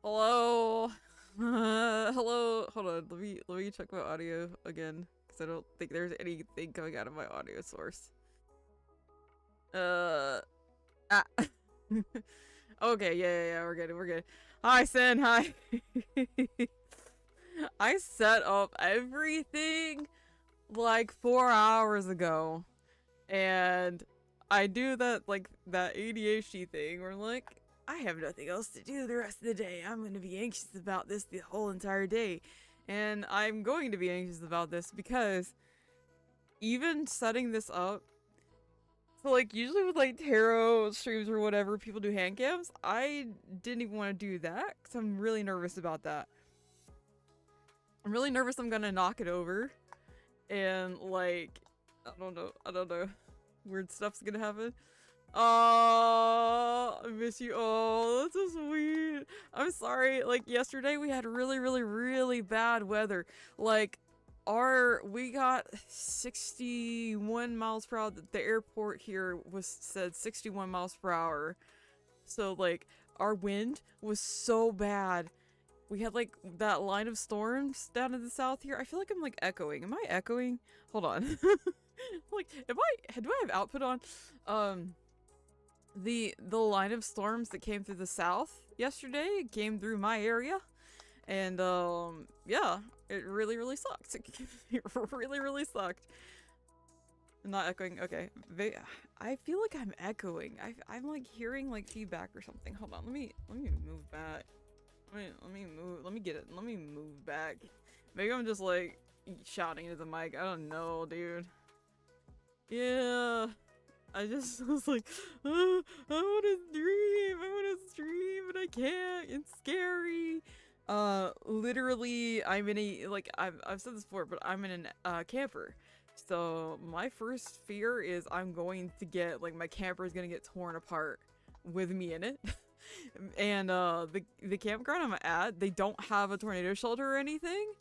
Hello. Hello. Hold on. Let me check my audio again because I don't think there's anything coming out of my audio source. Uh. Ah. Okay. Yeah. We're good. We're good. Hi, Sin. Hi. I set up everything like 4 hours ago, and I do that that ADHD thing where like I have nothing else to do the rest of the day. I'm going to be anxious about this the whole entire day. And I'm going to be anxious about this because even setting this up, so like usually with like tarot streams or whatever, people do hand cams. I didn't even want to do that because I'm really nervous about that. I'm really nervous I'm going to knock it over and like I don't know, weird stuff's gonna happen. Oh, I miss you. Oh, that's so sweet. I'm sorry. Like yesterday, we had really bad weather. Like we got 61 miles per hour. The airport here was said 61 miles per hour. So like our wind was so bad. We had like that line of storms down in the south here. I feel like I'm like echoing. Am I echoing? Hold on. Like, do I have output on? The line of storms that came through the south yesterday came through my area, and yeah, it really sucked. It really sucked. I'm not echoing. Okay, I feel like I'm echoing. I'm like hearing like feedback or something. Hold on, let me move back. Let me move. Let me get it. Let me move back. Maybe I'm just like shouting into the mic. I don't know, dude. Yeah. I just was like, oh, I want to stream. I want to stream, but I can't. It's scary. Literally, I'm in a like I've said this before, but I'm in an camper. So my first fear is I'm going to get like my camper is gonna get torn apart with me in it. And the campground I'm at, they don't have a tornado shelter or anything.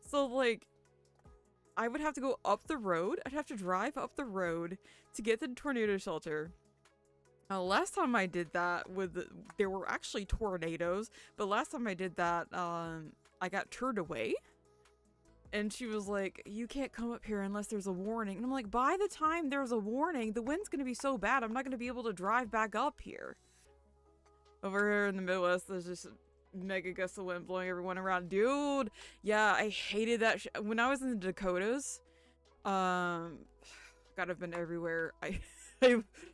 So like I would have to go up the road. I'd have to drive up the road to get to the tornado shelter. Last time I did that there were actually tornadoes, but last time I did that, I got turned away. And she was like, you can't come up here unless there's a warning. And I'm like, by the time there's a warning, the wind's gonna be so bad, I'm not gonna be able to drive back up here. Over here in the Midwest, there's just mega gusts of wind blowing everyone around. Dude, yeah, I hated that when I was in the Dakotas. Um, God, I've been everywhere.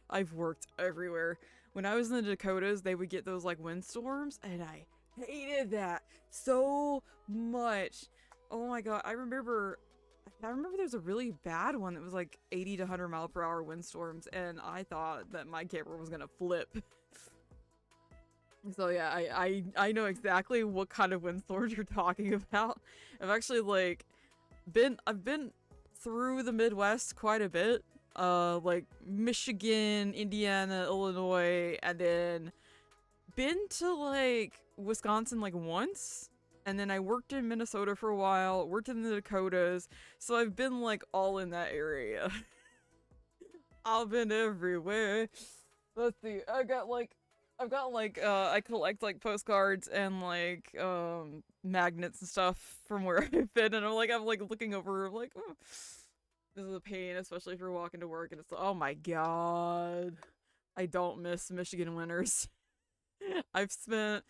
I've worked everywhere. When I was in the Dakotas, they would get those like windstorms, and I hated that so much. Oh my God, I remember there's a really bad one that was like 80 to 100 mile per hour windstorms, and I thought that my camper was gonna flip. So yeah, I know exactly what kind of windstorms you're talking about. I've actually like I've been through the Midwest quite a bit. Like Michigan, Indiana, Illinois, and then been to like Wisconsin like once. And then I worked in Minnesota for a while, worked in the Dakotas. So I've been like all in that area. I've been everywhere. Let's see. I collect like postcards and like magnets and stuff from where I've been, and I'm like looking over like, oh, this is a pain, especially if you're walking to work and it's oh my God. I don't miss Michigan winters. I spent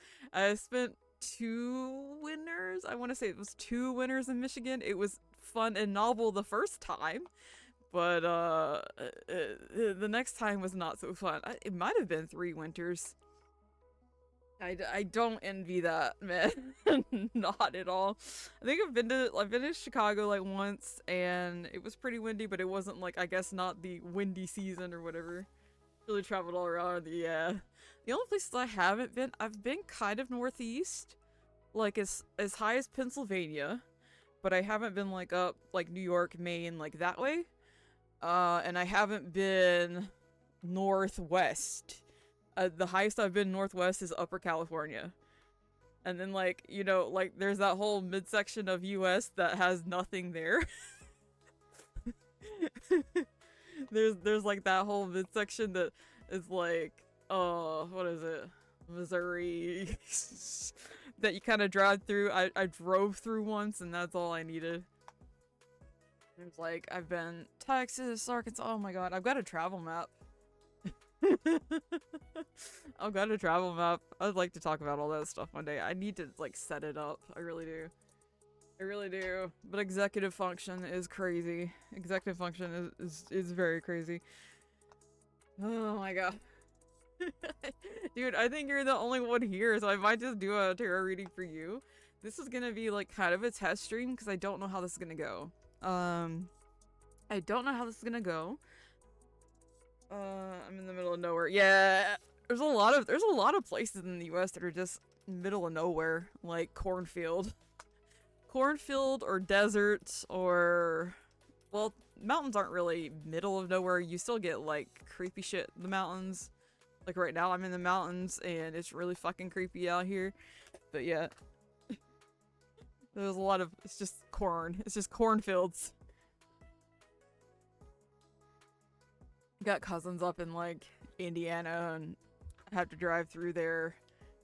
2 winters. I want to say it was 2 winters in Michigan. It was fun and novel the first time, but the next time was not so fun. It might have been 3 winters. I don't envy that, man. Not at all. I think I've been to Chicago like once, and it was pretty windy, but it wasn't like, I guess, not the windy season or whatever. Really traveled all around. Yeah, the only places I haven't been, I've been kind of northeast, like as high as Pennsylvania, but I haven't been like up like New York, Maine, like that way. And I haven't been northwest. The highest I've been northwest is Upper California. And then like, like there's that whole midsection of US that has nothing there. There's like that whole midsection that is like, what is it? Missouri that you kind of drive through. I drove through once, and that's all I needed. It's like I've been Texas, Arkansas. Oh my god, I've got a travel map. I've got a travel map. I'd like to talk about all that stuff one day. I need to like set it up. I really do. I really do. But executive function is crazy. Executive function is very crazy. Oh my god. Dude, I think you're the only one here, so I might just do a tarot reading for you. This is gonna be like kind of a test stream because I don't know how this is gonna go. I don't know how this is gonna go. I'm in the middle of nowhere. Yeah, there's a lot of places in the US that are just middle of nowhere, like cornfield or desert or, well, mountains aren't really middle of nowhere. You still get like creepy shit in the mountains. Like right now I'm in the mountains and it's really fucking creepy out here. But yeah. There's a lot of, it's just corn. It's just cornfields. Got cousins up in like Indiana and I have to drive through there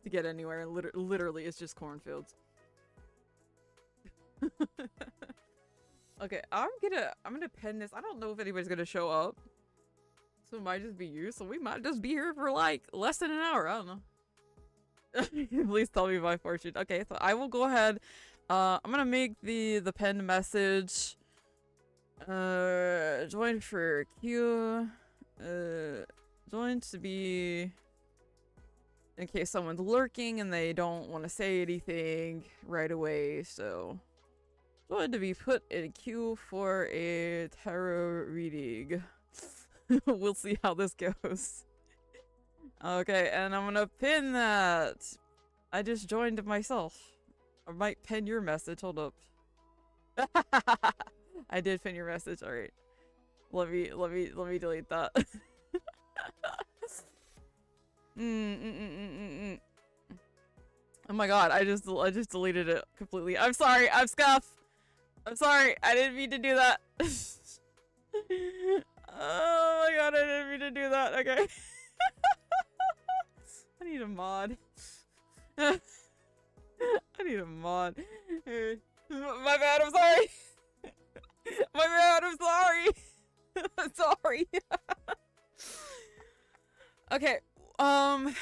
to get anywhere. Literally it's just cornfields. Okay, I'm gonna pen this. I don't know if anybody's gonna show up. So it might just be you, so we might just be here for like less than an hour. I don't know. Please tell me my fortune. Okay, so I will go ahead. I'm gonna make the pinned message. Join for Q. Join to be in case someone's lurking and they don't want to say anything right away. So join to be put in queue for a tarot reading. We'll see how this goes. Okay, and I'm gonna pin that. I just joined myself. I might pin your message. Hold up. I did pin your message. All right. Let me delete that. Oh my god! I just deleted it completely. I'm sorry. I'm Scuff. I'm sorry. I didn't mean to do that. Oh my god, I didn't mean to do that. Okay. I need a mod. I need a mod. My bad, I'm sorry. My bad, I'm sorry. I'm sorry. Okay, I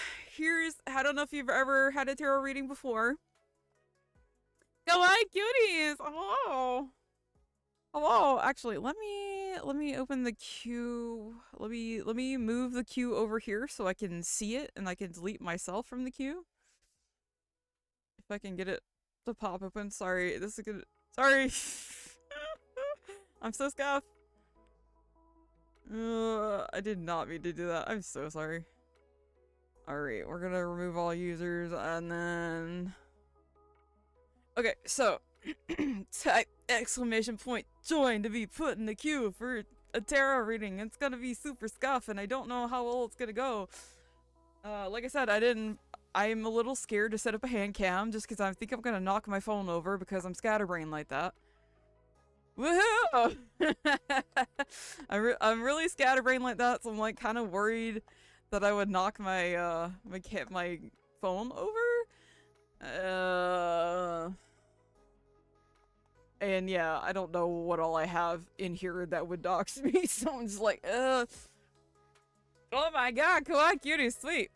don't know if you've ever had a tarot reading before. Kawaii cuties! Hello! Hello, actually, let me open the queue. Let me move the queue over here so I can see it and I can delete myself from the queue. If I can get it to pop open. Sorry, this is good. Sorry. I'm so scuffed. I did not mean to do that. I'm so sorry. Alright, we're gonna remove all users and then... Okay, so type exclamation point join to be put in the queue for a tarot reading. It's gonna be super scuff and I don't know how well it's gonna go. Like I said, I'm a little scared to set up a hand cam just because I think I'm gonna knock my phone over because I'm scatterbrained like that. Woohoo! I'm really scatterbrained like that, so I'm like kind of worried that I would knock my my phone over. And yeah, I don't know what all I have in here that would dox me. Someone's like, oh my god, kawaii cutie, sweet.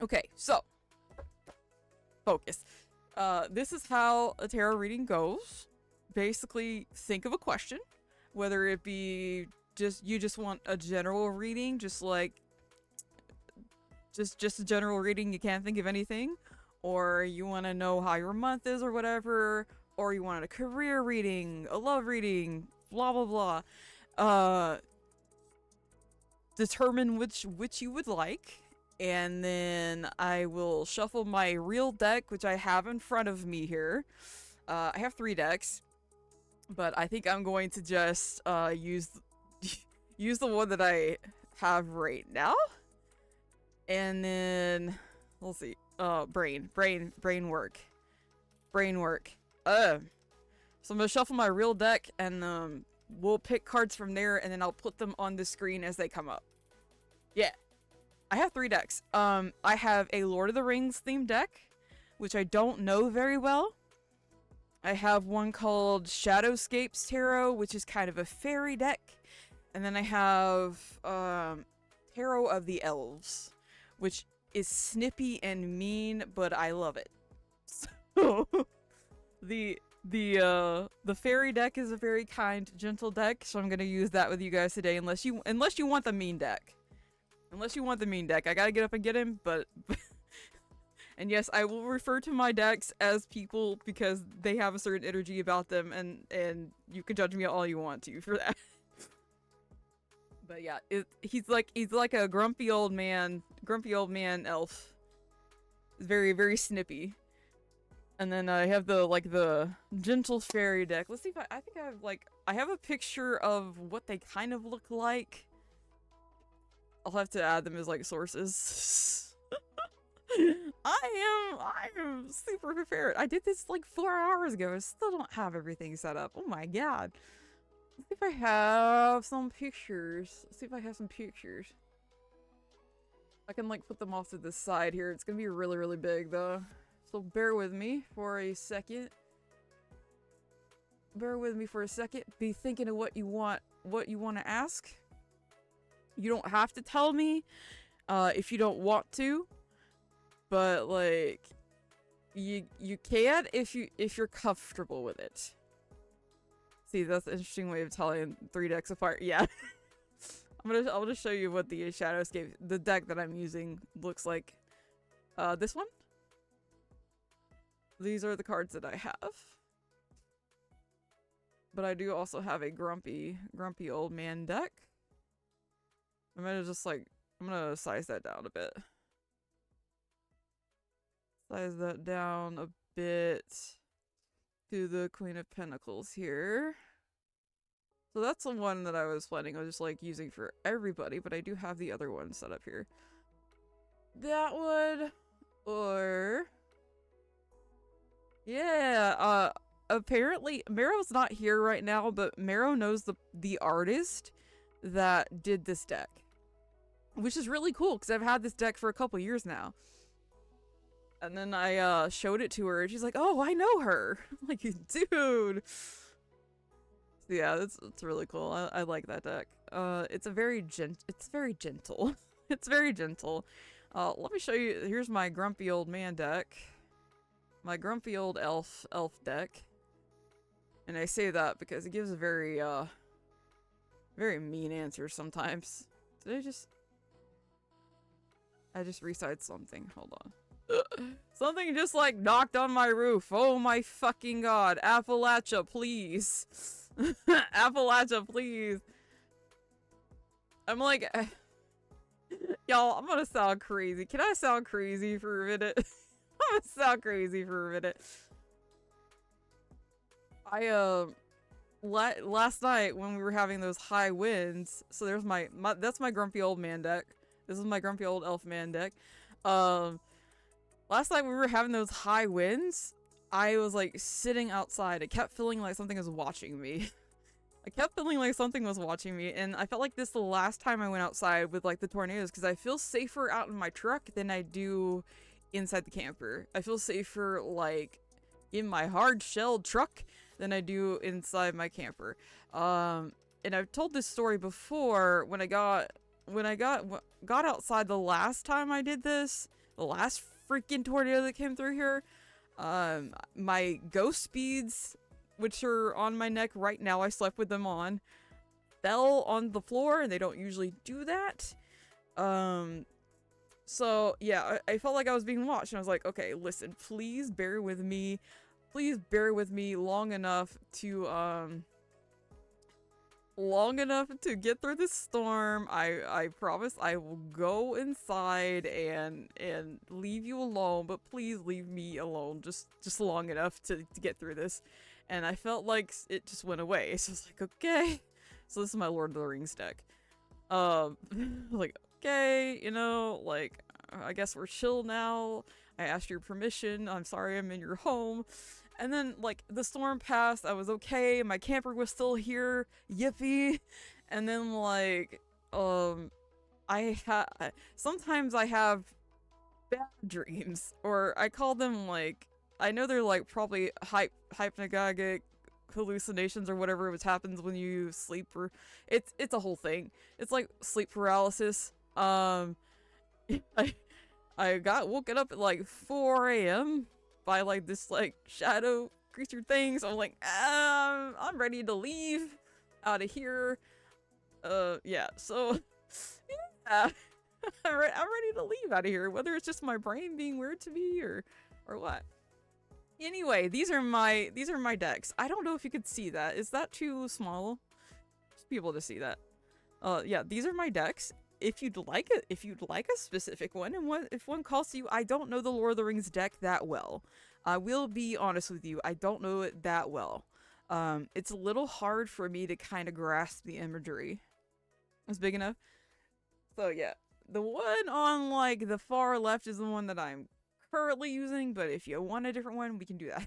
Okay, so focus. This is how a tarot reading goes. Basically, think of a question, whether it be you just want a general reading, just a general reading, you can't think of anything, or you want to know how your month is or whatever, or you want a career reading, a love reading, blah blah blah. Determine which you would like, and then I will shuffle my real deck, which I have in front of me here. I have 3 decks, but I think I'm going to just use the one that I have right now, and then we'll see. Brain work. So I'm gonna shuffle my real deck, and we'll pick cards from there, and then I'll put them on the screen as they come up. Yeah. I have 3 decks. I have a Lord of the Rings themed deck, which I don't know very well. I have one called Shadowscapes Tarot, which is kind of a fairy deck. And then I have Tarot of the Elves, which is snippy and mean, but I love it. So the fairy deck is a very kind, gentle deck, so I'm gonna use that with you guys today, unless you want the mean deck. Unless you want the mean deck. I gotta get up and get him, but and yes, I will refer to my decks as people because they have a certain energy about them, and you can judge me all you want to for that. But yeah, he's like a grumpy old man elf. Very, very snippy. And then I have the gentle fairy deck. Let's see if I think I have a picture of what they kind of look like. I'll have to add them as like sources. I am super prepared. I did this like 4 hours ago. I still don't have everything set up. Oh my god. Let's see if I have some pictures. Let's see if I have some pictures. I can like put them off to the side here. It's gonna be really, really big though. So bear with me for a second. Bear with me for a second. Be thinking of what you want to ask. You don't have to tell me if you don't want to. But like you can if you're comfortable with it. See, that's an interesting way of telling 3 decks apart. Yeah. I'm gonna show you what the Shadowscape, the deck that I'm using, looks like. This one? These are the cards that I have. But I do also have a grumpy old man deck. I'm gonna size that down a bit. Size that down a bit to the Queen of Pentacles here. So that's the one that I was planning on just like using for everybody, but I do have the other one set up here. That one, or yeah, apparently Marrow's not here right now, but Marrow knows the artist that did this deck, which is really cool because I've had this deck for a couple years now. And then I showed it to her and she's like, "Oh, I know her." I'm like, dude. So yeah, it's really cool. I like that deck. It's very gentle. It's very gentle. Let me show you. Here's my grumpy old man deck. My grumpy old elf deck. And I say that because it gives a very mean answer sometimes. Did I just resized something. Hold on. Something just like knocked on my roof. Oh my fucking god. Appalachia, please. Appalachia, please. I'm like, y'all, I'm gonna sound crazy. Can I sound crazy for a minute? I'm gonna sound crazy for a minute. I last night when we were having those high winds, so there's that's my grumpy old man deck. This is my grumpy old elf man deck. Last night when we were having those high winds, I was like sitting outside. It kept feeling like something was watching me. I kept feeling like something was watching me, and I felt like this the last time I went outside with like the tornadoes because I feel safer out in my truck than I do inside the camper. I feel safer like in my hard-shelled truck than I do inside my camper. And I've told this story before when I got outside the last time I did this, the last freaking tornado that came through here. My ghost speeds, which are on my neck right now, I slept with them on, fell on the floor, and they don't usually do that. So yeah, I felt like I was being watched, and I was like, okay, listen, please bear with me. Please bear with me long enough to get through this storm. I promise I will go inside and leave you alone, but please leave me alone just long enough to get through this. And I felt like it just went away. So I was like, okay. So this is my Lord of the Rings deck. Like, okay, you know, like, I guess we're chill now. I asked your permission. I'm sorry I'm in your home. And then, like, the storm passed. I was okay. My camper was still here. Yippee. And then, like, sometimes I have bad dreams, or I call them like, I know they're like probably hypnagogic hallucinations or whatever which happens when you sleep, or it's a whole thing. It's like sleep paralysis. I I got woken up at like 4 a.m. by like this like shadow creature thing, so I'm like, I'm ready to leave out of here. Yeah, so yeah. I'm ready to leave out of here, whether it's just my brain being weird to me or what. Anyway, these are my decks. I don't know if you could see that. Is that too small? Just be able to see that. Yeah, these are my decks. If you'd like a specific one, and if one calls to you, I don't know the Lord of the Rings deck that well. I will be honest with you, I don't know it that well. It's a little hard for me to kind of grasp the imagery. It's big enough. So yeah, the one on like the far left is the one that I'm currently using, but if you want a different one, we can do that.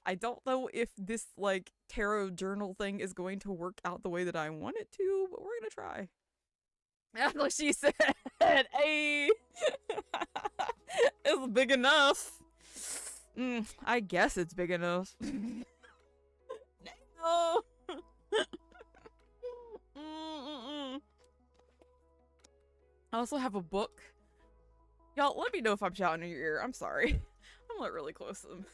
I don't know if this like tarot journal thing is going to work out the way that I want it to, but we're gonna try. That's what she said. Hey, it's big enough. I guess it's big enough. No. I also have a book. Y'all, let me know if I'm shouting in your ear. I'm sorry. I'm like really close to them.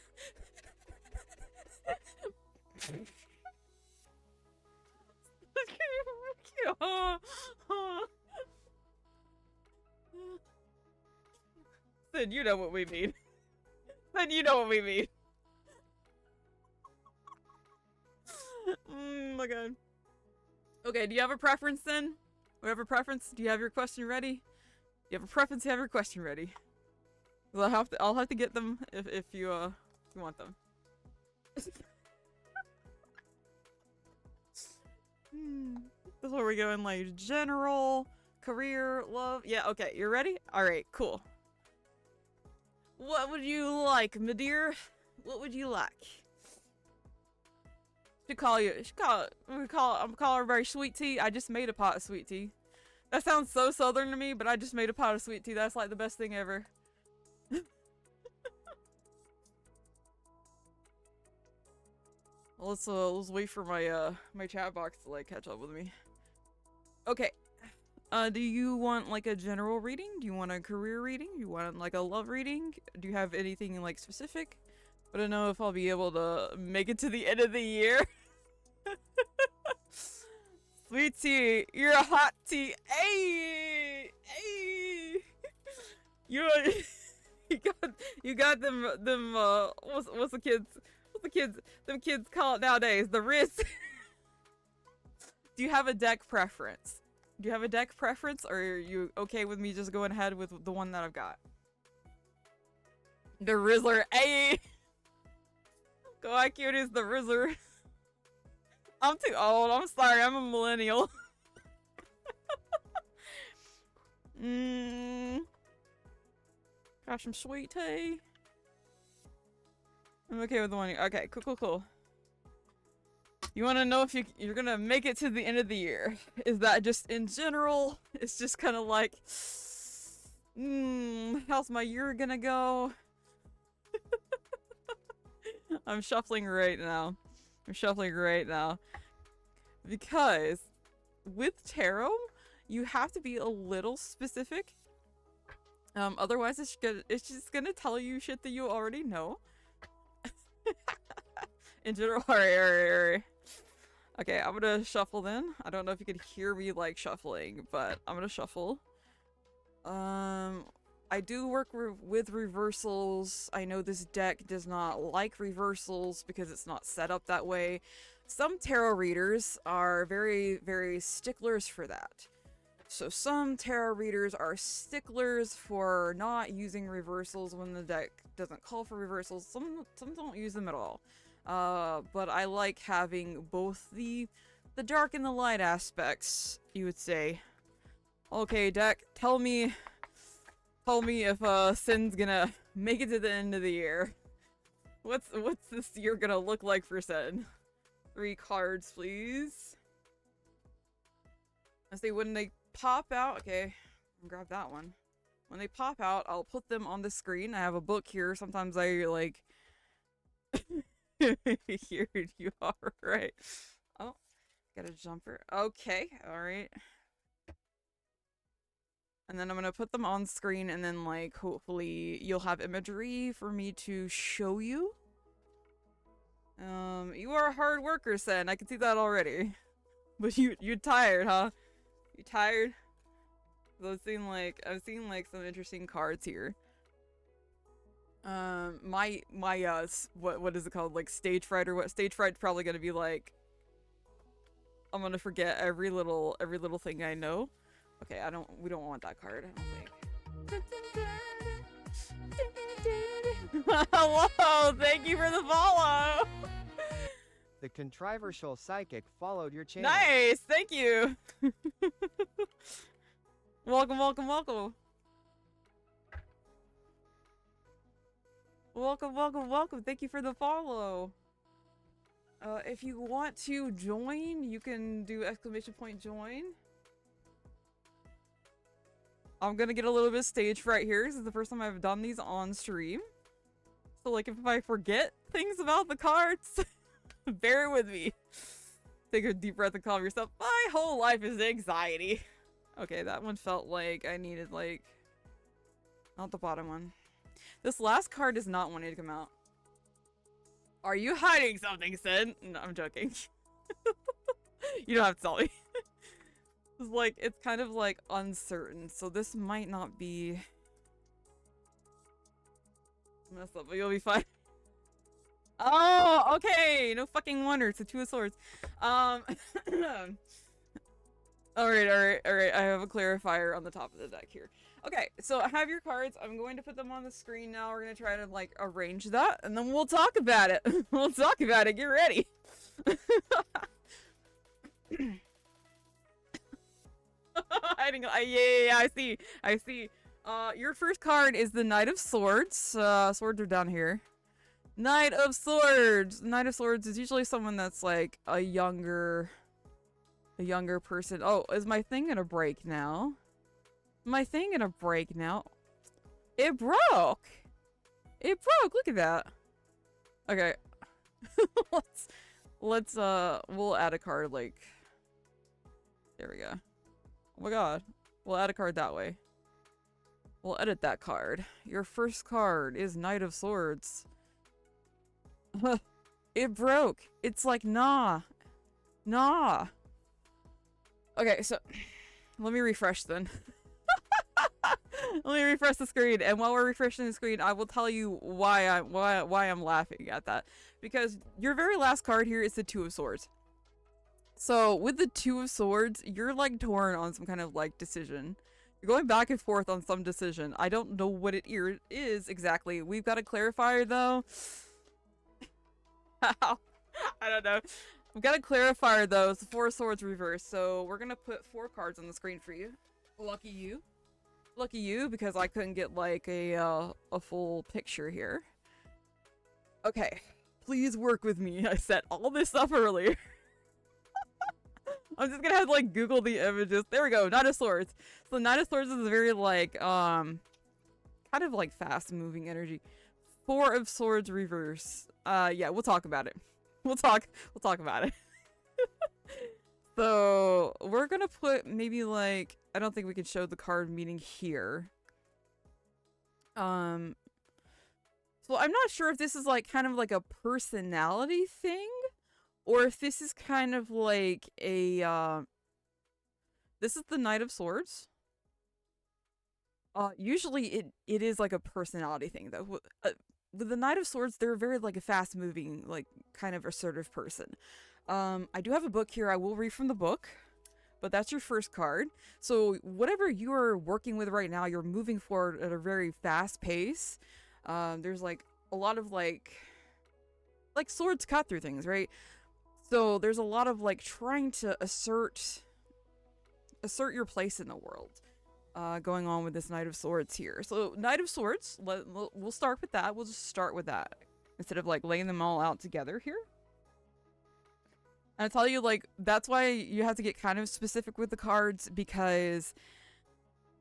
Then you know what we mean. Then you know what we mean. My god. Okay, do you have a preference then? We have a preference? Do you have your question ready? You have a preference, you have your question ready. I'll have to get them if you want them. This is where we go in like general, career, love. Yeah, okay, you're ready? Alright, cool. What would you like, my dear? What would you like? I'm call her very sweet tea. I just made a pot of sweet tea. That sounds so southern to me, but I just made a pot of sweet tea. That's like the best thing ever. Let's wait for my my chat box to like catch up with me. Okay. Do you want like a general reading? Do you want a career reading? Do you want like a love reading? Do you have anything like specific? I don't know if I'll be able to make it to the end of the year. Sweet tea, you're a hot tea. Hey, hey. You got them what's the kids them kids call it nowadays, the wrist. Do you have a deck preference? Do you have a deck preference, or are you okay with me just going ahead with the one that I've got? The Rizzler, hey. Go how cute is the Rizzler. I'm too old. I'm sorry. I'm a millennial. Got some sweet tea. I'm okay with the one. Okay, cool. You want to know if you're gonna make it to the end of the year? Is that just in general? It's just kind of like, how's my year gonna go? I'm shuffling right now. Because with tarot, you have to be a little specific. Otherwise it's just gonna tell you shit that you already know. In general, alright. Okay, I'm gonna shuffle then. I don't know if you can hear me like shuffling, but I'm gonna shuffle. I do work with reversals. I know this deck does not like reversals because it's not set up that way. Some tarot readers are very, very sticklers for that. So some tarot readers are sticklers for not using reversals when the deck doesn't call for reversals. Some don't use them at all. But I like having both the dark and the light aspects, you would say. Okay, deck, tell me if Sin's gonna make it to the end of the year. What's this year gonna look like for Sin? 3 cards, please. I say when they pop out. Okay, Grab that one. When they pop out, I'll put them on the screen. I have a book here. Sometimes I like. Here you are, right? Oh, got a jumper. Okay, all right. And then I'm gonna put them on screen, and then like hopefully you'll have imagery for me to show you. You are a hard worker, Sen. I can see that already. But you're tired, huh? You tired? I've seen like some interesting cards here. My what is it called? Like stage fright or what? Stage fright's probably gonna be like, I'm gonna forget every little thing I know. Okay, we don't want that card, I don't think. Hello, thank you for the follow. The controversial psychic followed your channel. Nice, thank you. Welcome. Welcome. Thank you for the follow. If you want to join, you can do ! join. I'm gonna get a little bit of stage fright here. This is the first time I've done these on stream. So like if I forget things about the cards, bear with me. Take a deep breath and calm yourself. My whole life is anxiety. Okay, that one felt like I needed like... Not the bottom one. This last card does not want it to come out. Are you hiding something, Sid? No, I'm joking. You don't have to tell me. It's like, it's kind of like uncertain, so this might not be messed up, but you'll be fine. Oh, okay, no fucking wonder. It's a Two of Swords. All right. I have a clarifier on the top of the deck here. Okay, so I have your cards. I'm going to put them on the screen now. We're gonna try to like arrange that, and then we'll talk about it. We'll talk about it. Get ready. Yeah, I see. Your first card is the Knight of Swords. Swords are down here. Knight of Swords. Knight of Swords is usually someone that's like a younger person. Oh, is my thing gonna break now? It broke. Look at that. Okay. We'll add a card like, there we go. Oh my god. We'll add a card that way. We'll edit that card. Your first card is Knight of Swords. It broke. It's like, nah. Okay, so let me refresh then. Let me refresh the screen, and while we're refreshing the screen, I will tell you why I'm laughing at that. Because your very last card here is the Two of Swords. So with the Two of Swords, you're like torn on some kind of like decision. You're going back and forth on some decision. I don't know what it is exactly. We've got a clarifier though. I don't know. We've got a clarifier though. It's the Four of Swords reverse. So we're gonna put 4 cards on the screen for you. Lucky you. Lucky you, because I couldn't get like a full picture here. Okay, please work with me. I set all this up earlier. I'm just gonna have to like Google the images. There we go, Knight of Swords. So Knight of Swords is very like kind of like fast moving energy. Four of Swords reverse. Yeah, we'll talk about it. We'll talk about it. So we're gonna put maybe like, I don't think we can show the card meaning here. So I'm not sure if this is like kind of like a personality thing, or if this is kind of like a this is the Knight of Swords. Usually it is like a personality thing though. With the Knight of Swords, they're very like a fast moving, like kind of assertive person. I do have a book here. I will read from the book, but that's your first card. So whatever you are working with right now, you're moving forward at a very fast pace. There's like a lot of like swords cut through things, right? So there's a lot of like trying to assert your place in the world going on with this Knight of Swords here. So Knight of Swords, we'll start with that. We'll just start with that instead of like laying them all out together here. And I tell you, like, that's why you have to get kind of specific with the cards, because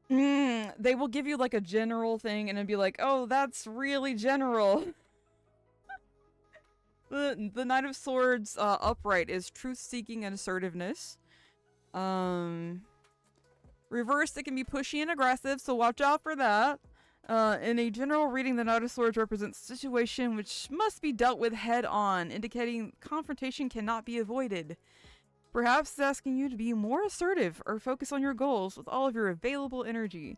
They will give you like a general thing and it'd be like, oh, that's really general. The Knight of Swords upright is truth-seeking and assertiveness. Reversed, it can be pushy and aggressive, so watch out for that. In a general reading, the Knight of Swords represents a situation which must be dealt with head-on, indicating confrontation cannot be avoided. Perhaps it's asking you to be more assertive or focus on your goals with all of your available energy.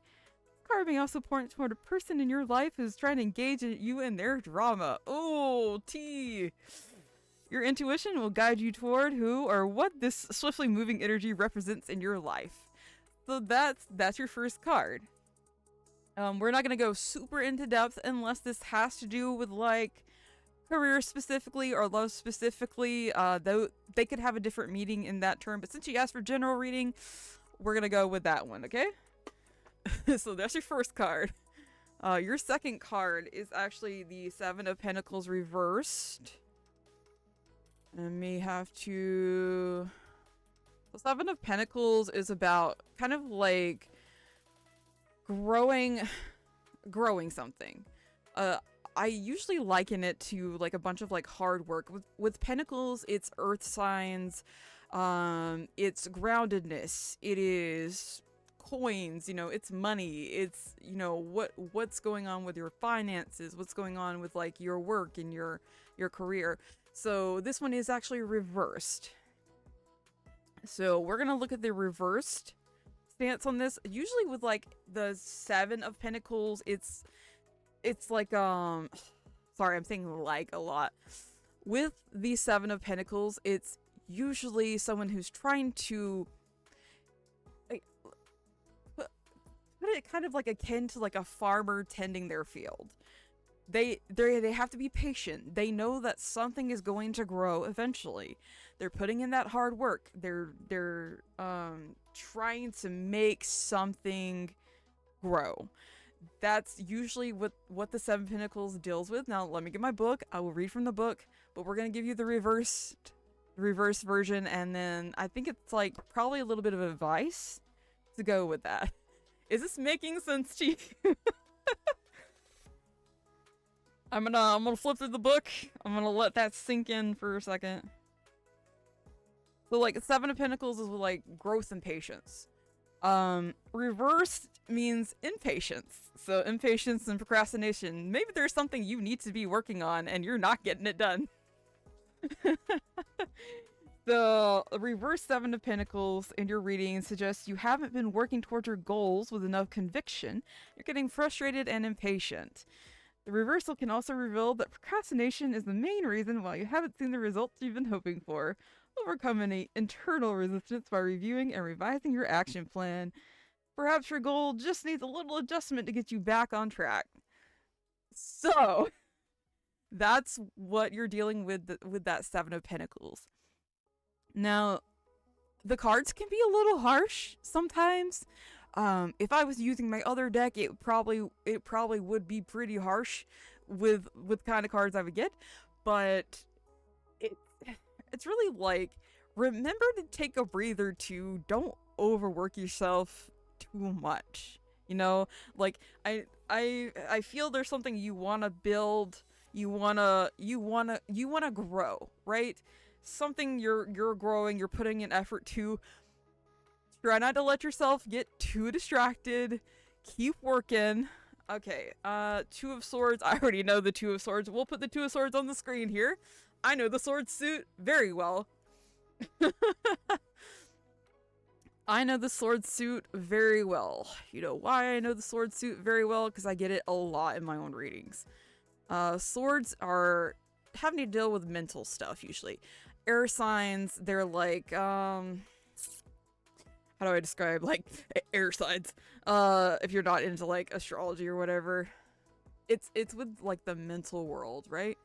Card may also point toward a person in your life who's trying to engage you in their drama. Oh, T. Your intuition will guide you toward who or what this swiftly moving energy represents in your life. So that's your first card. We're not gonna go super into depth unless this has to do with like career specifically or love specifically. Though they could have a different meaning in that term, but since you asked for general reading, we're gonna go with that one, okay? So that's your first card. Your second card is actually the Seven of Pentacles reversed. I may have to... The Seven of Pentacles is about kind of like growing something. I usually liken it to like a bunch of like hard work. With Pentacles, it's earth signs, it's groundedness, it is coins, you know, it's money, it's, you know, what's going on with your finances, what's going on with like your work and your career. So this one is actually reversed. So we're gonna look at the reversed stance on this. Usually with like the Seven of Pentacles, it's like sorry, I'm saying like a lot. With the Seven of Pentacles, it's usually someone who's trying to like, put it kind of like akin to like a farmer tending their field. They have to be patient. They know that something is going to grow eventually. They're putting in that hard work. They're trying to make something grow. That's usually what the Seven Pentacles deals with. Now, let me get my book. I will read from the book, but we're going to give you the reverse version, and then I think it's like probably a little bit of advice to go with that. Is this making sense to you? I'm gonna flip through the book. I'm gonna let that sink in for a second. So like Seven of Pentacles is like growth and patience. Reversed means impatience. So impatience and procrastination. Maybe there's something you need to be working on and you're not getting it done. The reverse Seven of Pentacles in your reading suggests you haven't been working towards your goals with enough conviction. You're getting frustrated and impatient. The reversal can also reveal that procrastination is the main reason why you haven't seen the results you've been hoping for. Overcome any internal resistance by reviewing and revising your action plan. Perhaps your goal just needs a little adjustment to get you back on track. So, that's what you're dealing with with that Seven of Pentacles. Now, the cards can be a little harsh sometimes. If I was using my other deck, it probably would be pretty harsh with kind of cards I would get, but it's really like, remember to take a breather too. Don't overwork yourself too much. You know, like I feel there's something you want to build, you want to grow, right? Something you're growing, you're putting an effort to. Try not to let yourself get too distracted. Keep working. Okay, Two of Swords. I already know the Two of Swords. We'll put the Two of Swords on the screen here. I know the sword suit very well. I know the sword suit very well. You know why I know the sword suit very well? Because I get it a lot in my own readings. Swords are having to deal with mental stuff, usually. Air signs, they're like, how do I describe, like, air signs? If you're not into, like, astrology or whatever. It's with, like, the mental world, right?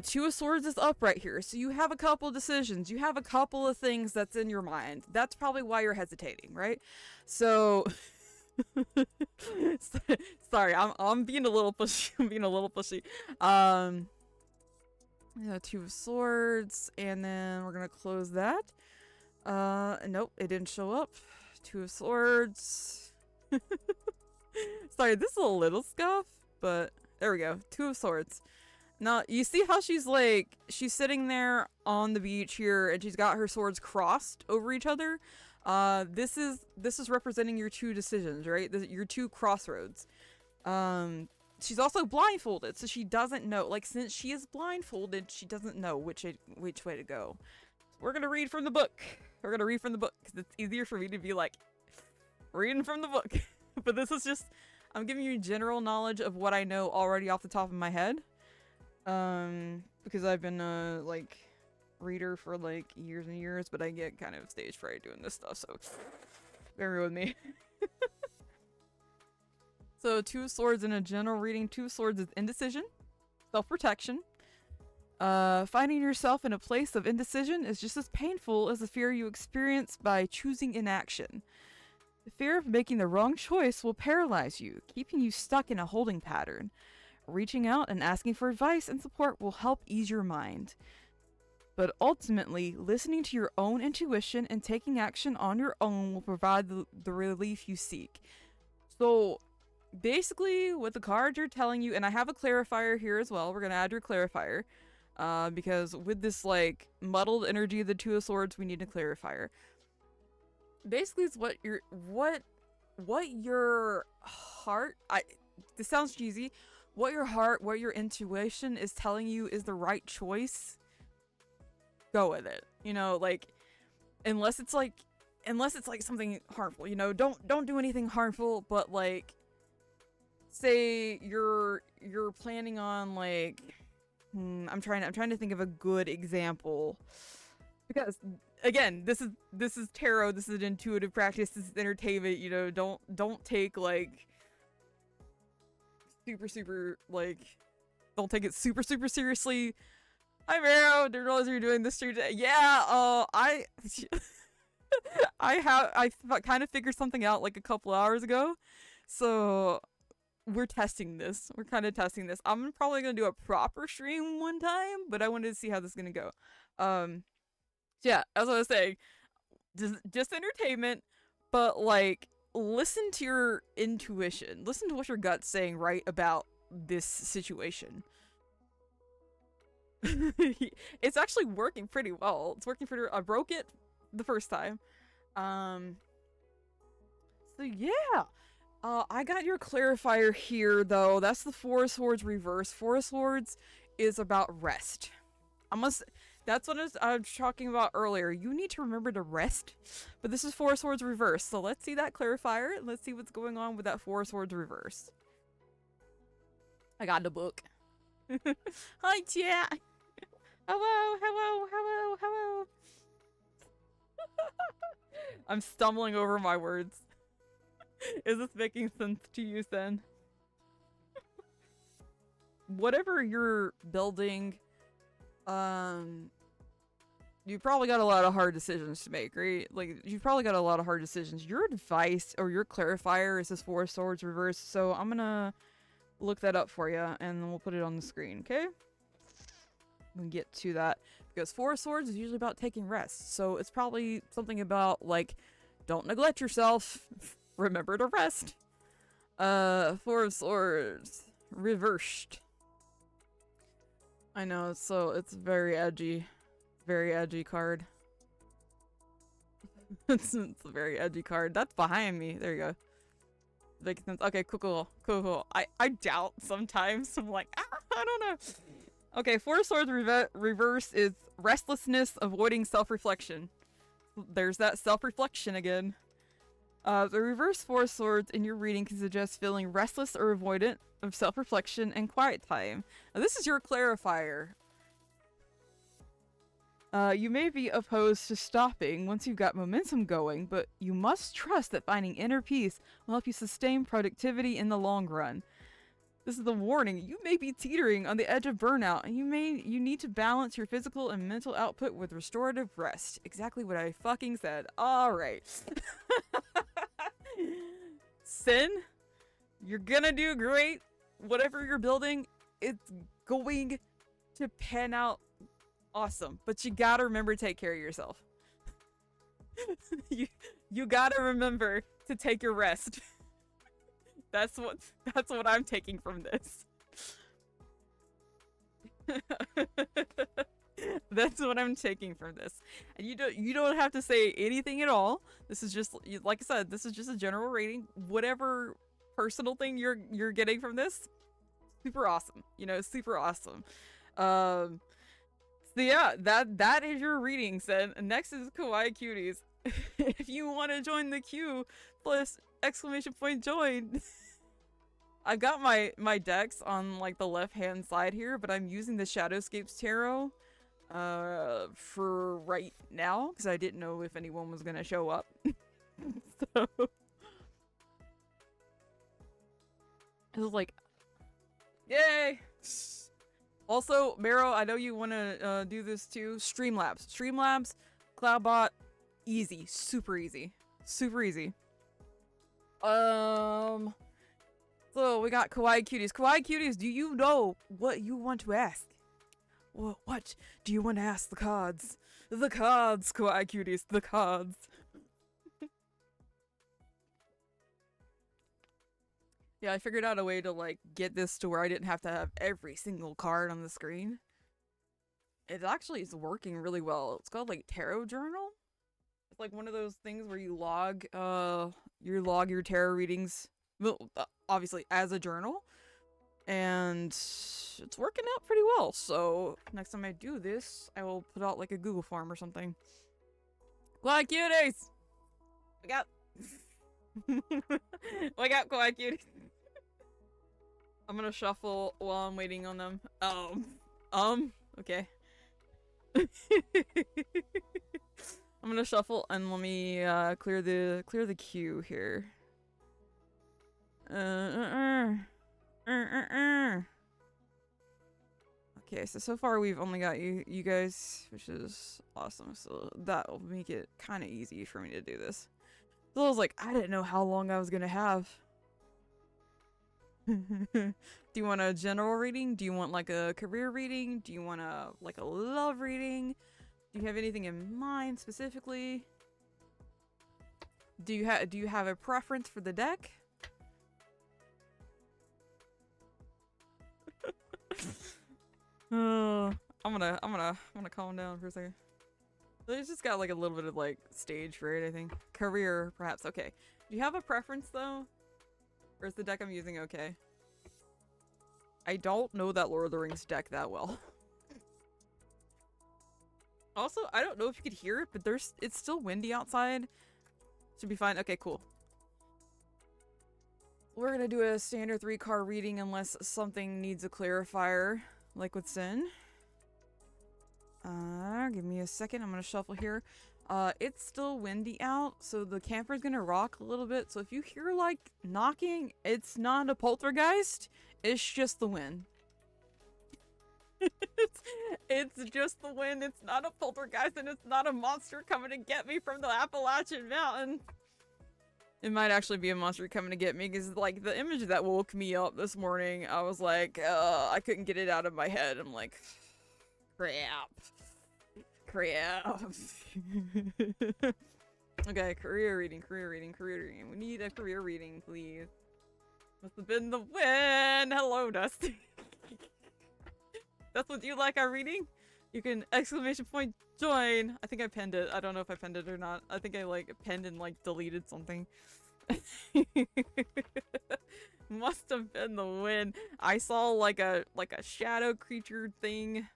Two of Swords is upright here, so you have a couple decisions. You have a couple of things that's in your mind. That's probably why you're hesitating, right? So... Sorry, I'm being a little pushy. I'm being a little pushy. Yeah, Two of Swords, and then we're gonna close that. Nope, it didn't show up. Two of Swords. Sorry, this is a little scuff, but there we go. Two of Swords. Now, you see how she's like, she's sitting there on the beach here and she's got her swords crossed over each other. This is representing your two decisions, right? Your two crossroads. She's also blindfolded, so she doesn't know. Like, since she is blindfolded, she doesn't know which way to go. We're gonna read from the book. We're gonna read from the book because it's easier for me to be like reading from the book. But this is just, I'm giving you general knowledge of what I know already off the top of my head. Because I've been a like reader for like years and years, but I get kind of stage fright doing this stuff, so bear with me. So Two of Swords in a general reading. Two of Swords is indecision, self-protection. Finding yourself in a place of indecision is just as painful as the fear you experience by choosing inaction. The fear of making the wrong choice will paralyze you, keeping you stuck in a holding pattern. Reaching out and asking for advice and support will help ease your mind. But ultimately, listening to your own intuition and taking action on your own will provide the relief you seek. So, basically, what the cards are telling you, and I have a clarifier here as well, we're going to add your clarifier, because with this, like, muddled energy of the Two of Swords, we need a clarifier. Basically, it's what your heart, this sounds cheesy, what your heart, what your intuition is telling you is the right choice, go with it. You know, like, unless it's like something harmful, you know, don't do anything harmful, but like, say you're planning on like, I'm trying to think of a good example, because again, this is tarot, this is an intuitive practice, this is entertainment, you know, don't take like super like, don't take it super seriously. Hi Vero, didn't realize you were doing this today. Yeah, I kind of figured something out like a couple hours ago, so we're testing this. We're kind of testing this. I'm probably gonna do a proper stream one time, but I wanted to see how this is gonna go. Yeah, as I was saying, just entertainment, but like, listen to your intuition. Listen to what your gut's saying right about this situation. It's actually working pretty well. It's working pretty. I broke it the first time. So yeah. I got your clarifier here though. That's the Four of Swords reverse. Four of Swords is about rest. That's what I was talking about earlier. You need to remember to rest. But this is Four of Swords reverse. So let's see that clarifier. Let's see what's going on with that Four of Swords reverse. I got the book. Hi, chat. Hello. I'm stumbling over my words. Is this making sense to you, Sen? Whatever you're building, you probably got a lot of hard decisions to make, right? Like, you've probably got a lot of hard decisions. Your advice or your clarifier is this Four of Swords reverse, so I'm gonna look that up for you, and then we'll put it on the screen, okay? We'll get to that. Because Four of Swords is usually about taking rest, so it's probably something about, like, don't neglect yourself. Remember to rest. Four of Swords reversed. I know, so it's very edgy. Very edgy card. It's a very edgy card. That's behind me. There you go. Makes sense. Okay, cool. I doubt sometimes. I'm like, I don't know. Okay, Four of Swords reverse is restlessness, avoiding self-reflection. There's that self-reflection again. The reverse Four of Swords in your reading can suggest feeling restless or avoidant of self-reflection and quiet time. Now, this is your clarifier. You may be opposed to stopping once you've got momentum going, but you must trust that finding inner peace will help you sustain productivity in the long run. This is the warning. You may be teetering on the edge of burnout, and you need to balance your physical and mental output with restorative rest. Exactly what I fucking said. Alright. Sin, you're gonna do great. Whatever you're building, it's going to pan out awesome. But you gotta remember to take care of yourself. you gotta remember to take your rest. That's what I'm taking from this. That's what I'm taking from this. And you don't have to say anything at all. This is just, like I said, this is just a general rating. Whatever personal thing you're getting from this, super awesome. You know, super awesome. So yeah, that is your reading set. Next is Kawaii Cuties. If you want to join the queue, plus exclamation point join. I've got my decks on like the left hand side here, but I'm using the Shadowscapes Tarot for right now because I didn't know if anyone was gonna show up. So it was like, yay! Also, Mero, I know you want to do this too. Streamlabs, Cloudbot, easy, super easy, super easy. So we got Kawaii Cuties. Kawaii Cuties, do you know what you want to ask? What do you want to ask the cards? The cards, Kawaii Cuties, the cards. Yeah, I figured out a way to like get this to where I didn't have to have every single card on the screen. It actually is working really well. It's called like Tarot Journal. It's like one of those things where you log your tarot readings, well, obviously as a journal, and it's working out pretty well. So next time I do this, I will put out like a Google form or something. Kawaii Cuties! We got we got Kawaii Cuties. I'm gonna shuffle while I'm waiting on them. Okay. I'm gonna shuffle and let me clear the queue here. Okay, so far we've only got you guys, which is awesome. So that will make it kind of easy for me to do this. So I was like, I didn't know how long I was gonna have. Do you want a general reading? Do you want like a career reading? Do you want like a love reading? Do you have anything in mind specifically? Do you have a preference for the deck? I'm gonna calm down for a second. It's just got like a little bit of like stage for it, I think. Career, perhaps. Okay. Do you have a preference though? Or is the deck I'm using okay? I don't know that Lord of the Rings deck that well. Also, I don't know if you could hear it, but it's still windy outside. Should be fine. Okay, cool. We're gonna do a standard 3-card reading unless something needs a clarifier, like with Sin. Give me a second. I'm gonna shuffle here. It's still windy out, so the camper's gonna rock a little bit. So if you hear like knocking, it's not a poltergeist. It's just the wind. It's just the wind. It's not a poltergeist, and it's not a monster coming to get me from the Appalachian Mountain. It might actually be a monster coming to get me, because like the image that woke me up this morning, I was like, I couldn't get it out of my head. I'm like, crap. Okay, career reading. We need a career reading, please. Must have been the wind. Hello, Dusty. That's what you like our reading? You can exclamation point join. I think I pinned it. I don't know if I pinned it or not. I think I like pinned and like deleted something. Must have been the wind. I saw like a shadow creature thing.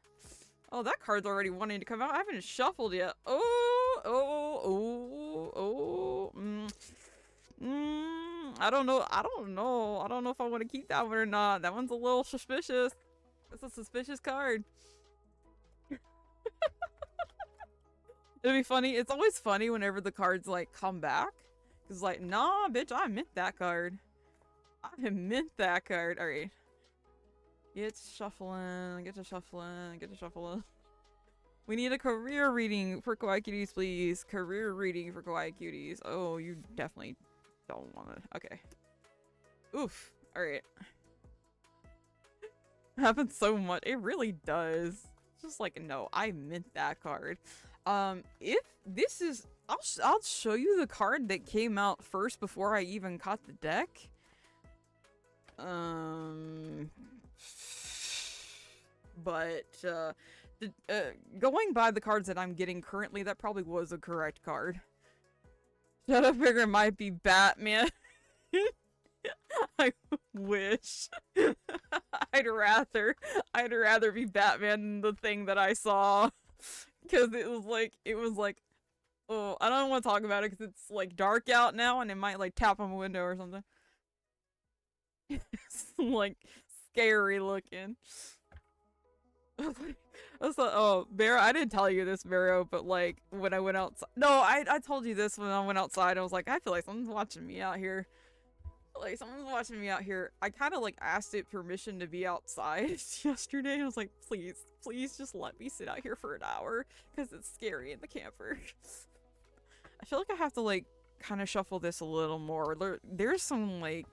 Oh, that card's already wanting to come out. I haven't shuffled yet. I don't know. I don't know if I want to keep that one or not. That one's a little suspicious. That's a suspicious card. It'd be funny. It's always funny whenever the cards like come back. Cause like, nah, bitch, I meant that card. I meant that card. All right. Get to shuffling. We need a career reading for Kawaii Cuties, please. Career reading for Kawaii Cuties. Oh, you definitely don't want to. Okay. Oof. All right. Happens so much. It really does. It's just like, no, I meant that card. If this is, I'll show you the card that came out first before I even caught the deck. But going by the cards that I'm getting currently, that probably was a correct card. Shadowfigure might be Batman. I wish. I'd rather be Batman than the thing that I saw, because it was like, oh, I don't want to talk about it because it's like dark out now and it might like tap on my window or something. It's like scary looking. I was like, oh, Vero, I didn't tell you this, Vero, but like when I went outside, no, I told you this when I went outside. I was like, I feel like someone's watching me out here. Like someone's watching me out here. I kind of like asked it permission to be outside yesterday. I was like, please just let me sit out here for an hour because it's scary in the camper. I feel like I have to like kind of shuffle this a little more. There's some like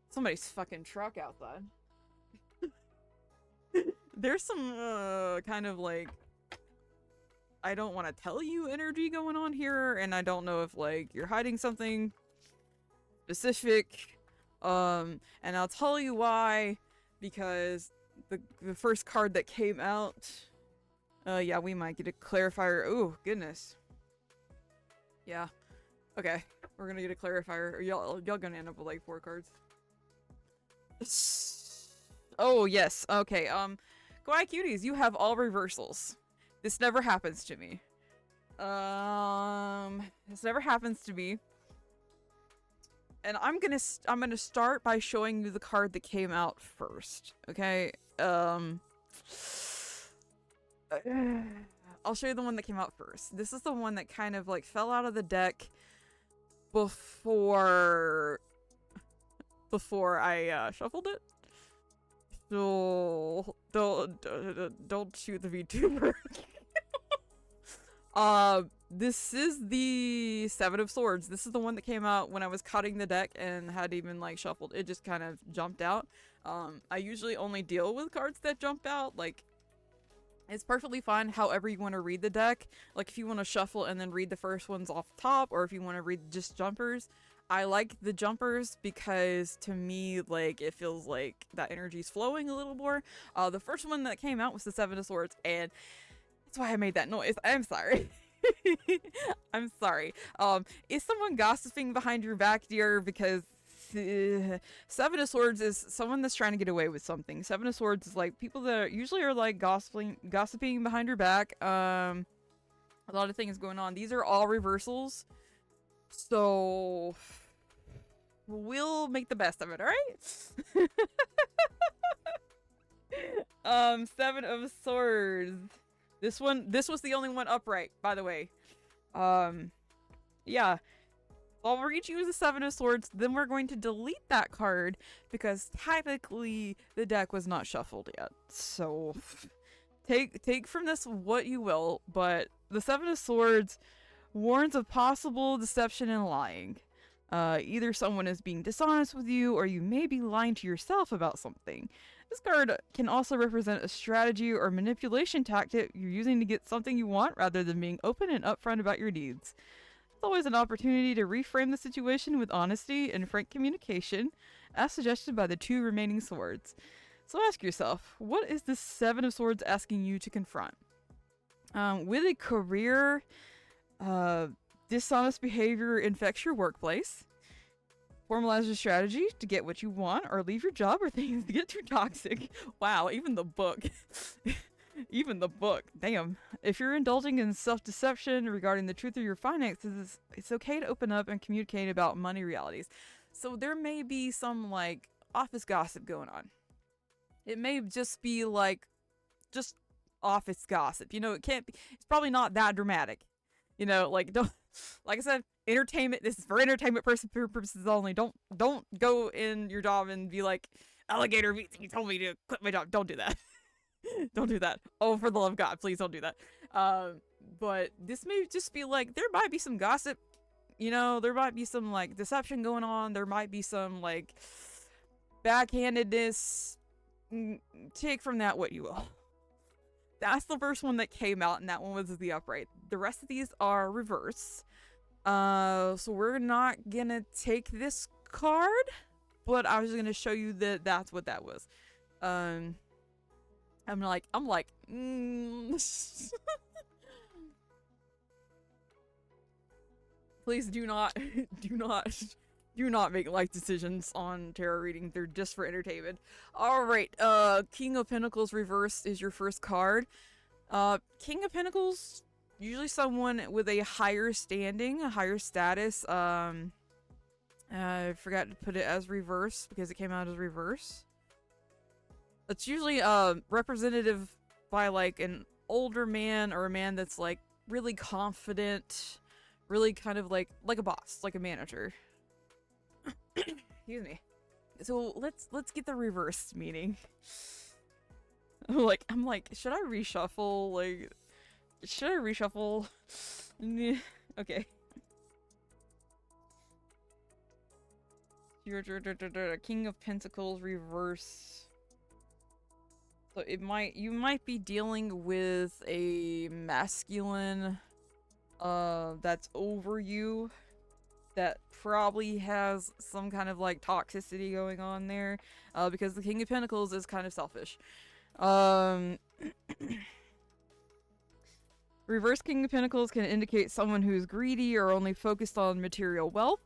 somebody's fucking truck outside. There's some kind of like, I don't want to tell you energy going on here, and I don't know if like you're hiding something specific, and I'll tell you why, because the first card that came out, yeah, we might get a clarifier. Ooh, goodness. Yeah. Okay, we're gonna get a clarifier. Y'all gonna end up with like 4 cards. Oh yes. Okay. Kawaii Cuties, you have all reversals. This never happens to me. This never happens to me. And I'm gonna start by showing you the card that came out first. Okay. I'll show you the one that came out first. This is the one that kind of like fell out of the deck before I shuffled it. So don't shoot the VTuber. This is the 7 of Swords. This is the one that came out when I was cutting the deck and had even like shuffled. It just kind of jumped out. I usually only deal with cards that jump out. Like, it's perfectly fine however you want to read the deck. Like if you want to shuffle and then read the first ones off the top, or if you want to read just jumpers. I like the jumpers because to me, like, it feels like that energy's flowing a little more. The first one that came out was the 7 of Swords, and that's why I made that noise. I'm sorry. I'm sorry. Is someone gossiping behind your back, dear? Because 7 of Swords is someone that's trying to get away with something. 7 of Swords is like people that usually are like gossiping behind your back. A lot of things going on. These are all reversals. So we'll make the best of it, alright? 7 of Swords. This was the only one upright, by the way. Yeah. I'll read you the 7 of Swords, then we're going to delete that card because technically the deck was not shuffled yet. So take from this what you will, but the 7 of Swords warns of possible deception and lying. Either someone is being dishonest with you, or you may be lying to yourself about something. This card can also represent a strategy or manipulation tactic you're using to get something you want rather than being open and upfront about your needs. It's always an opportunity to reframe the situation with honesty and frank communication, as suggested by the 2 remaining swords. So ask yourself, what is the 7 of Swords asking you to confront? With a career, dishonest behavior infects your workplace. Formalize your strategy to get what you want, or leave your job or things get too toxic. Wow, even the book. Even the book. Damn. If you're indulging in self-deception regarding the truth of your finances, it's okay to open up and communicate about money realities. So there may be some, like, office gossip going on. It may just be, like, just office gossip. You know, it's probably not that dramatic. You know, like, don't, like I said, entertainment, this is for entertainment purposes only. Don't go in your job and be like, alligator meat, you told me to quit my job. Don't do that. Don't do that. Oh, for the love of God, please don't do that. But this may just be like, there might be some gossip, you know, there might be some like deception going on. There might be some like backhandedness. Take from that what you will. That's the first one that came out, and that one was the upright. The rest of these are reverse. So we're not gonna take this card, but I was just gonna show you that that's what that was. I'm like, please do not, do not make life decisions on tarot reading. They're just for entertainment. All right, King of Pentacles reversed is your first card. King of Pentacles, usually someone with a higher standing, a higher status. I forgot to put it as reverse because it came out as reverse. It's usually representative by like an older man or a man that's like really confident, really kind of like a boss, like a manager. Excuse me. So let's get the reverse meaning. I'm like, should I reshuffle? Like, should I reshuffle? Okay. King of Pentacles reverse. So you might be dealing with a masculine that's over you, that probably has some kind of like toxicity going on there, because the King of Pentacles is kind of selfish. Reverse King of Pentacles can indicate someone who's greedy or only focused on material wealth.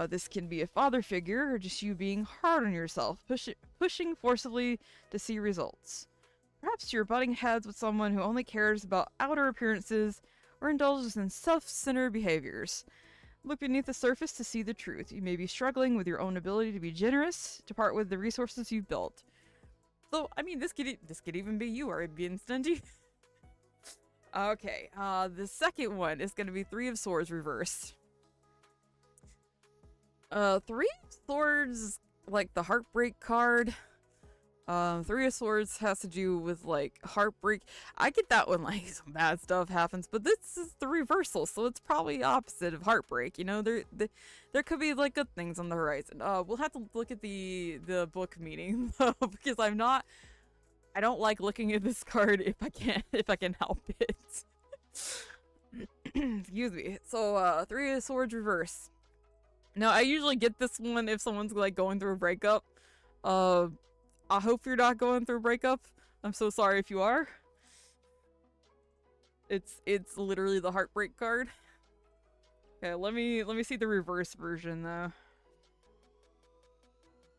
This can be a father figure or just you being hard on yourself, pushing forcibly to see results. Perhaps you're butting heads with someone who only cares about outer appearances or indulges in self-centered behaviors. Look beneath the surface to see the truth. You may be struggling with your own ability to be generous, to part with the resources you've built. So, I mean, this could even be you, are being stingy. Okay, the second one is going to be Three of Swords reversed. Three of Swords, like the heartbreak card. Three of Swords has to do with like heartbreak. I get that when like some bad stuff happens, but this is the reversal, so it's probably opposite of heartbreak. You know, there could be like good things on the horizon. We'll have to look at the book meaning though, because I don't like looking at this card if I can help it. Excuse me. So Three of Swords reverse. Now, I usually get this one if someone's like going through a breakup. I hope you're not going through a breakup. I'm so sorry if you are. It's literally the heartbreak card. Okay, let me see the reverse version though.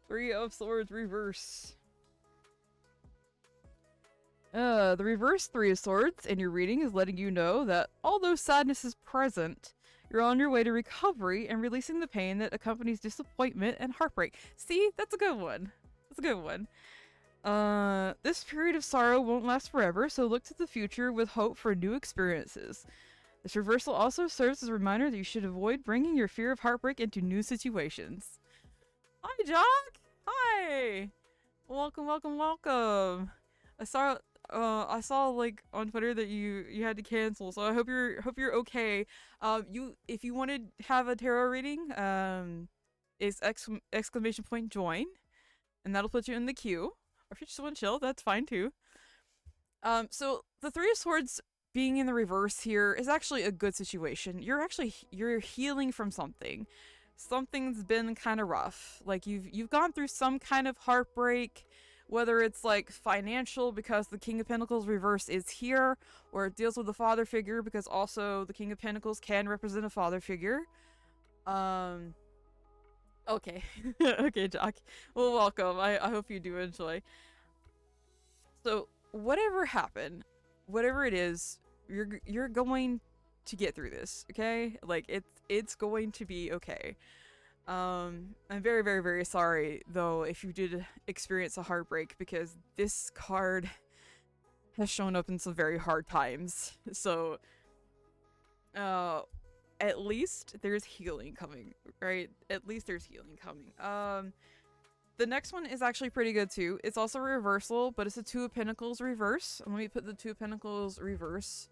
Three of Swords reverse. The reverse Three of Swords in your reading is letting you know that although sadness is present, you're on your way to recovery and releasing the pain that accompanies disappointment and heartbreak. See? That's a good one. That's a good one. This period of sorrow won't last forever, so look to the future with hope for new experiences. This reversal also serves as a reminder that you should avoid bringing your fear of heartbreak into new situations. Hi, Jock! Hi! Welcome, welcome, welcome! I saw like on Twitter that you had to cancel, so I hope you're okay. If you want to have a tarot reading, it's exclamation point join, and that'll put you in the queue. Or if you just want to chill, that's fine too. So the Three of Swords being in the reverse here is actually a good situation. You're healing from something. Something's been kind of rough. Like you've gone through some kind of heartbreak. Whether it's like financial because the King of Pentacles reverse is here, or it deals with a father figure because also the King of Pentacles can represent a father figure. Okay. Okay, Jock. Well, welcome. I hope you do enjoy. So, whatever happened, whatever it is, you're going to get through this, okay? Like, it's going to be okay. I'm very, very, very sorry, though, if you did experience a heartbreak, because this card has shown up in some very hard times. So, at least there's healing coming, right? At least there's healing coming. The next one is actually pretty good, too. It's also a reversal, but it's a Two of Pentacles reverse. Let me put the Two of Pentacles reverse.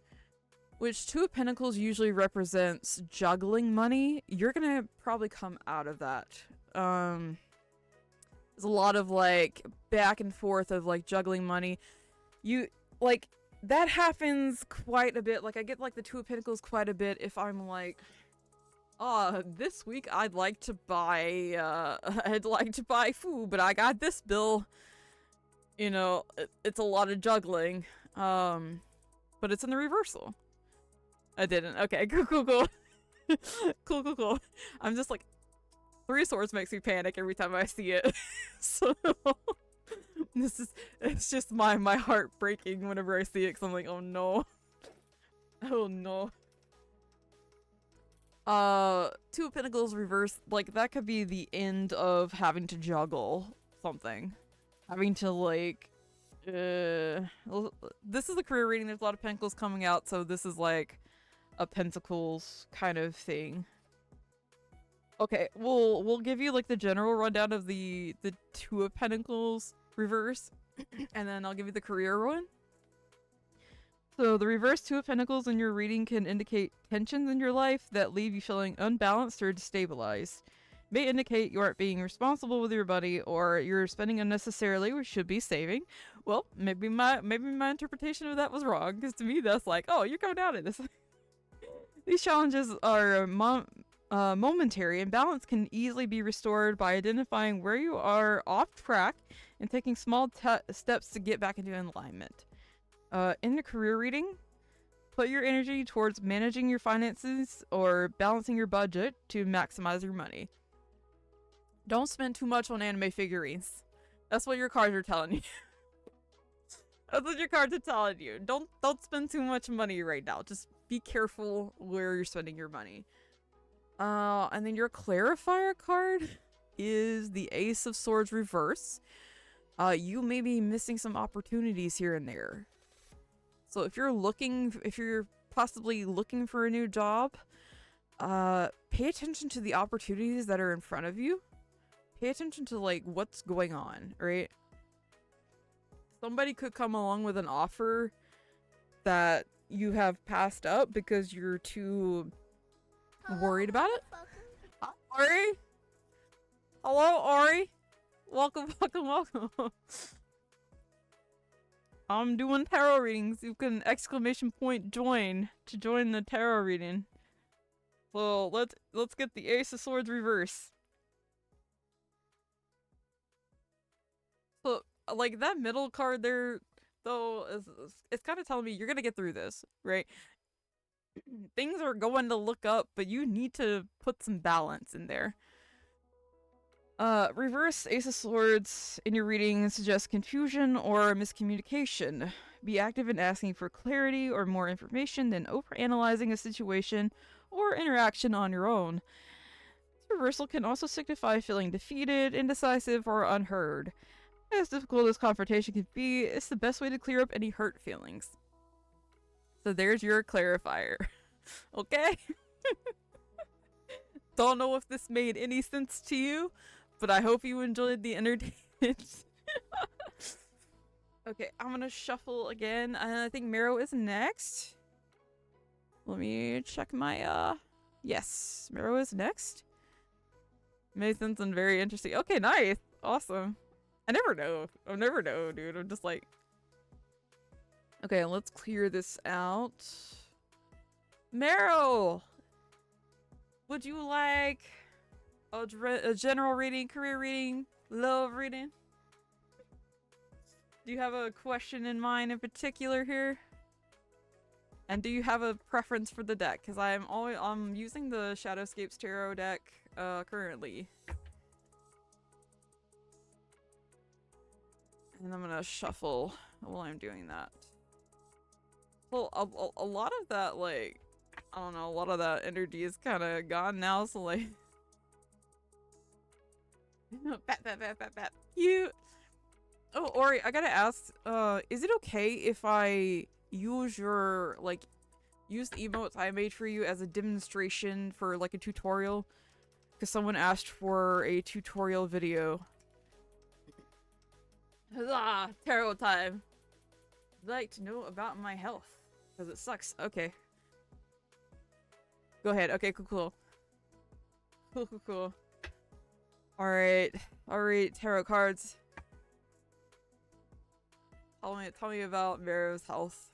Which Two of Pentacles usually represents juggling money. You're gonna probably come out of that. There's a lot of like back and forth of like juggling money. You like that happens quite a bit. Like I get like the Two of Pentacles quite a bit if I'm like This week I'd like to buy, I'd like to buy food, but I got this bill. You know, it's a lot of juggling. But it's in the reversal. I didn't. Okay, cool, cool, cool. Cool, cool, cool. I'm just like, 3 swords makes me panic every time I see it. So, it's just my heart breaking whenever I see it, because I'm like, oh no. Oh no. 2 of Pentacles reverse, like, that could be the end of having to juggle something. Having to, like, this is a career reading, there's a lot of Pentacles coming out, so this is like a Pentacles kind of thing. Okay, we'll give you like the general rundown of the 2 of Pentacles reverse, and then I'll give you the career one. So the reverse 2 of Pentacles in your reading can indicate tensions in your life that leave you feeling unbalanced or destabilized. May indicate you aren't being responsible with your money, or you're spending unnecessarily, which should be saving. Well, maybe my interpretation of that was wrong, because to me that's like, oh, you're coming out of this. These challenges are momentary, and balance can easily be restored by identifying where you are off track and taking small steps to get back into alignment. In the career reading, put your energy towards managing your finances or balancing your budget to maximize your money. Don't spend too much on anime figurines. That's what your cards are telling you. That's what your cards are telling you. Don't spend too much money right now. Just be careful where you're spending your money. And then your clarifier card is the Ace of Swords reverse. You may be missing some opportunities here and there. So if you're possibly looking for a new job, pay attention to the opportunities that are in front of you. Pay attention to like what's going on, right? Somebody could come along with an offer that you have passed up because you're too worried about it. Hi, Ori. Hello, Ori. Welcome, welcome, welcome. I'm doing tarot readings. You can !join to join the tarot reading. So let's get the Ace of Swords reverse. So like that middle card there, though, it's kind of telling me you're gonna get through this, right? Things are going to look up, but you need to put some balance in there. Reverse Ace of Swords in your reading suggests confusion or miscommunication. Be active in asking for clarity or more information than overanalyzing a situation or interaction on your own. This reversal can also signify feeling defeated, indecisive, or unheard. As difficult as confrontation can be, it's the best way to clear up any hurt feelings. So there's your clarifier. Okay? Don't know if this made any sense to you, but I hope you enjoyed the entertainment. Okay, I'm gonna shuffle again, and I think Mero is next. Let me check my, yes, Mero is next. Made sense and very interesting. Okay, nice. Awesome. I never know, dude. I'm just like... Okay, let's clear this out. Mero! Would you like a general reading, career reading, love reading? Do you have a question in mind in particular here? And do you have a preference for the deck? Because I'm using the Shadowscapes Tarot deck currently. And I'm gonna shuffle while I'm doing that. Well, a lot of that, like, I don't know, a lot of that energy is kind of gone now, so like... Bat. Cute! Oh, Ori, I gotta ask, is it okay if I use your, like, use the emotes I made for you as a demonstration for, like, a tutorial? Because someone asked for a tutorial video. Huzzah! Tarot time! I'd like to know about my health. Because it sucks. Okay. Go ahead. Okay, cool. Cool. Alright, tarot cards. Tell me about Mero's health.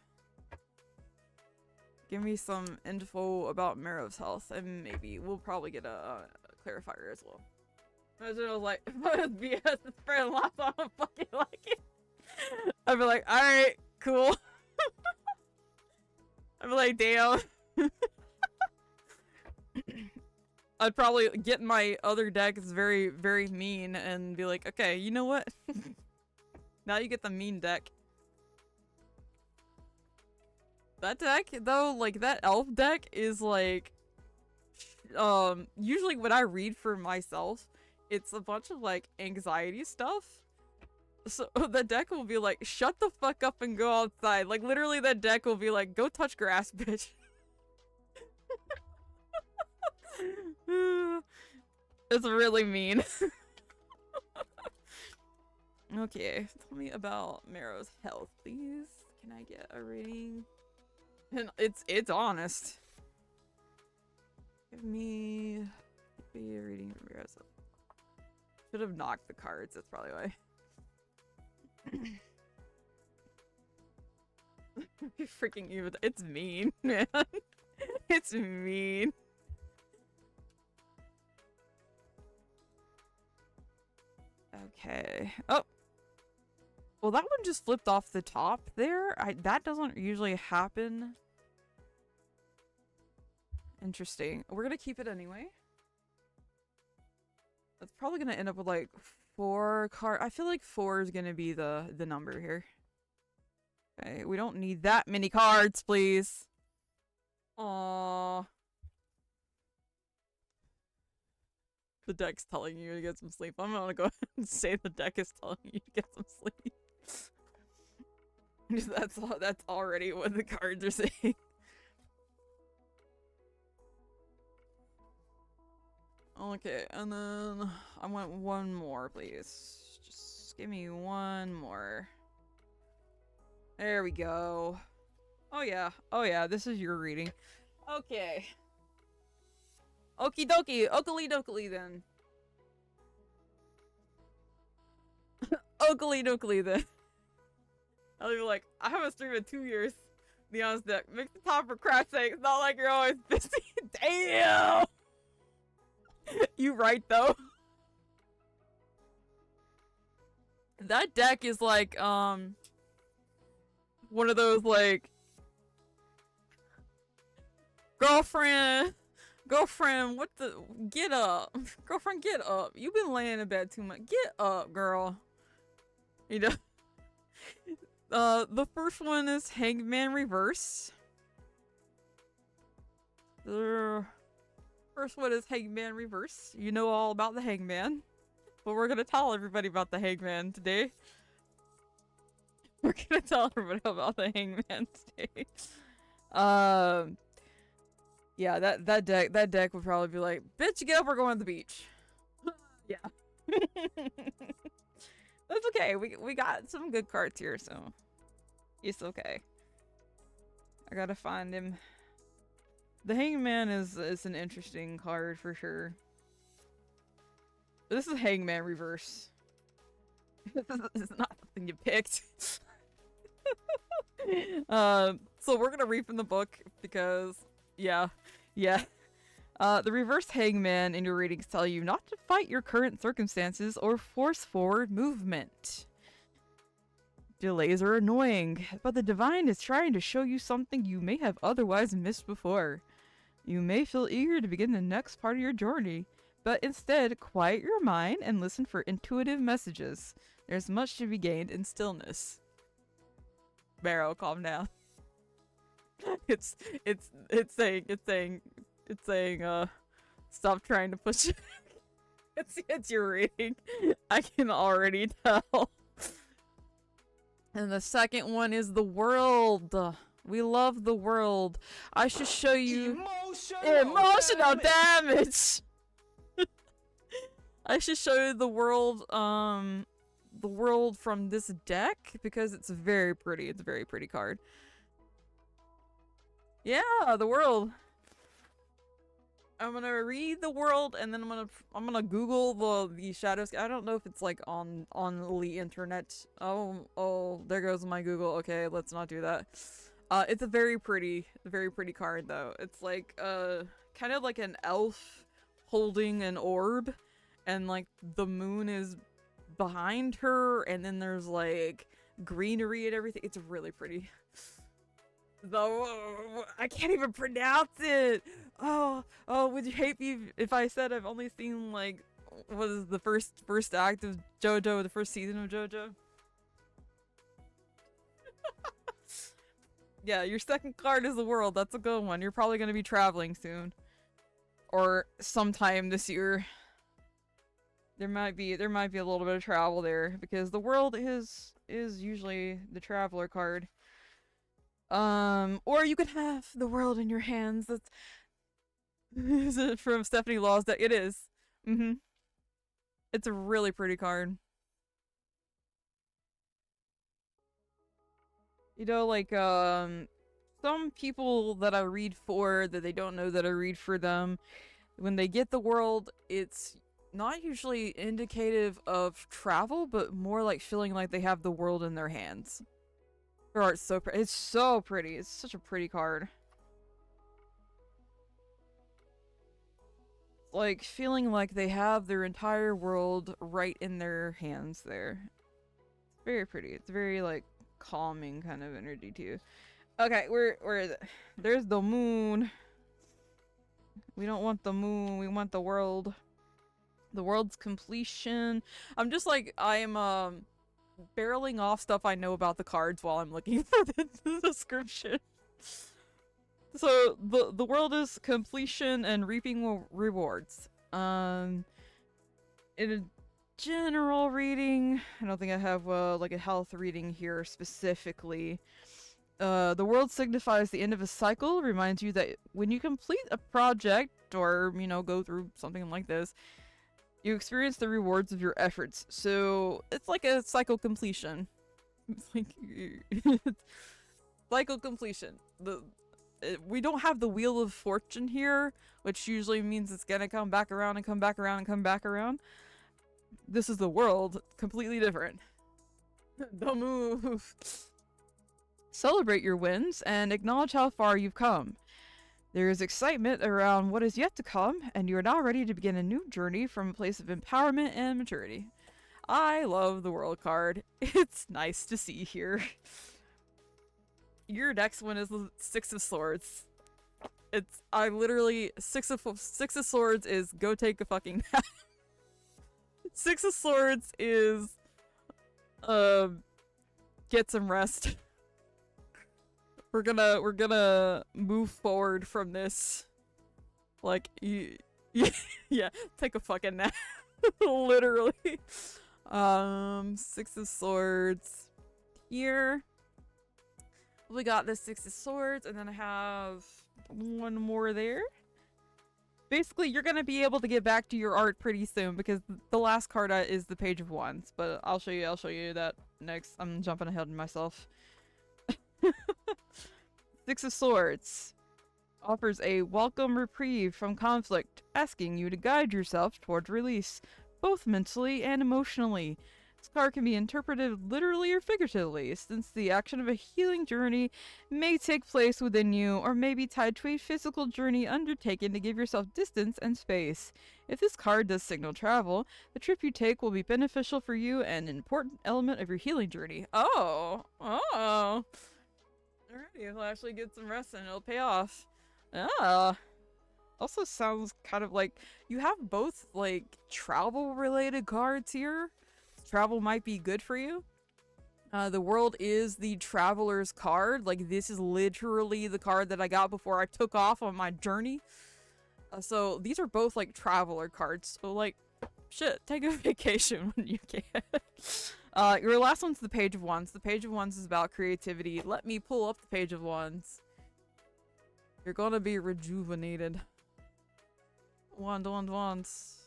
give me some info about Marrow's health, and maybe we'll probably get a clarifier as well. Imagine I was like, BS is spreading lots, I don't fucking like it. I'd be like, alright, cool. I'd be like, damn. I'd probably get my other deck is very, very mean and be like, okay, you know what? Now you get the mean deck. That deck, though, like, that elf deck is like, usually when I read for myself, it's a bunch of, like, anxiety stuff. So the deck will be like, shut the fuck up and go outside. Like, literally that deck will be like, go touch grass, bitch. It's really mean. Okay, tell me about Marrow's health, please. Can I get a rating? And it's honest. Give me a reading from Marrow's health. Should have knocked the cards, that's probably why. Freaking evil. It's mean, man. It's mean. Okay. Oh. Well, that one just flipped off the top there. That doesn't usually happen. Interesting. We're gonna keep it anyway. That's probably gonna end up with like 4 card. I feel like 4 is gonna be the number here. Okay, we don't need that many cards, please. Aww. The deck's telling you to get some sleep. I'm gonna go ahead and say the deck is telling you to get some sleep. That's already what the cards are saying. Okay, and then I want one more, please. Just give me one more. There we go. Oh yeah, this is your reading. Okay. Okie dokie, oakley dokley then. Oakley dokley then. I'll be like, I haven't streamed in 2 years. The honest deck. Make the top for Christ's sake. It's not like you're always busy. Damn! You right though. That deck is like, one of those like, girlfriend, what the, get up. Girlfriend, get up. You've been laying in bed too much. Get up, girl. You know? The first one is Hangman Reverse. The first one is Hangman Reverse. You know all about the Hangman. But we're gonna tell everybody about the Hangman today. We're gonna tell everybody about the Hangman today. Yeah, that deck would probably be like, bitch, get up, we're going to the beach. Yeah. That's okay. We got some good cards here, so it's okay. I gotta find him. The Hangman is an interesting card for sure. This is Hangman Reverse. This is not something you picked. So we're gonna read from the book because, yeah. The reverse Hangman in your readings tell you not to fight your current circumstances or force forward movement. Delays are annoying, but the Divine is trying to show you something you may have otherwise missed before. You may feel eager to begin the next part of your journey, but instead, quiet your mind and listen for intuitive messages. There's much to be gained in stillness. Barrow, calm down. It's saying, stop trying to push it. It's your reading. I can already tell. And the second one is the world. We love the world. I should show you emotional damage. I should show you the world from this deck because it's very pretty. It's a very pretty card. Yeah, the world. I'm gonna read the world and then I'm gonna Google the shadows. I don't know if it's like on the internet. Oh, there goes my Google. Okay, let's not do that. It's a very pretty card though. It's like kind of like an elf holding an orb, and like the moon is behind her, and then there's like greenery and everything. It's really pretty. Though I can't even pronounce it. Oh, would you hate me if I said I've only seen like what is the first act of JoJo, the first season of JoJo? Yeah, your second card is the world. That's a good one. You're probably gonna be traveling soon, or sometime this year. There might be a little bit of travel there because the world is usually the traveler card. Or you could have the world in your hands. That's is it from Stephanie Law's deck? It is. Mm-hmm. It's a really pretty card. You know, like some people that I read for that they don't know that I read for them, when they get the world, it's not usually indicative of travel, but more like feeling like they have the world in their hands. Her art's so pretty. It's so pretty. It's such a pretty card. Like feeling like they have their entire world right in their hands there. It's very pretty. It's very like calming kind of energy too. Okay, where is it? There's the moon. We don't want the moon. We want the world. The world's completion. I'm just like I'm barreling off stuff I know about the cards while I'm looking for the description. So the world is completion and reaping rewards. In a general reading, I don't think I have like a health reading here specifically. The world signifies the end of a cycle, reminds you that when you complete a project or, you know, go through something like this, you experience the rewards of your efforts. So it's like a cycle completion. It's like cycle completion. We don't have the wheel of fortune here, which usually means it's gonna come back around and come back around and come back around. This is the world, completely different. Don't move. Celebrate your wins and acknowledge how far you've come. There is excitement around what is yet to come, and you are now ready to begin a new journey from a place of empowerment and maturity. I love the world card. It's nice to see here. Your next one is the Six of Swords. I literally Six of Swords is go take a fucking nap. Six of Swords is get some rest. We're gonna move forward from this. Like yeah, take a fucking nap. Literally. Six of Swords here. We got the Six of Swords, and then I have one more there. Basically, you're gonna be able to get back to your art pretty soon because the last card is the Page of Wands. But I'll show you that next. I'm jumping ahead of myself. Six of Swords offers a welcome reprieve from conflict, asking you to guide yourself towards release, both mentally and emotionally. This card can be interpreted literally or figuratively, since the action of a healing journey may take place within you or may be tied to a physical journey undertaken to give yourself distance and space. If this card does signal travel, the trip you take will be beneficial for you and an important element of your healing journey. Oh! Alrighty, we'll actually get some rest and it'll pay off. Ah! Also sounds kind of like you have both, like, travel-related cards here. Travel might be good for you. The world is the traveler's card. Like, this is literally the card that I got before I took off on my journey. So these are both, like, traveler cards. So, like, shit, take a vacation when you can. Your last one's the Page of Wands. The Page of Wands is about creativity. Let me pull up the Page of Wands. You're gonna be rejuvenated. Wands.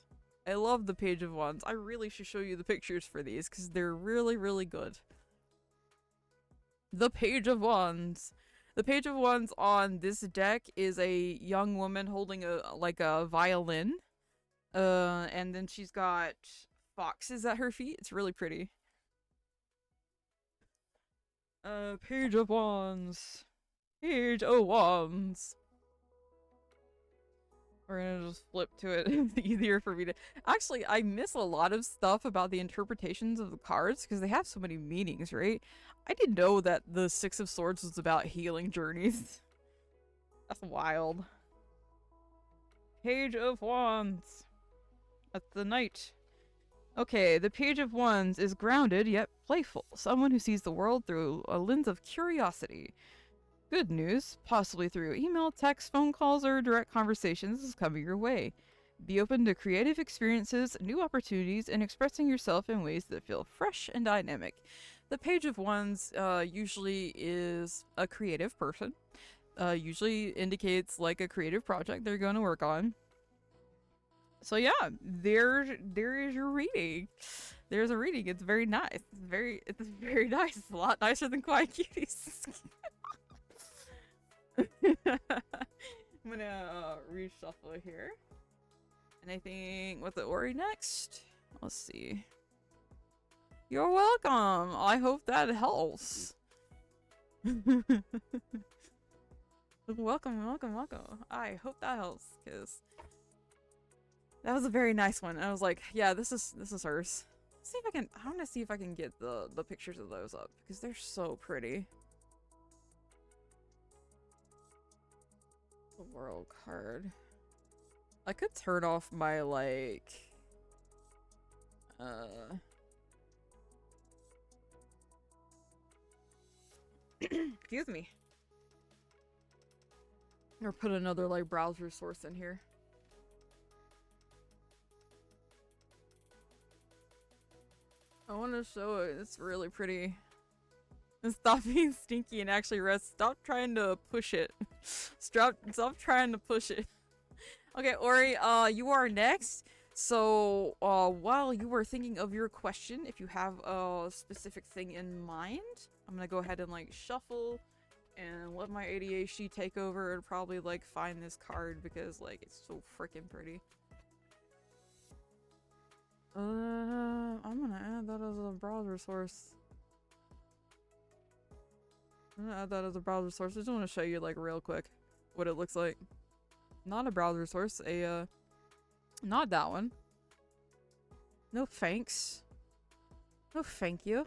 I love the Page of Wands. I really should show you the pictures for these because they're really, really good. The Page of Wands. The Page of Wands on this deck is a young woman holding a violin. And then she's got foxes at her feet. It's really pretty. Page of Wands. Page of Wands. We're gonna just flip to it. It's easier for me to. Actually, I miss a lot of stuff about the interpretations of the cards because they have so many meanings, right? I didn't know that the Six of Swords was about healing journeys. That's wild. Page of Wands. That's the knight. Okay, the Page of Wands is grounded yet playful. Someone who sees the world through a lens of curiosity. Good news, possibly through email, text, phone calls, or direct conversations is coming your way. Be open to creative experiences, new opportunities, and expressing yourself in ways that feel fresh and dynamic. The Page of Wands usually is a creative person. Usually indicates like a creative project they're going to work on. So yeah, there is your reading. There's a reading. It's very nice. It's very nice. It's a lot nicer than Quiet Cuties. I'm gonna reshuffle here. And I think what's the Ori next? Let's see. You're welcome. I hope that helps. Welcome. I hope that helps, because that was a very nice one. I was like, yeah, this is hers. Let's see if I can. I want to see if I can get the pictures of those up because they're so pretty. The world card. I could turn off my like. Excuse me. Or put another like browser source in here. I want to show it. It's really pretty. And stop being stinky and actually rest. Stop trying to push it. Stop trying to push it. Okay, Ori, you are next. So, while you were thinking of your question, if you have a specific thing in mind, I'm gonna go ahead and like shuffle and let my ADHD take over and probably like find this card because like it's so freaking pretty. I'm gonna add that as a browser source. I just want to show you like real quick what it looks like. Not a browser source, not that one. No thanks. No thank you.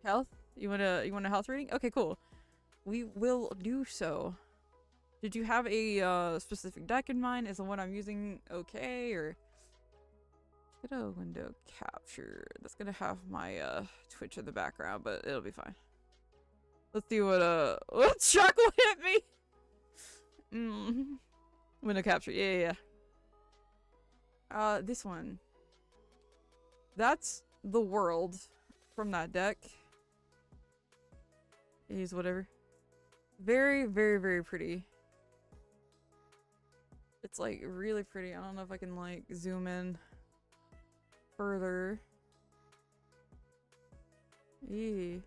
Health? You want a health reading? Okay, cool. We will do so. Did you have a specific deck in mind? Is the one I'm using okay, or get a window capture? That's gonna have my Twitch in the background, but it'll be fine. Let's see what chuckle hit me. Window capture. Yeah. This one. That's the world from that deck. Use whatever. Very, very, very pretty. It's like really pretty. I don't know if I can like zoom in further. Yeah.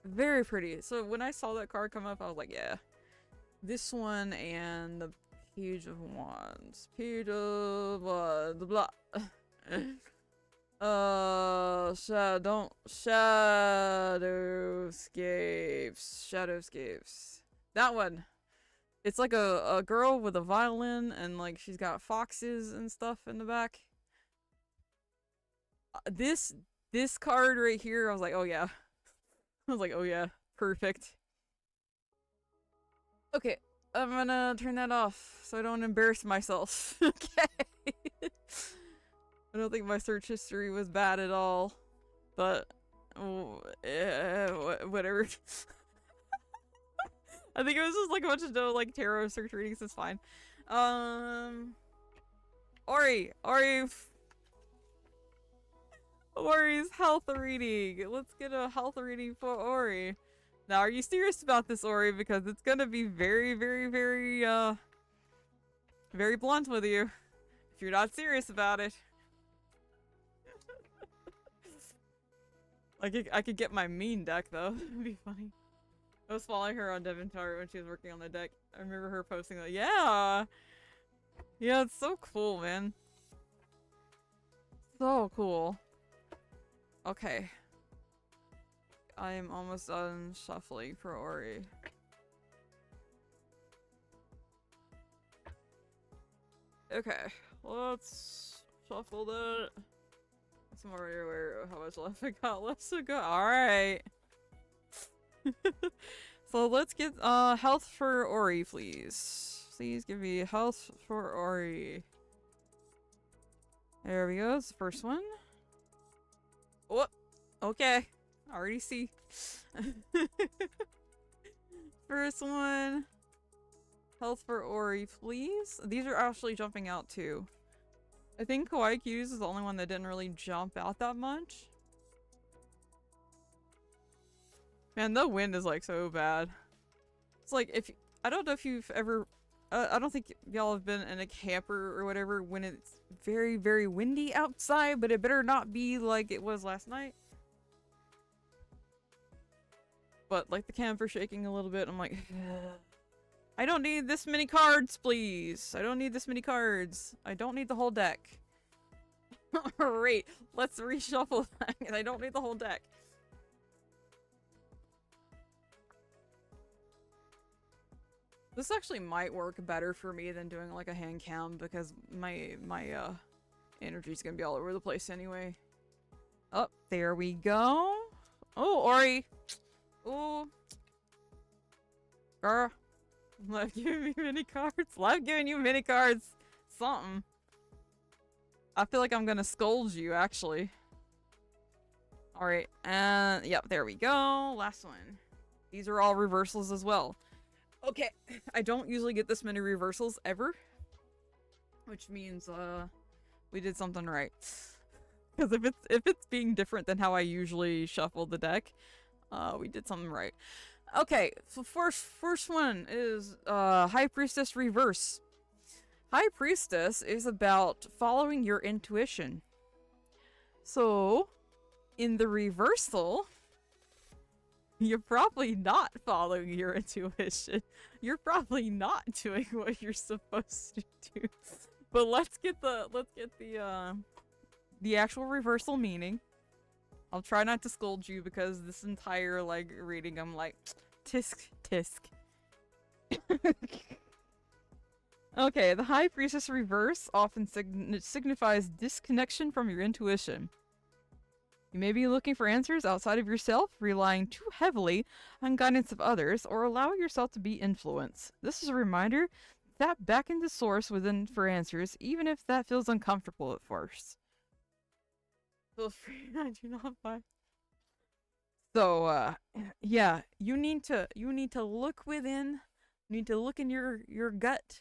Very pretty. So when I saw that card come up, I was like, yeah. This one and the Page of Wands. Page of blah. Shadowscapes. That one. It's like a girl with a violin and like she's got foxes and stuff in the back. This card right here, I was like, oh yeah. I was like, oh yeah, perfect. Okay, I'm gonna turn that off so I don't embarrass myself. Okay. I don't think my search history was bad at all, but whatever. I think it was just like a bunch of like tarot search readings. It's fine. Ori's health reading. Let's get a health reading for Ori. Now, are you serious about this, Ori? Because it's gonna be very, very, very, very blunt with you. If you're not serious about it. I could get my mean deck, though. That'd be funny. I was following her on Devintar when she was working on the deck. I remember her posting that. Yeah! Yeah, it's so cool, man. So cool. Okay. I am almost done shuffling for Ori. Okay, let's shuffle that. I'm already aware of how much left I got left to go. Alright. So let's get health for Ori, please. Please give me health for Ori. There we go. It's the first one. Oh, okay. Already see. First one. Health for Ori, please. These are actually jumping out too. I think Kawaii Q's is the only one that didn't really jump out that much. Man, the wind is like so bad. It's like if I don't know if you've ever I don't think y'all have been in a camper or whatever when it's very, very windy outside, but it better not be like it was last night. But like the camper shaking a little bit, I'm like, I don't need this many cards, please. I don't need this many cards. I don't need the whole deck. Alright, let's reshuffle that. I don't need the whole deck. This actually might work better for me than doing like a hand cam because my energy's gonna be all over the place anyway. Oh, there we go. Oh, Ori. Oh. Girl. Love giving me mini cards. Love giving you mini cards. Something. I feel like I'm gonna scold you, actually. Alright, and yep, there we go. Last one. These are all reversals as well. Okay, I don't usually get this many reversals ever. Which means, we did something right. Because if it's being different than how I usually shuffle the deck, we did something right. Okay, so first one is High Priestess Reverse. High Priestess is about following your intuition. So, in the reversal, you're probably not following your intuition. You're probably not doing what you're supposed to do. But let's get the actual reversal meaning. I'll try not to scold you because this entire like reading I'm like tisk tisk. Okay, the High Priestess Reverse often signifies disconnection from your intuition. You may be looking for answers outside of yourself, relying too heavily on guidance of others, or allowing yourself to be influenced. This is a reminder to tap back into source within for answers, even if that feels uncomfortable at first. Feel free, I do not buy. So, yeah, you need to look within. You need to look in your gut,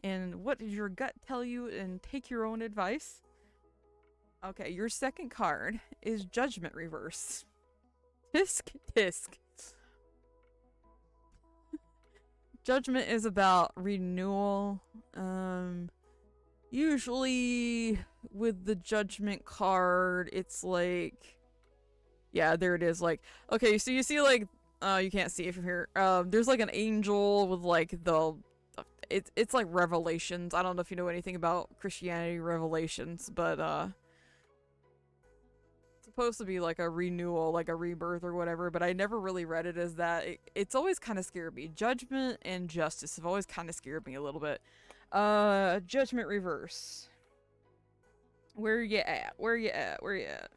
and what does your gut tell you, and take your own advice. Okay, your second card is Judgment Reverse. Tisk tisk. Judgment is about renewal. Usually with the Judgment card, it's like, yeah, there it is. Like, okay, so you see like, you can't see it from here. There's like an angel with like it's like Revelations. I don't know if you know anything about Christianity Revelations, but supposed to be like a renewal, like a rebirth or whatever, but I never really read it as that. It's always kind of scared me. Judgment and Justice have always kind of scared me a little bit. Judgment Reverse. Where you at? Where you at? Where you at?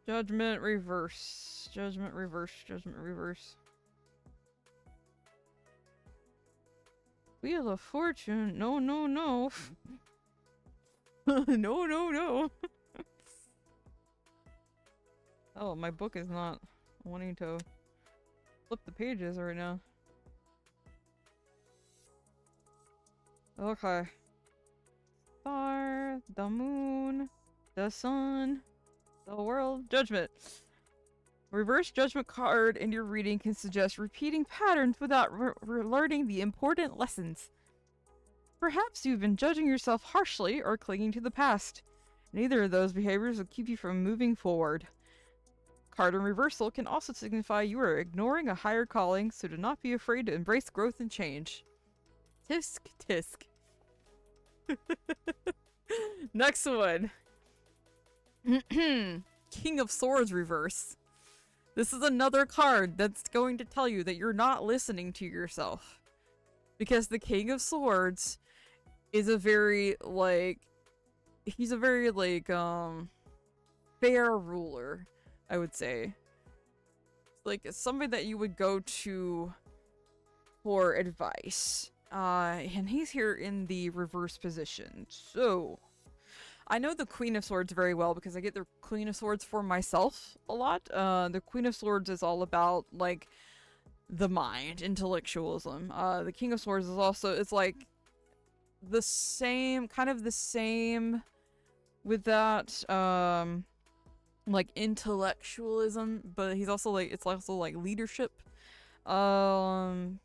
Judgment Reverse. Judgment Reverse. Judgment Reverse. Wheel of Fortune. No, no, no. No, no, no. Oh, my book is not wanting to flip the pages right now. Okay. Star, the moon, the sun, the world. Judgment. Reverse Judgment card in your reading can suggest repeating patterns without learning the important lessons. Perhaps you've been judging yourself harshly or clinging to the past. Neither of those behaviors will keep you from moving forward. Card in reversal can also signify you are ignoring a higher calling, so do not be afraid to embrace growth and change. Tisk tisk. Next one. King of Swords reverse. This is another card that's going to tell you that you're not listening to yourself. Because the King of Swords is a very, like, he's a very, like, fair ruler, I would say. Like, somebody that you would go to for advice. And he's here in the reverse position. So, I know the Queen of Swords very well because I get the Queen of Swords for myself a lot. The Queen of Swords is all about, like, the mind, intellectualism. The King of Swords is also, it's like the same, kind of the same with that, like intellectualism, but he's also like, it's also like leadership. However,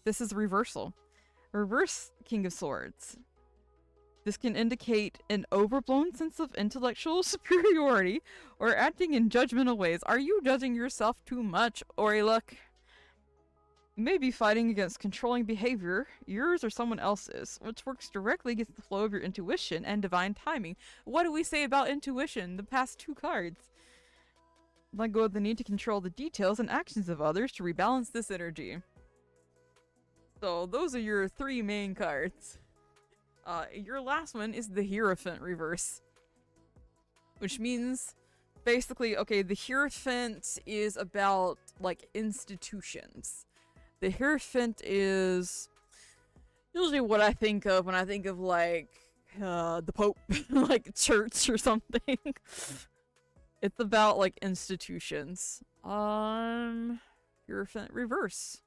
this is reversal. Reverse King of Swords. This can indicate an overblown sense of intellectual superiority or acting in judgmental ways. Are you judging yourself too much, Aureluk? You may be fighting against controlling behavior, yours or someone else's, which works directly against the flow of your intuition and divine timing. What do we say about intuition? The past two cards. Let go of the need to control the details and actions of others to rebalance this energy. So those are your three main cards. Your last one is the Hierophant reverse. Which means, basically, okay, the Hierophant is about, like, institutions. The Hierophant is usually what I think of when I think of, like, the Pope, like, church or something. It's about, like, institutions. Hierophant reverse.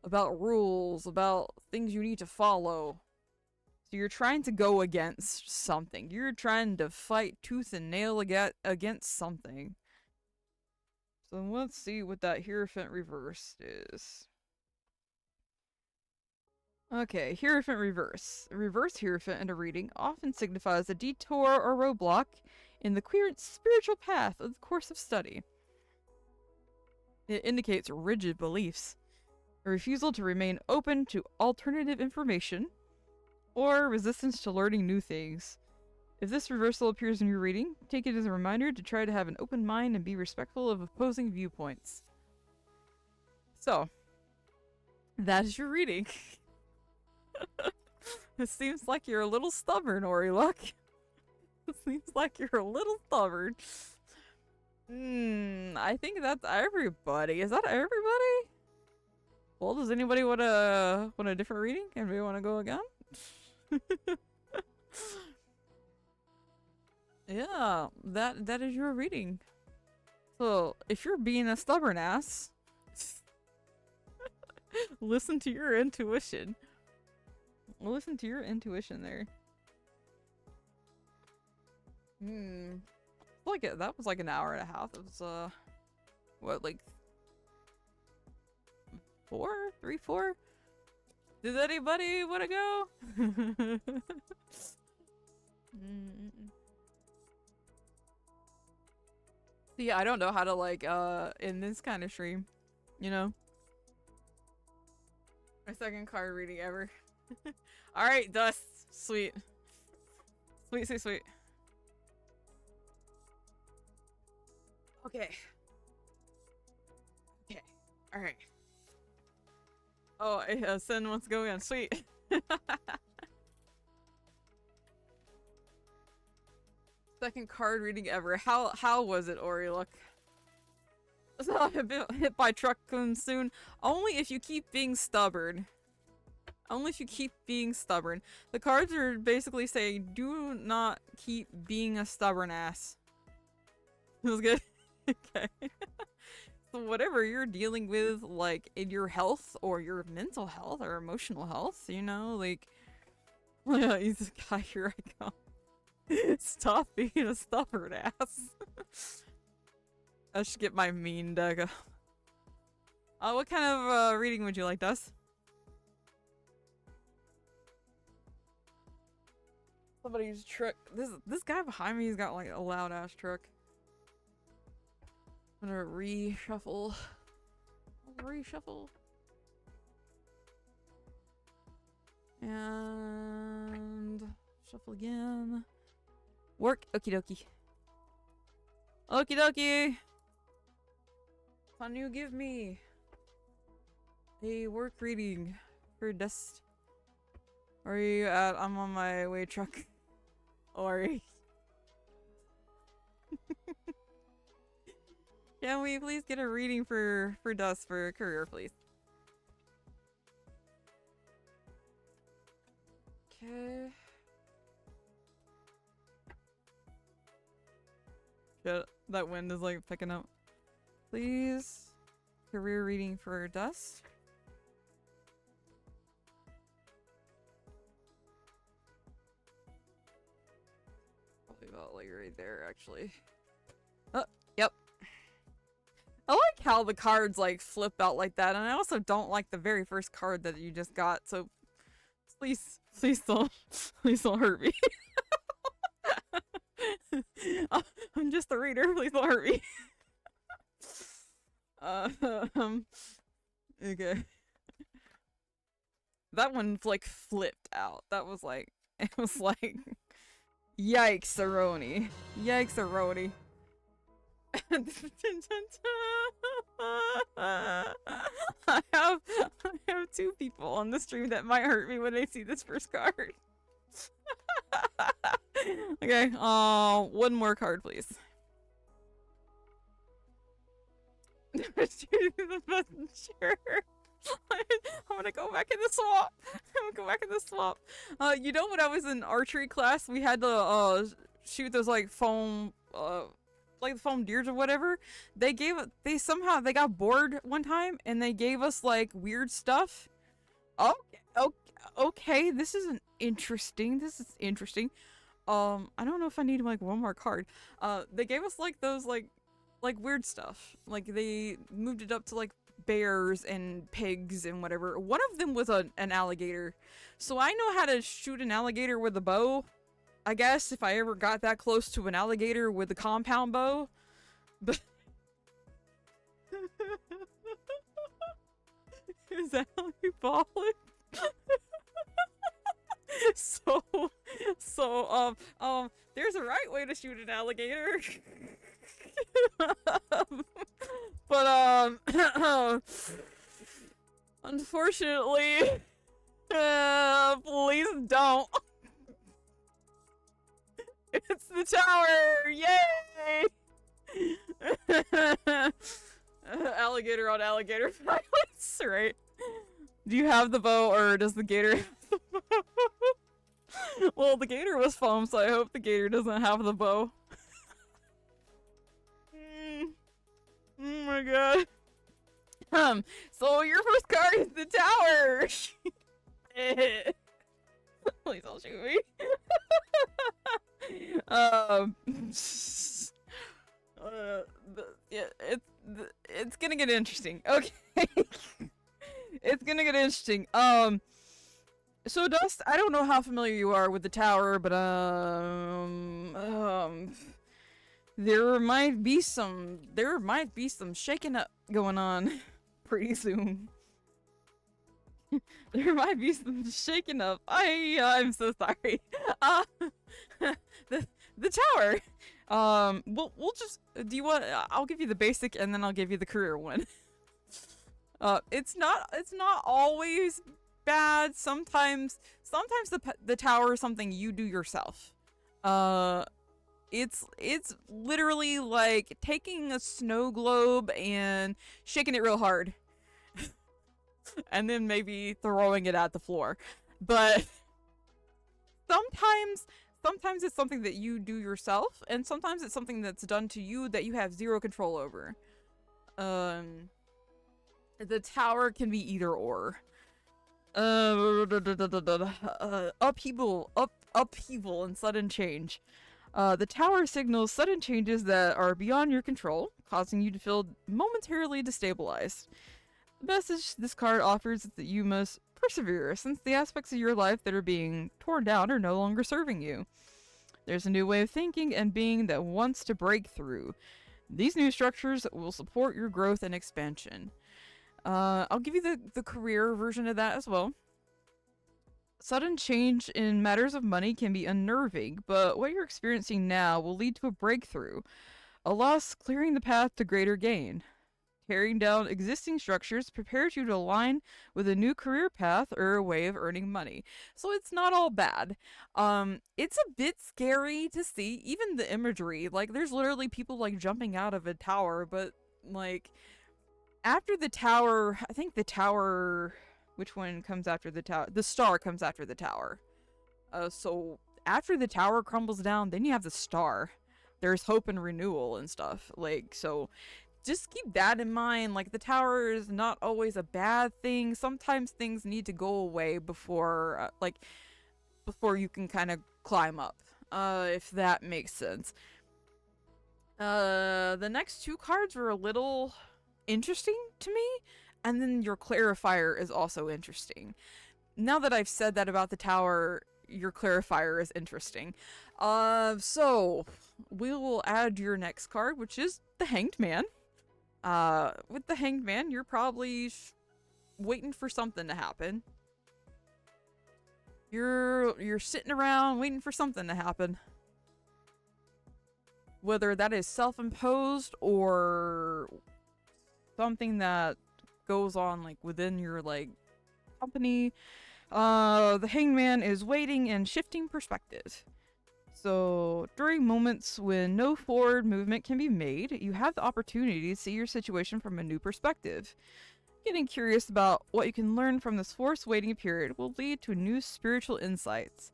About rules, about things you need to follow. So you're trying to go against something. You're trying to fight tooth and nail against something. So let's see what that Hierophant reverse is. Okay, Hierophant reverse. A reverse Hierophant in a reading often signifies a detour or roadblock in the spiritual path of the course of study. It indicates rigid beliefs, a refusal to remain open to alternative information, or resistance to learning new things. If this reversal appears in your reading, take it as a reminder to try to have an open mind and be respectful of opposing viewpoints. So, that is your reading. It seems like you're a little stubborn, Aureluk. It seems like you're a little stubborn. I think that's everybody. Is that everybody? Well, does anybody want a different reading? Anybody want to go again? Yeah, that is your reading. So, if you're being a stubborn ass, listen to your intuition. Listen to your intuition there. Like that was like an hour and a half. It was what, like 4? Does anybody want to go? See, I don't know how to, like, in this kind of stream, you know? My second card reading ever. Alright, Dust. Sweet. Sweet. Okay. Alright. Oh, Sen wants to go again. Sweet. Second card reading ever. How was it, Aureluk? So I've been hit by truck soon. Only if you keep being stubborn. Only if you keep being stubborn. The cards are basically saying, do not keep being a stubborn ass. It was good. Okay. So whatever you're dealing with, like, in your health, or your mental health, or emotional health, you know, like... Yeah, he's a guy, here I go. Stop being a stubborn ass. I should get my mean dagger. What kind of reading would you like, Dust? Somebody's truck. This guy behind me has got like a loud ass truck. I'm gonna reshuffle. And shuffle again. Work. Okie dokie. Okie dokie. Can you give me a work reading for dust? Where are you at? I'm on my way truck. Ori. Can we please get a reading for dust for a career, please? Okay. Shit, that wind is like picking up. Please. Career reading for dust. Probably about like right there, actually. Oh, yep. I like how the cards like flip out like that, and I also don't like the very first card that you just got, so please please don't hurt me. I'm just the reader, please don't hurt me. Okay. That one like flipped out. That was like, it was like, yikes-a-roni. Yikes-a-roni. I have two people on the stream that might hurt me when they see this first card. Okay, one more card, please. The messenger. I'm gonna go back in the swamp. I'm gonna go back in the swamp. You know, when I was in archery class, we had to shoot those like foam deers or whatever. They got bored one time and they gave us like weird stuff. Okay, this is interesting. I don't know if I need like one more card. They gave us like those like weird stuff. Like they moved it up to like bears and pigs and whatever. One of them was an alligator. So I know how to shoot an alligator with a bow. I guess if I ever got that close to an alligator with a compound bow. But is that how you ball it? There's a right way to shoot an alligator. But unfortunately, please don't. It's the tower! Yay! Alligator on alligator violence, right? Do you have the bow, or does the gator have the bow? Well, the gator was foam, so I hope the gator doesn't have the bow. Oh my god. So your first card is the tower! Please don't shoot me. Yeah, it's gonna get interesting. Okay. It's gonna get interesting. So Dust, I don't know how familiar you are with the tower, but there might be some shaking up going on pretty soon. There might be some shaking up. I'm so sorry. The tower. We'll just, do you want, I'll give you the basic and then I'll give you the career one. It's not always bad. Sometimes the tower is something you do yourself. It's literally like taking a snow globe and shaking it real hard. And then maybe throwing it at the floor. But sometimes it's something that you do yourself, and sometimes it's something that's done to you that you have zero control over. The tower can be either or. Upheaval and sudden change. The tower signals sudden changes that are beyond your control, causing you to feel momentarily destabilized. The message this card offers is that you must persevere, since the aspects of your life that are being torn down are no longer serving you. There's a new way of thinking and being that wants to break through. These new structures will support your growth and expansion. I'll give you the career version of that as well. Sudden change in matters of money can be unnerving, but what you're experiencing now will lead to a breakthrough, a loss clearing the path to greater gain. Tearing down existing structures prepares you to align with a new career path or a way of earning money. So it's not all bad. It's a bit scary to see, even the imagery. Like, there's literally people like jumping out of a tower, but like after the tower, I think the tower. Which one comes after the tower? The star comes after the tower. So after the tower crumbles down, then you have the star. There's hope and renewal and stuff. Like, so just keep that in mind. Like, the tower is not always a bad thing. Sometimes things need to go away before, before you can kind of climb up. If that makes sense. The next two cards were a little interesting to me, and then your clarifier is also interesting. Now that I've said that about the tower, your clarifier is interesting. So we will add your next card, which is the Hanged Man. With the Hanged Man, you're probably waiting for something to happen. You're sitting around waiting for something to happen. Whether that is self-imposed or something that goes on like within your like company. The Hanged Man is waiting and shifting perspective. So during moments when no forward movement can be made, you have the opportunity to see your situation from a new perspective. Getting curious about what you can learn from this forced waiting period will lead to new spiritual insights.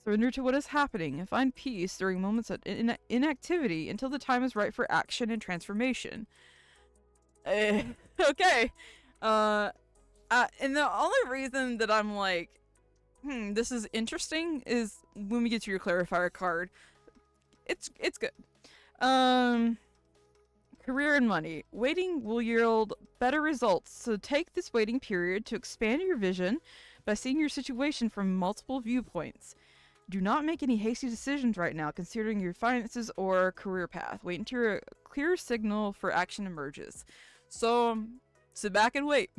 Surrender to what is happening and find peace during moments of inactivity until the time is right for action and transformation. Okay. And the only reason that I'm like, this is interesting is when we get to your clarifier card. It's good. Career and money. Waiting will yield better results, so take this waiting period to expand your vision by seeing your situation from multiple viewpoints. Do not make any hasty decisions right now considering your finances or career path. Wait until a clear signal for action emerges. So, sit back and wait.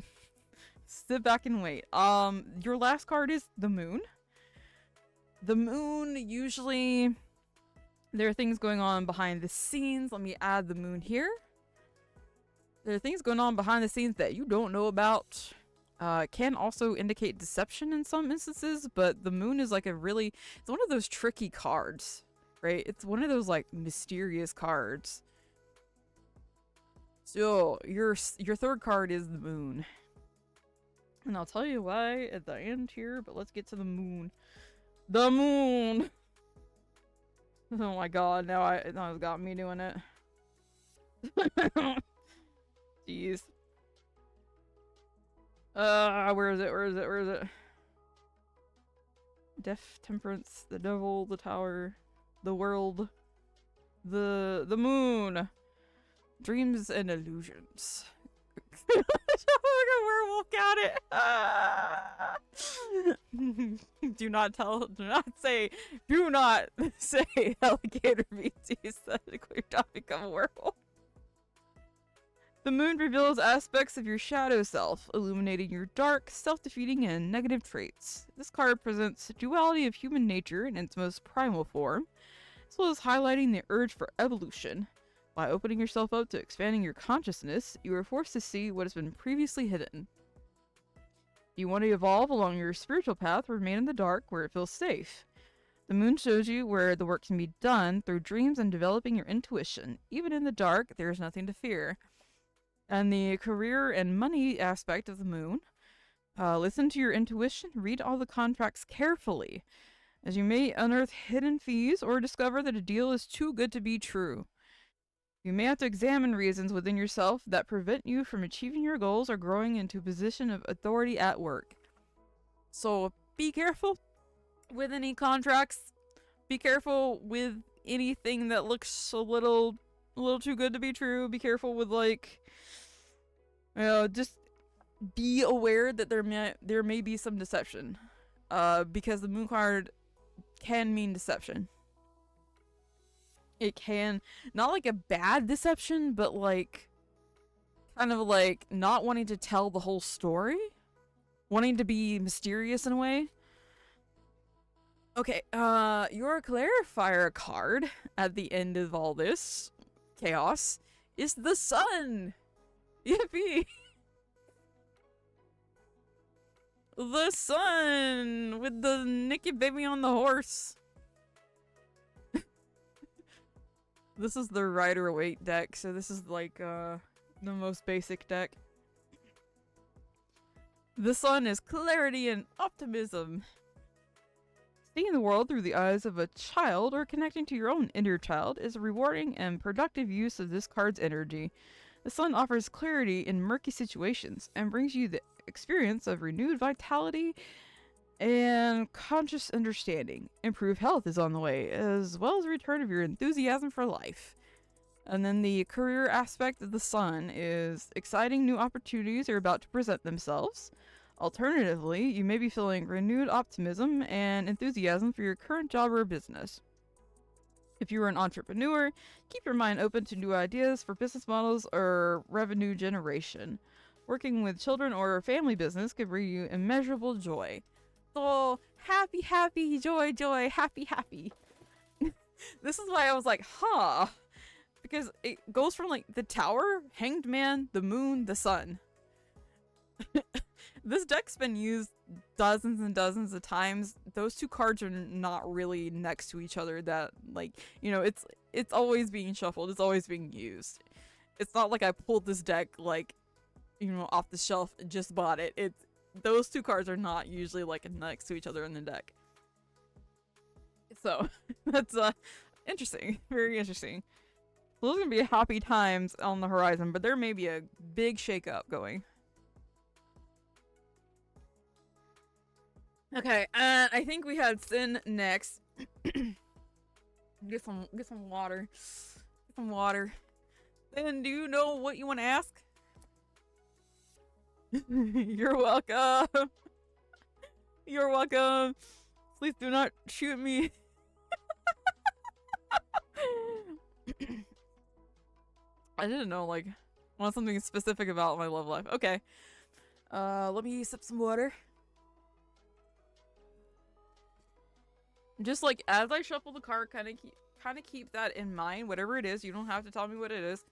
Sit back and wait. Your last card is the Moon. The Moon, usually there are things going on behind the scenes. Let me add the Moon here. There are things going on behind the scenes that you don't know about. It can also indicate deception in some instances, but the Moon is like it's one of those tricky cards, right? It's one of those like mysterious cards. So your third card is the Moon. And I'll tell you why at the end here, but let's get to the Moon. The Moon! Oh my god, now it's got me doing it. Jeez. Where is it? Death, Temperance, the Devil, the Tower, the World, the Moon. Dreams and illusions. Like a werewolf got it. Do not say alligator VTs that you're not become a werewolf. The Moon reveals aspects of your shadow self, illuminating your dark, self-defeating, and negative traits. This card presents the duality of human nature in its most primal form, as well as highlighting the urge for evolution. By opening yourself up to expanding your consciousness, you are forced to see what has been previously hidden. If you want to evolve along your spiritual path, remain in the dark where it feels safe. The Moon shows you where the work can be done through dreams and developing your intuition. Even in the dark, there is nothing to fear. And the career and money aspect of the Moon, listen to your intuition, read all the contracts carefully, as you may unearth hidden fees or discover that a deal is too good to be true. You may have to examine reasons within yourself that prevent you from achieving your goals or growing into a position of authority at work. So be careful with any contracts. Be careful with anything that looks a little too good to be true. Be careful with just be aware that there may be some deception. Because the Moon card can mean deception. It can, not like a bad deception, but like, kind of like not wanting to tell the whole story. Wanting to be mysterious in a way. Okay, your clarifier card at the end of all this chaos is the sun. Yippee! The sun with the Nikki baby on the horse. This is the Rider Waite deck, so this is like the most basic deck. The sun is clarity and optimism. Seeing the world through the eyes of a child or connecting to your own inner child is a rewarding and productive use of this card's energy. The sun offers clarity in murky situations and brings you the experience of renewed vitality and conscious understanding. Improved health is on the way, as well as a return of your enthusiasm for life. And then the career aspect of the sun is exciting new opportunities are about to present themselves. Alternatively, you may be feeling renewed optimism and enthusiasm for your current job or business. If you are an entrepreneur, keep your mind open to new ideas for business models or revenue generation. Working with children or family business could bring you immeasurable joy. So, happy, happy, joy, joy, happy, happy. This is why I was like, huh. Because it goes from like the tower, hanged man, the moon, the sun. This deck's been used dozens and dozens of times. Those two cards are not really next to each other that, like, you know, it's always being shuffled. It's always being used. It's not like I pulled this deck, like, you know, off the shelf and just bought it. It's those two cards are not usually, like, next to each other in the deck. So, that's, interesting. Very interesting. Those are gonna be happy times on the horizon, but there may be a big shakeup going. Okay, I think we had Sin next. Get some water. Get some water. Then, do you know what you want to ask? You're welcome. You're welcome. Please do not shoot me. I didn't know, like, want something specific about my love life. Okay. Let me sip some water. Just like as I shuffle the card, kind of keep that in mind. Whatever it is, you don't have to tell me what it is.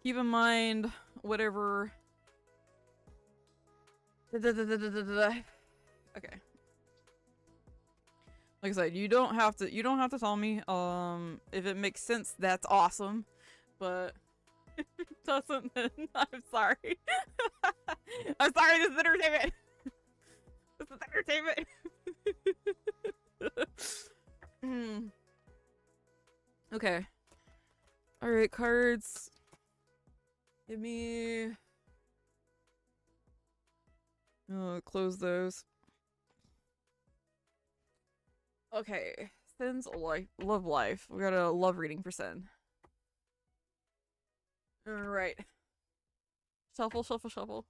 Keep in mind whatever. Okay. Like I said, you don't have to tell me. If it makes sense, that's awesome. But if it doesn't, then I'm sorry. I'm sorry. This is entertainment. This is entertainment. Okay. Alright, cards. Give me... close those. Okay. Sin's love life. We got a love reading for Sin. Alright. Shuffle, shuffle, shuffle.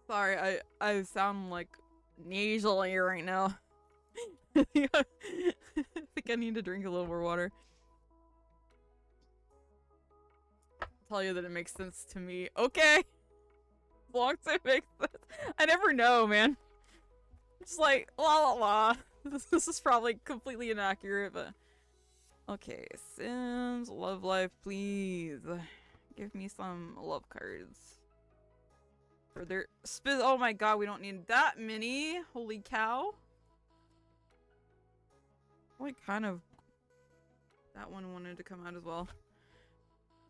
Sorry, I sound like nasally right now. I think I need to drink a little more water. Tell you that it makes sense to me. Okay. As long as it makes sense. I never know, man. Just like, la la la. This is probably completely inaccurate, but... Okay, Sims, love life, please. Give me some love cards. For their oh my god, we don't need that many. Holy cow. Like, kind of... That one wanted to come out as well.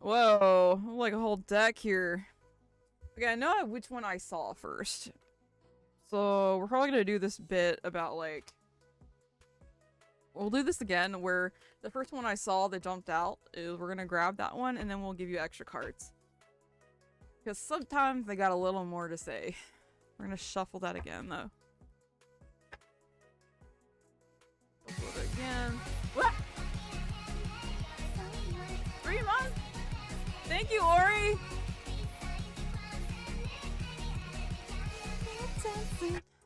Whoa, like a whole deck here. Okay, I know which one I saw first. So, we're probably gonna do this bit about, like... We'll do this again, where the first one I saw that jumped out is we're gonna grab that one, and then we'll give you extra cards. Because sometimes they got a little more to say. We're gonna shuffle that again, though. Shuffle it again. What? 3 months? Thank you, Ori!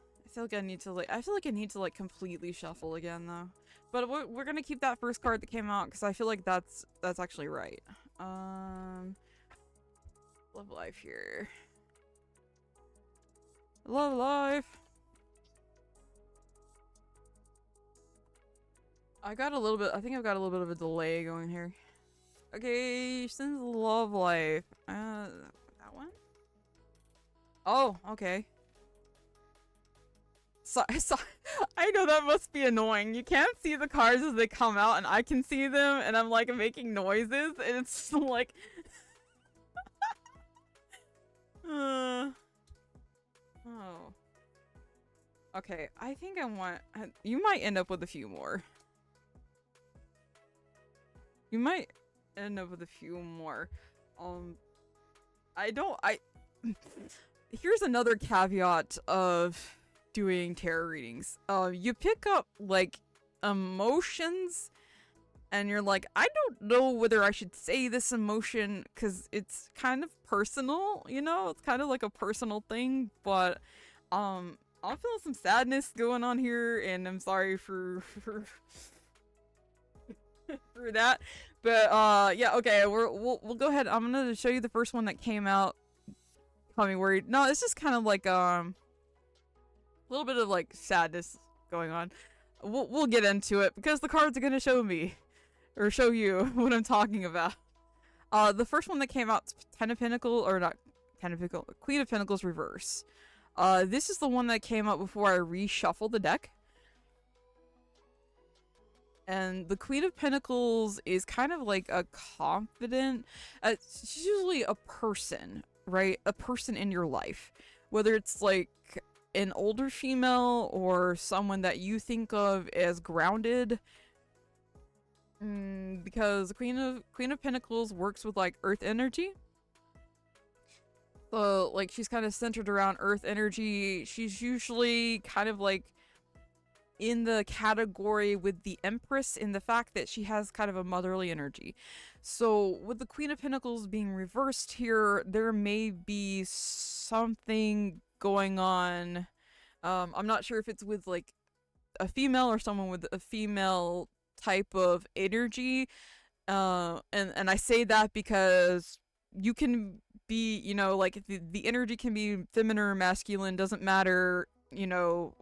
I feel like I need to, like, completely shuffle again, though. But we're gonna keep that first card that came out, because I feel like that's actually right. Love life here. Love life. I got a little bit, I think I've got a little bit of a delay going here. Okay, since love life. That one? Oh, okay. So, I know that must be annoying. You can't see the cards as they come out, and I can see them, and I'm like making noises, and it's like. Oh. Okay, I think I want. You might end up with a few more. You might end up with a few more. I don't. Here's another caveat of doing tarot readings. You pick up like emotions and you're like, I don't know whether I should say this emotion because it's kind of personal, you know? It's kind of like a personal thing, but I'm feeling some sadness going on here and I'm sorry for for that. But yeah, okay, we'll go ahead. I'm gonna show you the first one that came out. Caught me worried. No, it's just kind of like a little bit of like sadness going on. We'll get into it because the cards are gonna show me or show you what I'm talking about. The first one that came out, Ten of Pentacles, or not Ten of Pentacles, Queen of Pentacles reverse. This is the one that came out before I reshuffled the deck. And the Queen of Pentacles is kind of like a confident, it's usually a person, right? A person in your life. Whether it's like an older female or someone that you think of as grounded. Because the Queen of Pentacles works with like earth energy. So like she's kind of centered around earth energy. She's usually kind of like in the category with the Empress in the fact that she has kind of a motherly energy. So with the Queen of Pentacles being reversed here, there may be something going on. I'm not sure if it's with like a female or someone with a female type of energy. And I say that because you can be, you know, like the energy can be feminine or masculine, doesn't matter, you know,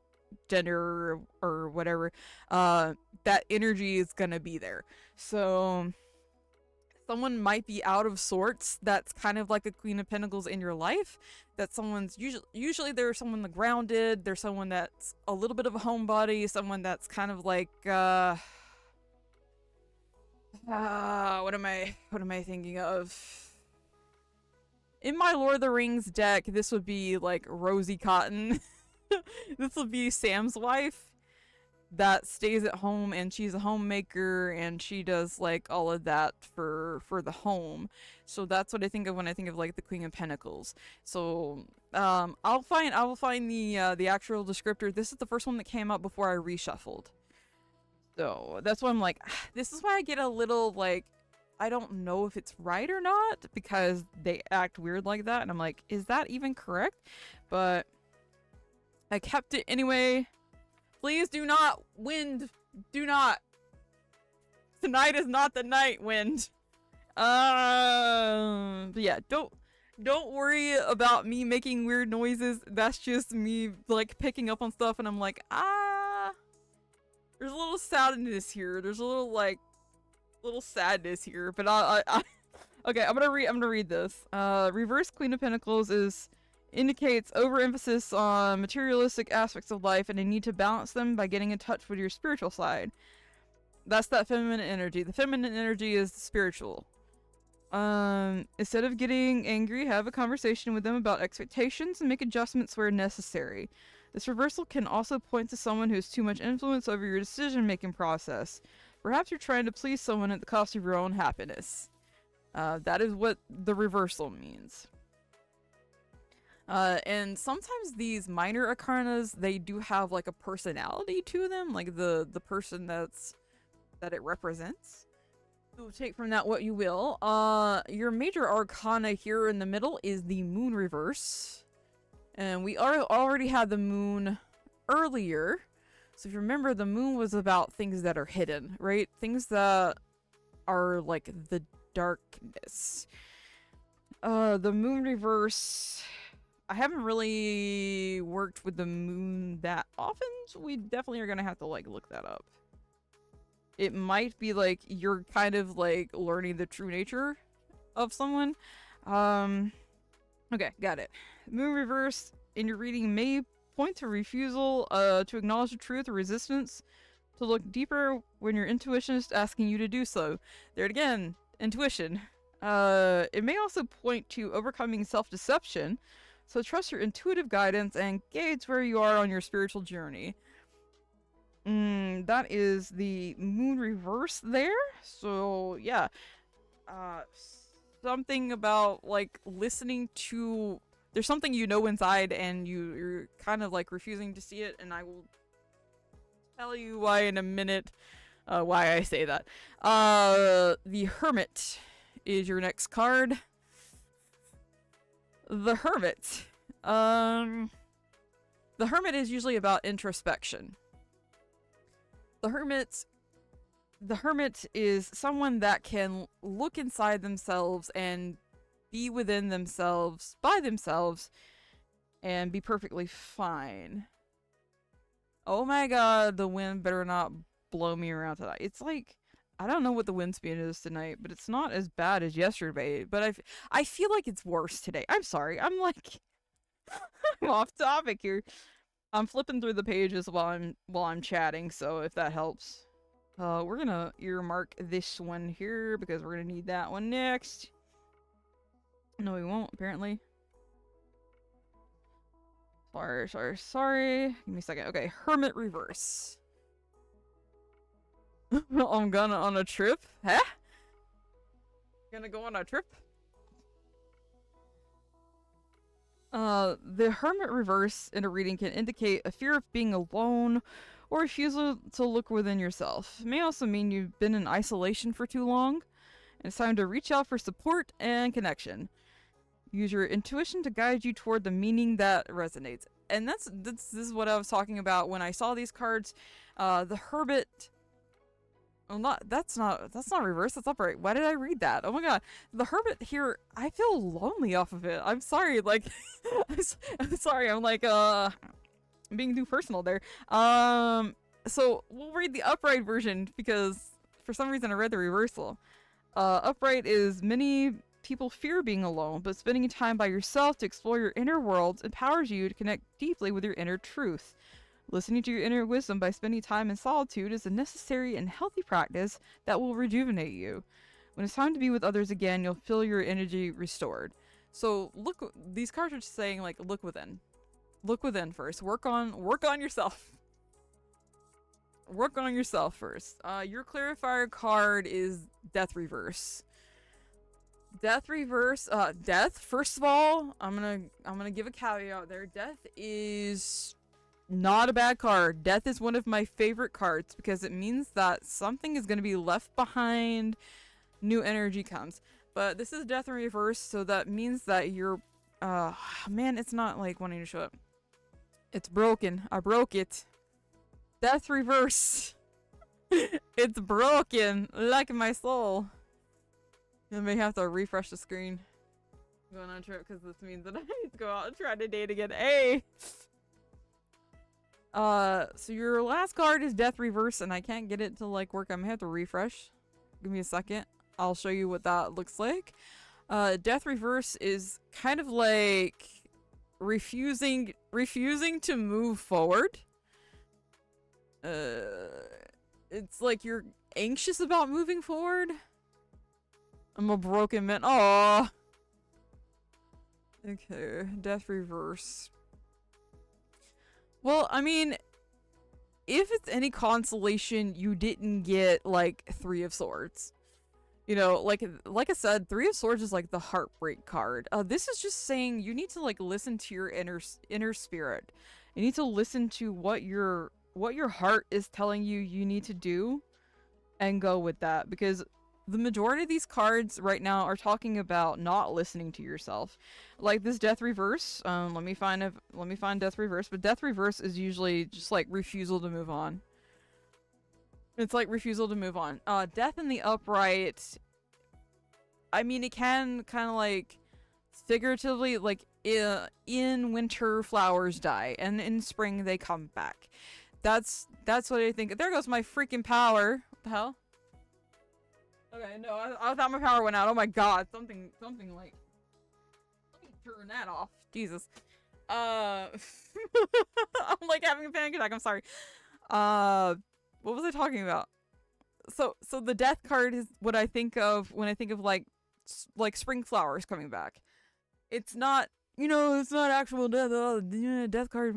gender or whatever. That energy is gonna be there. So someone might be out of sorts that's kind of like a Queen of Pentacles in your life. That someone's usually there's someone grounded, there's someone that's a little bit of a homebody, someone that's kind of like what am I thinking of? In my Lord of the Rings deck, this would be like Rosie Cotton. This will be Sam's wife that stays at home and she's a homemaker and she does like all of that for the home. So that's what I think of when I think of like the Queen of Pentacles. So I will find the actual descriptor. This is the first one that came up before I reshuffled. So that's why I'm like, this is why I get a little like, I don't know if it's right or not because they act weird like that and I'm like, is that even correct? But I kept it anyway. Please do not, wind. Do not. Tonight is not the night, wind. But yeah, don't worry about me making weird noises. That's just me like picking up on stuff and I'm like, there's a little sadness here. There's a little like sadness here, but okay, I'm gonna read this. Reverse Queen of Pentacles indicates overemphasis on materialistic aspects of life and a need to balance them by getting in touch with your spiritual side. That's that feminine energy. The feminine energy is spiritual. Instead of getting angry, have a conversation with them about expectations and make adjustments where necessary. This reversal can also point to someone who has too much influence over your decision-making process. Perhaps you're trying to please someone at the cost of your own happiness. That is what the reversal means. And sometimes these minor arcanas, they do have like a personality to them, like the person that it represents. So take from that what you will. Your major arcana here in the middle is the moon reverse. And we already had the moon earlier. So if you remember, the moon was about things that are hidden, right? Things that are like the darkness. The moon reverse I haven't really worked with the moon that often, so we definitely are gonna have to like look that up. It might be like you're kind of like learning the true nature of someone. Okay, got it. Moon reverse in your reading may point to refusal to acknowledge the truth or resistance to look deeper when your intuition is asking you to do so. There it again, intuition. It may also point to overcoming self-deception, so trust your intuitive guidance and gauge where you are on your spiritual journey. That is the moon reverse there. So yeah, something about like listening to. There's something you know inside, and you're kind of like refusing to see it. And I will tell you why in a minute. Why I say that. The Hermit is your next card. The Hermit. The Hermit is usually about introspection. The Hermit is someone that can look inside themselves and be within themselves by themselves and be perfectly fine. Oh my god, the wind better not blow me around tonight. It's like, I don't know what the wind speed is tonight, but it's not as bad as yesterday. But I feel like it's worse today. I'm sorry. I'm like I'm off topic here. I'm flipping through the pages while I'm chatting, so if that helps. We're gonna earmark this one here because we're gonna need that one next. No, we won't, apparently. Sorry. Give me a second. Okay, Hermit reverse. I'm gonna on a trip? Huh? Gonna go on a trip? The Hermit reverse in a reading can indicate a fear of being alone or refusal to look within yourself. It may also mean you've been in isolation for too long, and it's time to reach out for support and connection. Use your intuition to guide you toward the meaning that resonates. And this is what I was talking about when I saw these cards. The Hermit. Well, that's not reverse. That's upright. Why did I read that? Oh my god, the Hermit here. I feel lonely off of it. I'm sorry. Like, I'm sorry. I'm like being too personal there. So we'll read the upright version because for some reason I read the reversal. Upright is many people fear being alone, but spending time by yourself to explore your inner worlds empowers you to connect deeply with your inner truth. Listening to your inner wisdom by spending time in solitude is a necessary and healthy practice that will rejuvenate you. When it's time to be with others again, you'll feel your energy restored. So look, these cards are just saying like, look within. Look within first. Work on yourself. Work on yourself first. Your clarifier card is Death Reverse. Death Reverse, Death, first of all, I'm gonna give a caveat there. Death is not a bad card. Death is one of my favorite cards because it means that something is going to be left behind, new energy comes. But this is Death in reverse, so that means that you're man, it's not like wanting to show up. It's broken. I broke it. Death reverse. It's broken like my soul. I may have to refresh the screen. I'm going on a trip because this means that I need to go out and try to date again. Hey. So your last card is Death Reverse, and I can't get it to like work. I'm gonna have to refresh. Give me a second. I'll show you what that looks like. Death Reverse is kind of like refusing to move forward. It's like you're anxious about moving forward. I'm a broken man. Aww. Okay, Death Reverse. Well, I mean, if it's any consolation, you didn't get, like, Three of Swords. You know, like I said, Three of Swords is, like, the heartbreak card. This is just saying you need to, like, listen to your inner spirit. You need to listen to what your heart is telling you need to do and go with that. Because the majority of these cards right now are talking about not listening to yourself. Like this Death Reverse, let me find Death Reverse, but Death Reverse is usually just like refusal to move on. It's like refusal to move on. Death in the upright, I mean, it can kind of like figuratively, like in winter flowers die, and in spring they come back. That's what I think. There goes my freaking power. What the hell? Okay, no, I thought my power went out. Oh my god, something like. Let me turn that off. Jesus. I'm like having a panic attack. I'm sorry. What was I talking about? So the death card is what I think of when I think of like spring flowers coming back. It's not, it's not actual death. Oh, death card.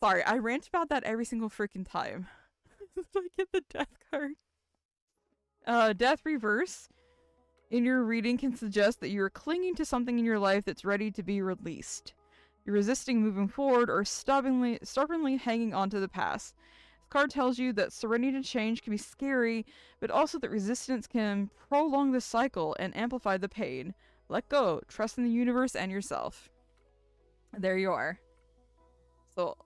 Sorry, I rant about that every single freaking time. I get the death card. Death reverse in your reading can suggest that you're clinging to something in your life that's ready to be released. You're resisting moving forward or stubbornly hanging on to the past. This card tells you that serenity to change can be scary, but also that resistance can prolong the cycle and amplify the pain. Let go. Trust in the universe and yourself. There you are. So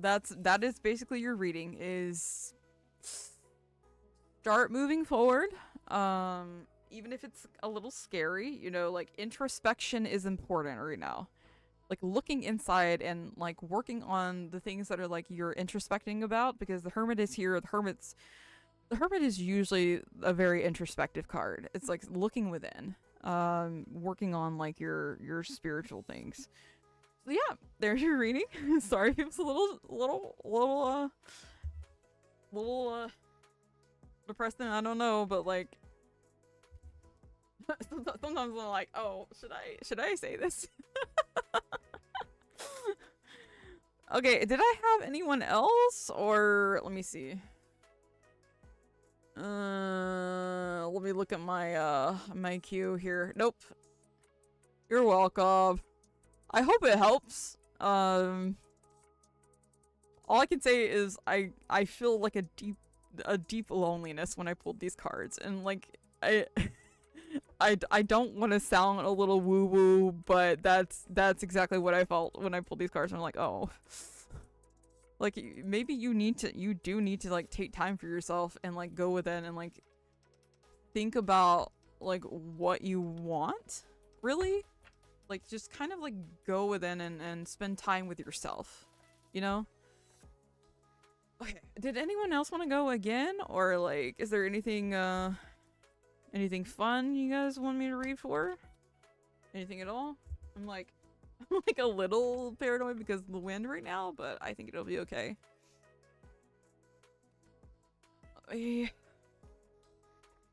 that is basically your reading, is start moving forward. Even if it's a little scary, like introspection is important right now. Like looking inside and like working on the things that are like you're introspecting about, because the Hermit is here. The Hermit is usually a very introspective card. It's like looking within, working on like your spiritual things. So yeah, there's your reading. Sorry if it was a little depressing. I don't know, but like sometimes I'm like, oh, should I say this? Okay, did I have anyone else, or let me see. Let me look at my queue here. Nope. You're welcome. I hope it helps. All I can say is I feel like a deep loneliness when I pulled these cards, and like I don't want to sound a little woo woo, but that's exactly what I felt when I pulled these cards. And I'm like, oh, like maybe you do need to like take time for yourself and like go within and like think about like what you want, really. Like just kind of like go within and spend time with yourself, Okay, did anyone else want to go again, or like is there anything anything fun you guys want me to read for? Anything at all? I'm like a little paranoid because of the wind right now, but I think it'll be okay.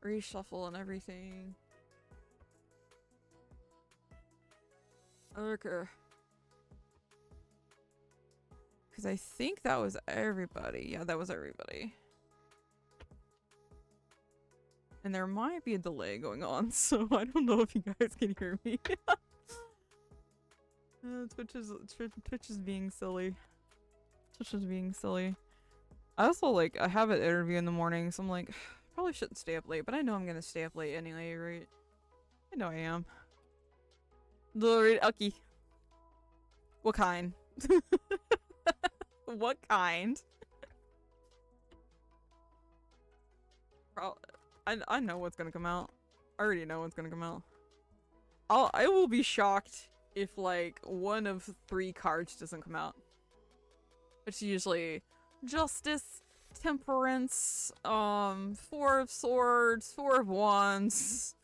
Reshuffle and everything. Okay. Because I think that was everybody. Yeah, that was everybody. And there might be a delay going on, so I don't know if you guys can hear me. Twitch is being silly. Twitch is being silly. I also like I have an interview in the morning, so I'm like, probably shouldn't stay up late, but I know I'm gonna stay up late anyway, right? I know I am. Okay. What kind? What kind? I know what's gonna come out. I already know what's gonna come out. I will be shocked if like one of 3 cards doesn't come out. It's usually Justice, Temperance, 4 of Swords, 4 of Wands.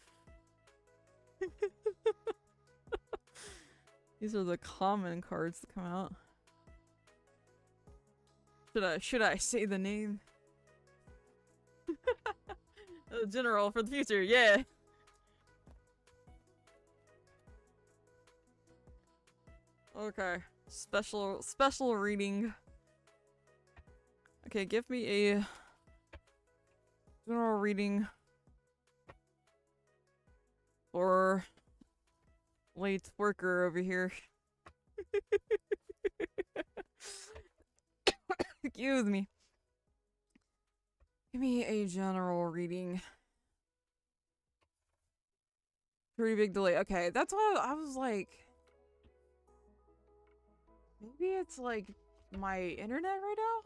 These are the common cards that come out. Should I say the name? General for the future, yeah. Okay, special reading. Okay, give me a general reading for late worker over here. Excuse me. Give me a general reading. Pretty big delay. Okay, that's why I was like, maybe it's like my internet right now?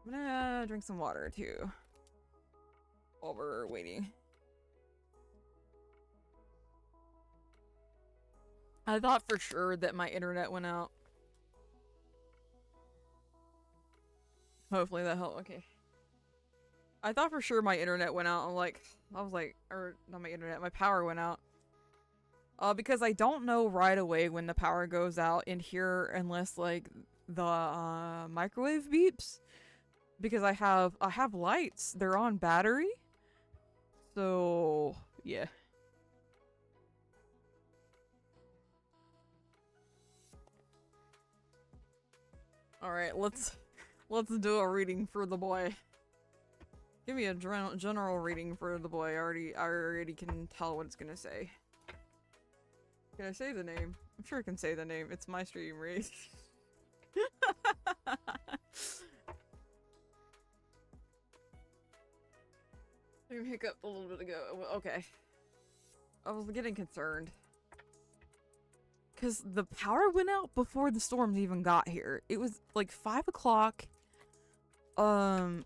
I'm gonna drink some water too while we're waiting. I thought for sure that my internet went out. Hopefully that helped. Okay. I thought for sure my internet went out. I was like, or not my internet, my power went out. Because I don't know right away when the power goes out in here unless like the microwave beeps. Because I have lights. They're on battery. So yeah. Alright, let's do a reading for the boy. Give me a general reading for the boy. I already can tell what it's gonna say. Can I say the name? I'm sure I can say the name. It's my stream, right? I hiccuped a little bit ago. Okay. I was getting concerned. Because the power went out before the storms even got here. It was like 5 o'clock. And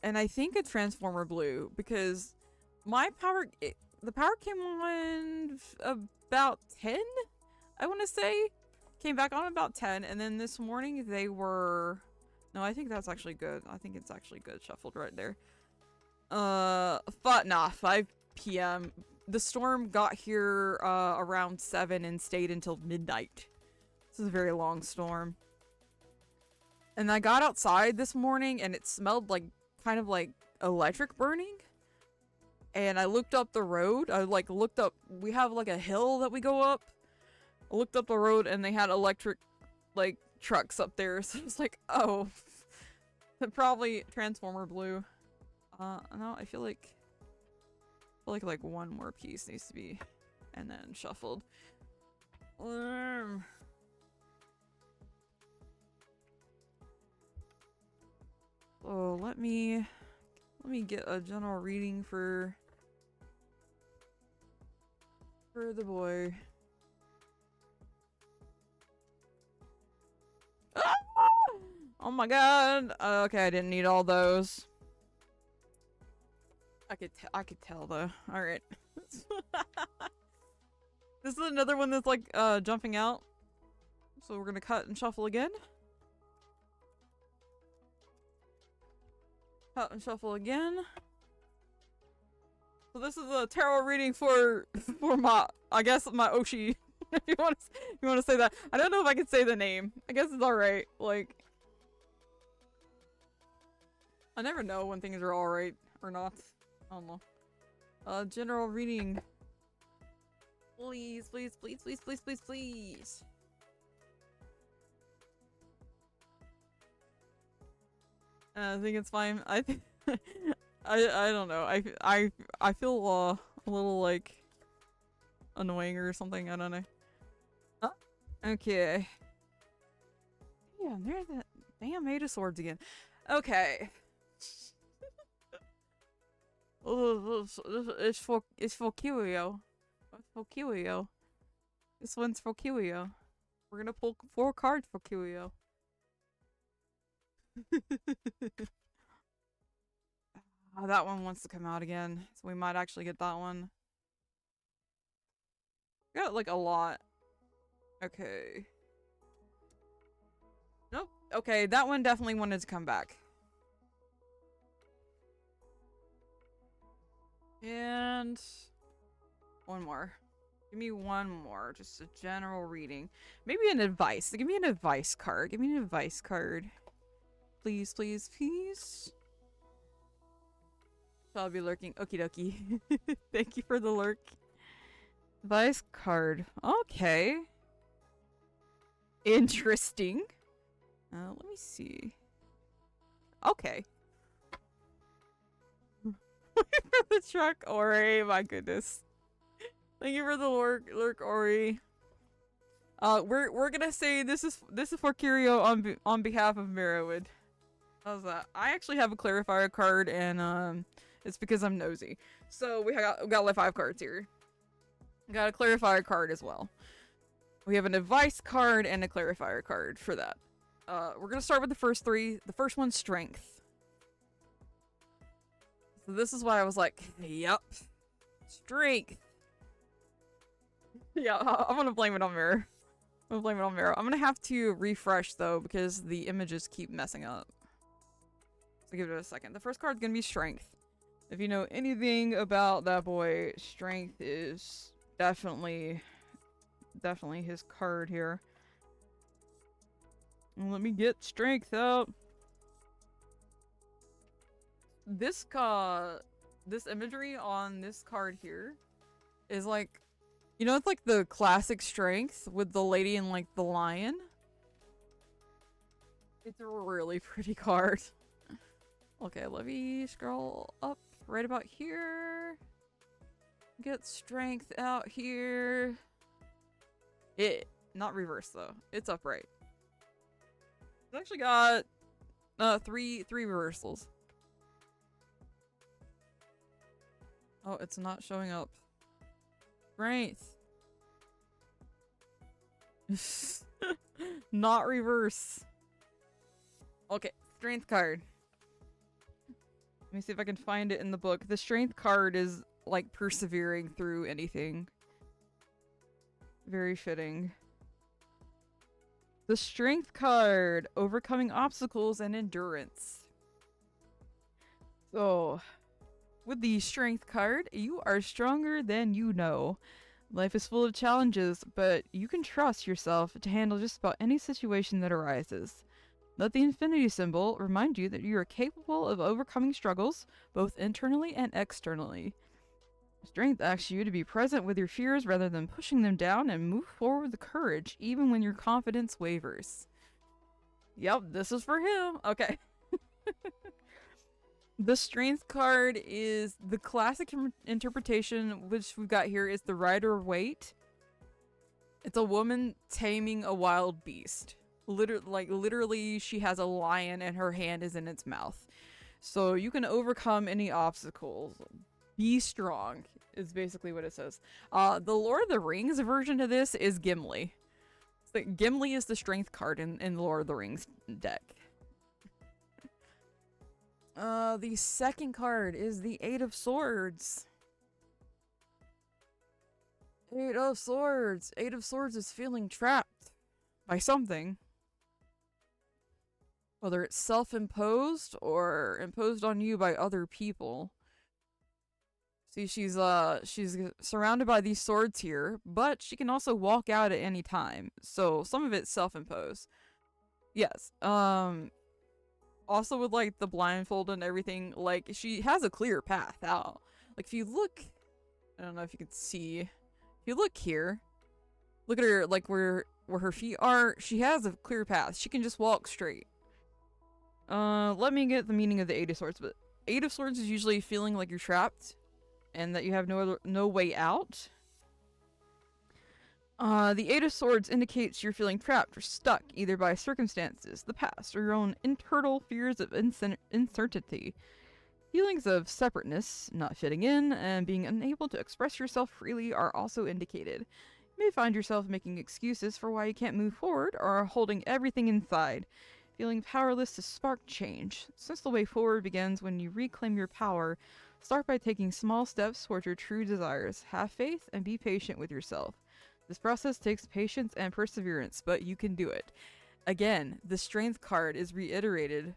I think a transformer blew because my power, the power came on about 10, I want to say. Came back on about 10, and then this morning they were, no, I think that's actually good. I think it's actually good shuffled right there. 5 p.m. The storm got here around 7 and stayed until midnight. This is a very long storm. And I got outside this morning and it smelled like kind of like electric burning. And I looked up the road. I like looked up, we have like a hill that we go up. I looked up the road and they had electric like trucks up there. So I was like, oh, probably transformer blew. No, I feel like one more piece needs to be and then shuffled. Oh, let me get a general reading for the boy. Ah! Oh my god. Okay, I didn't need all those. I could tell though. All right. This is another one that's like jumping out. So we're going to cut and shuffle again. Cut and shuffle again. So this is a tarot reading for my, I guess my Oshi. If you want to say that. I don't know if I can say the name. I guess it's all right. Like, I never know when things are all right or not. I don't know. General reading. Please, please, please, please, please, please, please. I think it's fine. I think I don't know. I feel a little like annoying or something. I don't know. Huh? Okay. Yeah, there's that damn Eight of Swords again. Okay. It's for Kirio. It's for Kirio. This one's for Kirio. We're gonna pull 4 cards for Kirio. Oh, that one wants to come out again, so we might actually get that one. Got like a lot. Okay. Nope. Okay, that one definitely wanted to come back. And one more. Give me one more. Just a general reading. Maybe an advice. Give me an advice card. Give me an advice card. Please, please, please. I'll be lurking. Okie dokie. Thank you for the lurk. Advice card. Okay. Interesting. Let me see. Okay. The truck, Ori. My goodness. Thank you for the lurk, Ori. We're gonna say this is for Kirio on behalf of Mirrorwood. How's that? I actually have a clarifier card, and it's because I'm nosy. So we got like 5 cards here. Got a clarifier card as well. We have an advice card and a clarifier card for that. We're gonna start with the first 3. The first one's strength. So this is why I was like, yep, strength. Yeah, I'm gonna blame it on Mirror. I'm gonna blame it on Mirror. I'm gonna have to refresh though because the images keep messing up. So give it a second. The first card's gonna be Strength. If you know anything about that boy, Strength is definitely his card here. Let me get Strength out. This imagery on this card here is like, you know, it's like the classic Strength with the lady and like the lion. It's a really pretty card. Okay, let me scroll up right about here. Get Strength out here. Not reverse though. It's upright. It's actually got three reversals. Oh, it's not showing up. Strength. Not reverse. Okay, Strength card. Let me see if I can find it in the book. The Strength card is like persevering through anything. Very fitting. The Strength card, overcoming obstacles and endurance. So, with the Strength card, you are stronger than you know. Life is full of challenges, but you can trust yourself to handle just about any situation that arises. Let the infinity symbol remind you that you are capable of overcoming struggles, both internally and externally. Strength asks you to be present with your fears rather than pushing them down and move forward with courage, even when your confidence wavers. Yep, this is for him. Okay. The Strength card is the classic interpretation, which we've got here is the Rider-Waite. It's a woman taming a wild beast. Literally, she has a lion and her hand is in its mouth. So you can overcome any obstacles. Be strong is basically what it says. The Lord of the Rings version of this is Gimli. So Gimli is the Strength card in the Lord of the Rings deck. The second card is the Eight of Swords. Eight of Swords. Eight of Swords is feeling trapped by something. Whether it's self-imposed or imposed on you by other people. See, she's surrounded by these swords here, but she can also walk out at any time. So some of it's self-imposed. Yes. Also with like the blindfold and everything, like she has a clear path out. Like if you look, I don't know if you can see. If you look here, look at her, like where her feet are, she has a clear path. She can just walk straight. Let me get the meaning of the Eight of Swords, but Eight of Swords is usually feeling like you're trapped and that you have no way out. The Eight of Swords indicates you're feeling trapped or stuck either by circumstances, the past, or your own internal fears of uncertainty. Feelings of separateness, not fitting in, and being unable to express yourself freely are also indicated. You may find yourself making excuses for why you can't move forward or holding everything inside, feeling powerless to spark change. Since the way forward begins when you reclaim your power, start by taking small steps towards your true desires. Have faith and be patient with yourself. This process takes patience and perseverance, but you can do it. Again, the Strength card is reiterated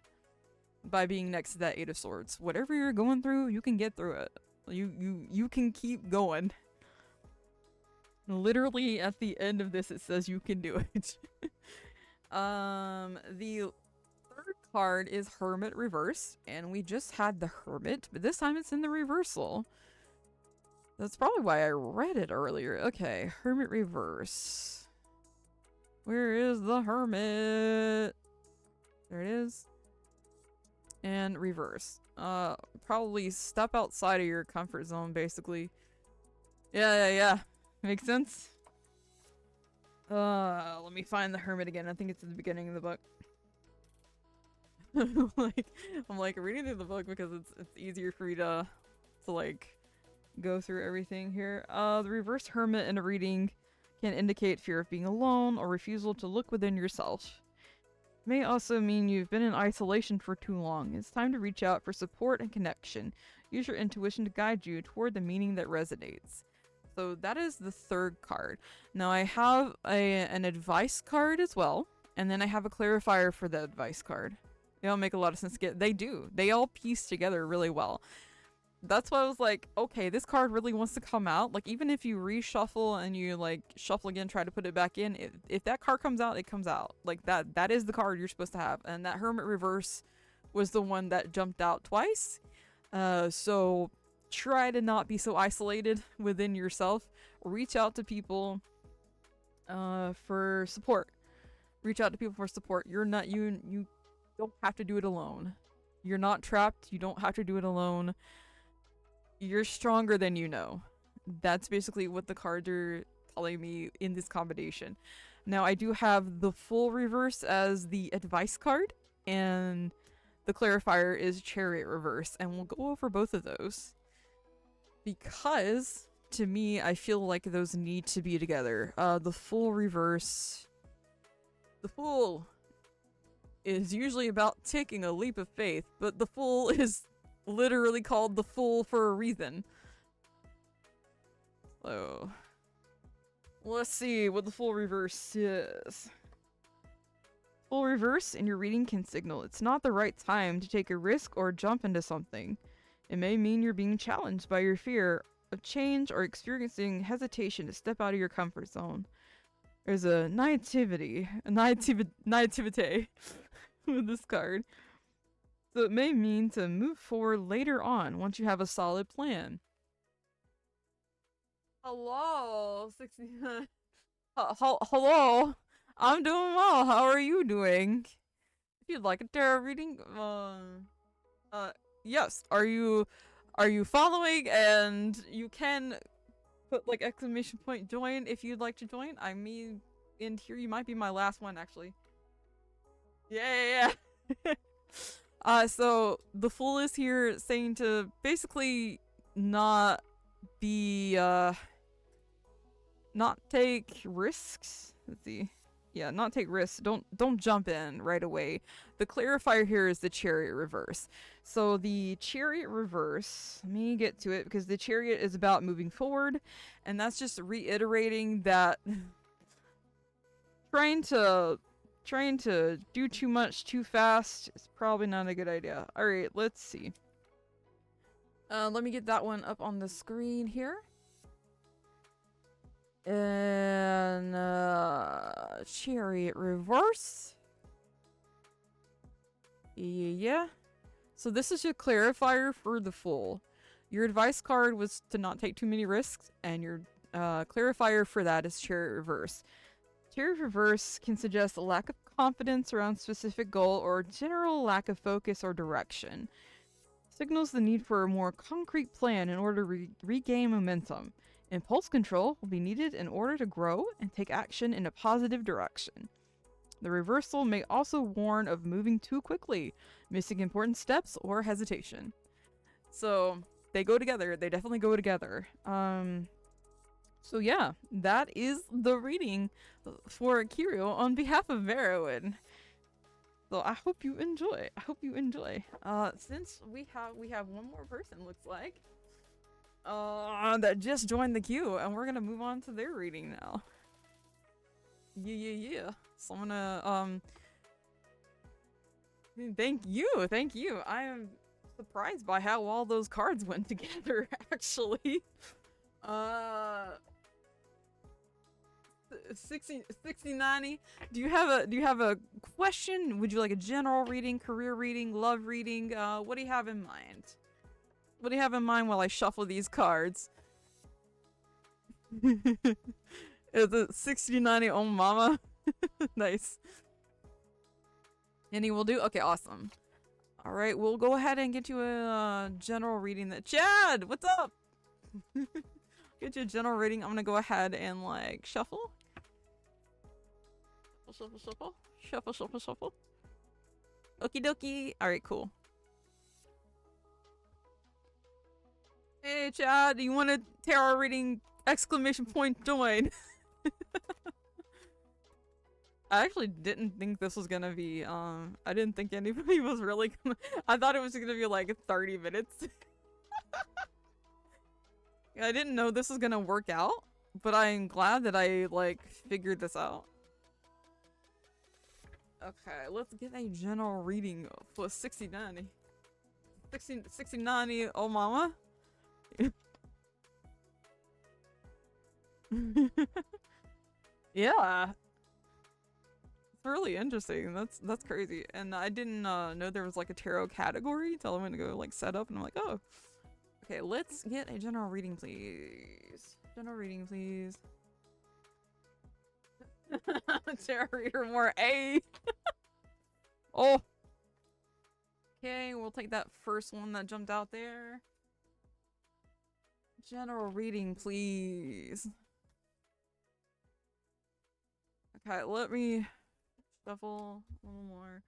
by being next to that Eight of Swords. Whatever you're going through, you can get through it. You can keep going. Literally at the end of this it says you can do it. The third card is Hermit reverse, and we just had the Hermit, but this time it's in the reversal. That's probably why I read it earlier. Okay, Hermit reverse. Where is the Hermit? There it is. And reverse. Probably step outside of your comfort zone, basically. Yeah. Makes sense? Let me find the Hermit again. I think it's at the beginning of the book. I'm like reading through the book because it's easier for me to like go through everything here. The reverse Hermit in a reading can indicate fear of being alone or refusal to look within yourself. It may also mean you've been in isolation for too long. It's time to reach out for support and connection. Use your intuition to guide you toward the meaning that resonates. So that is the third card. Now I have an advice card as well, and then I have a clarifier for the advice card. They all make a lot of sense. They do. They all piece together really well. That's why I was like, okay, this card really wants to come out. Like, even if you reshuffle and you like shuffle again, try to put it back in, if that card comes out, it comes out. Like that is the card you're supposed to have. And that Hermit Reverse was the one that jumped out twice. So try to not be so isolated within yourself. Reach out to people for support. Reach out to people for support. You don't have to do it alone. You're not trapped. You don't have to do it alone. You're stronger than you know. That's basically what the cards are telling me in this combination. Now I do have the full reverse as the advice card, and the clarifier is Chariot Reverse, and we'll go over both of those. Because, to me, I feel like those need to be together. The full reverse... The Fool is usually about taking a leap of faith, but the Fool is literally called the Fool for a reason. So, let's see what the full reverse is. Full reverse in your reading can signal it's not the right time to take a risk or jump into something. It may mean you're being challenged by your fear of change or experiencing hesitation to step out of your comfort zone. There's a naivete with this card. So it may mean to move forward later on once you have a solid plan. Hello, 69. Hello, I'm doing well. How are you doing? If you'd like a tarot reading, yes. Are you following? And you can put like exclamation point join if you'd like to join. I mean, in here you might be my last one actually. Yeah. So the Fool is here saying to basically not be, not take risks. Let's see. Yeah, not take risks. Don't jump in right away. The clarifier here is the Chariot Reverse. So the Chariot Reverse, let me get to it because the Chariot is about moving forward, and that's just reiterating that trying to do too much too fast is probably not a good idea. Alright, let's see. Let me get that one up on the screen here. And, Chariot Reverse. Yeah. So this is your clarifier for the Fool. Your advice card was to not take too many risks, and your clarifier for that is Chariot Reverse. Chariot Reverse can suggest a lack of confidence around a specific goal or general lack of focus or direction. Signals the need for a more concrete plan in order to regain momentum. Impulse control will be needed in order to grow and take action in a positive direction. The reversal may also warn of moving too quickly, missing important steps, or hesitation. So, they go together. They definitely go together. So yeah, that is the reading for Kirio on behalf of Verowen. So I hope you enjoy. Since we have one more person, looks like, that just joined the queue, and we're gonna move on to their reading now. Yeah. So I'm gonna thank you. I am surprised by how all those cards went together. Actually, 6090. Do you have a question? Would you like a general reading, career reading, love reading? What do you have in mind? What do you have in mind while I shuffle these cards? Is it 6090 on mama? Nice. Any will do? Okay, awesome. Alright, we'll go ahead and get you a general reading that Chad, what's up? Get you a general reading. I'm gonna go ahead and like shuffle. Shuffle. Okie dokie. Alright, cool. Hey Chad, do you want a tarot reading? Exclamation point join. I actually didn't think this was gonna be, I didn't think anybody was really gonna, I thought it was gonna be like 30 minutes. I didn't know this was gonna work out, but I'm glad that I, like, figured this out. Okay, let's get a general reading for 6090. 6090, oh mama. Yeah. It's really interesting. That's crazy. And I didn't know there was like a tarot category until I went to go like set up and I'm like, oh. Okay, let's get a general reading, please. General reading, please. Tarot reader more A. Oh. Okay, we'll take that first one that jumped out there. General reading, please. Okay, let me shuffle a little more.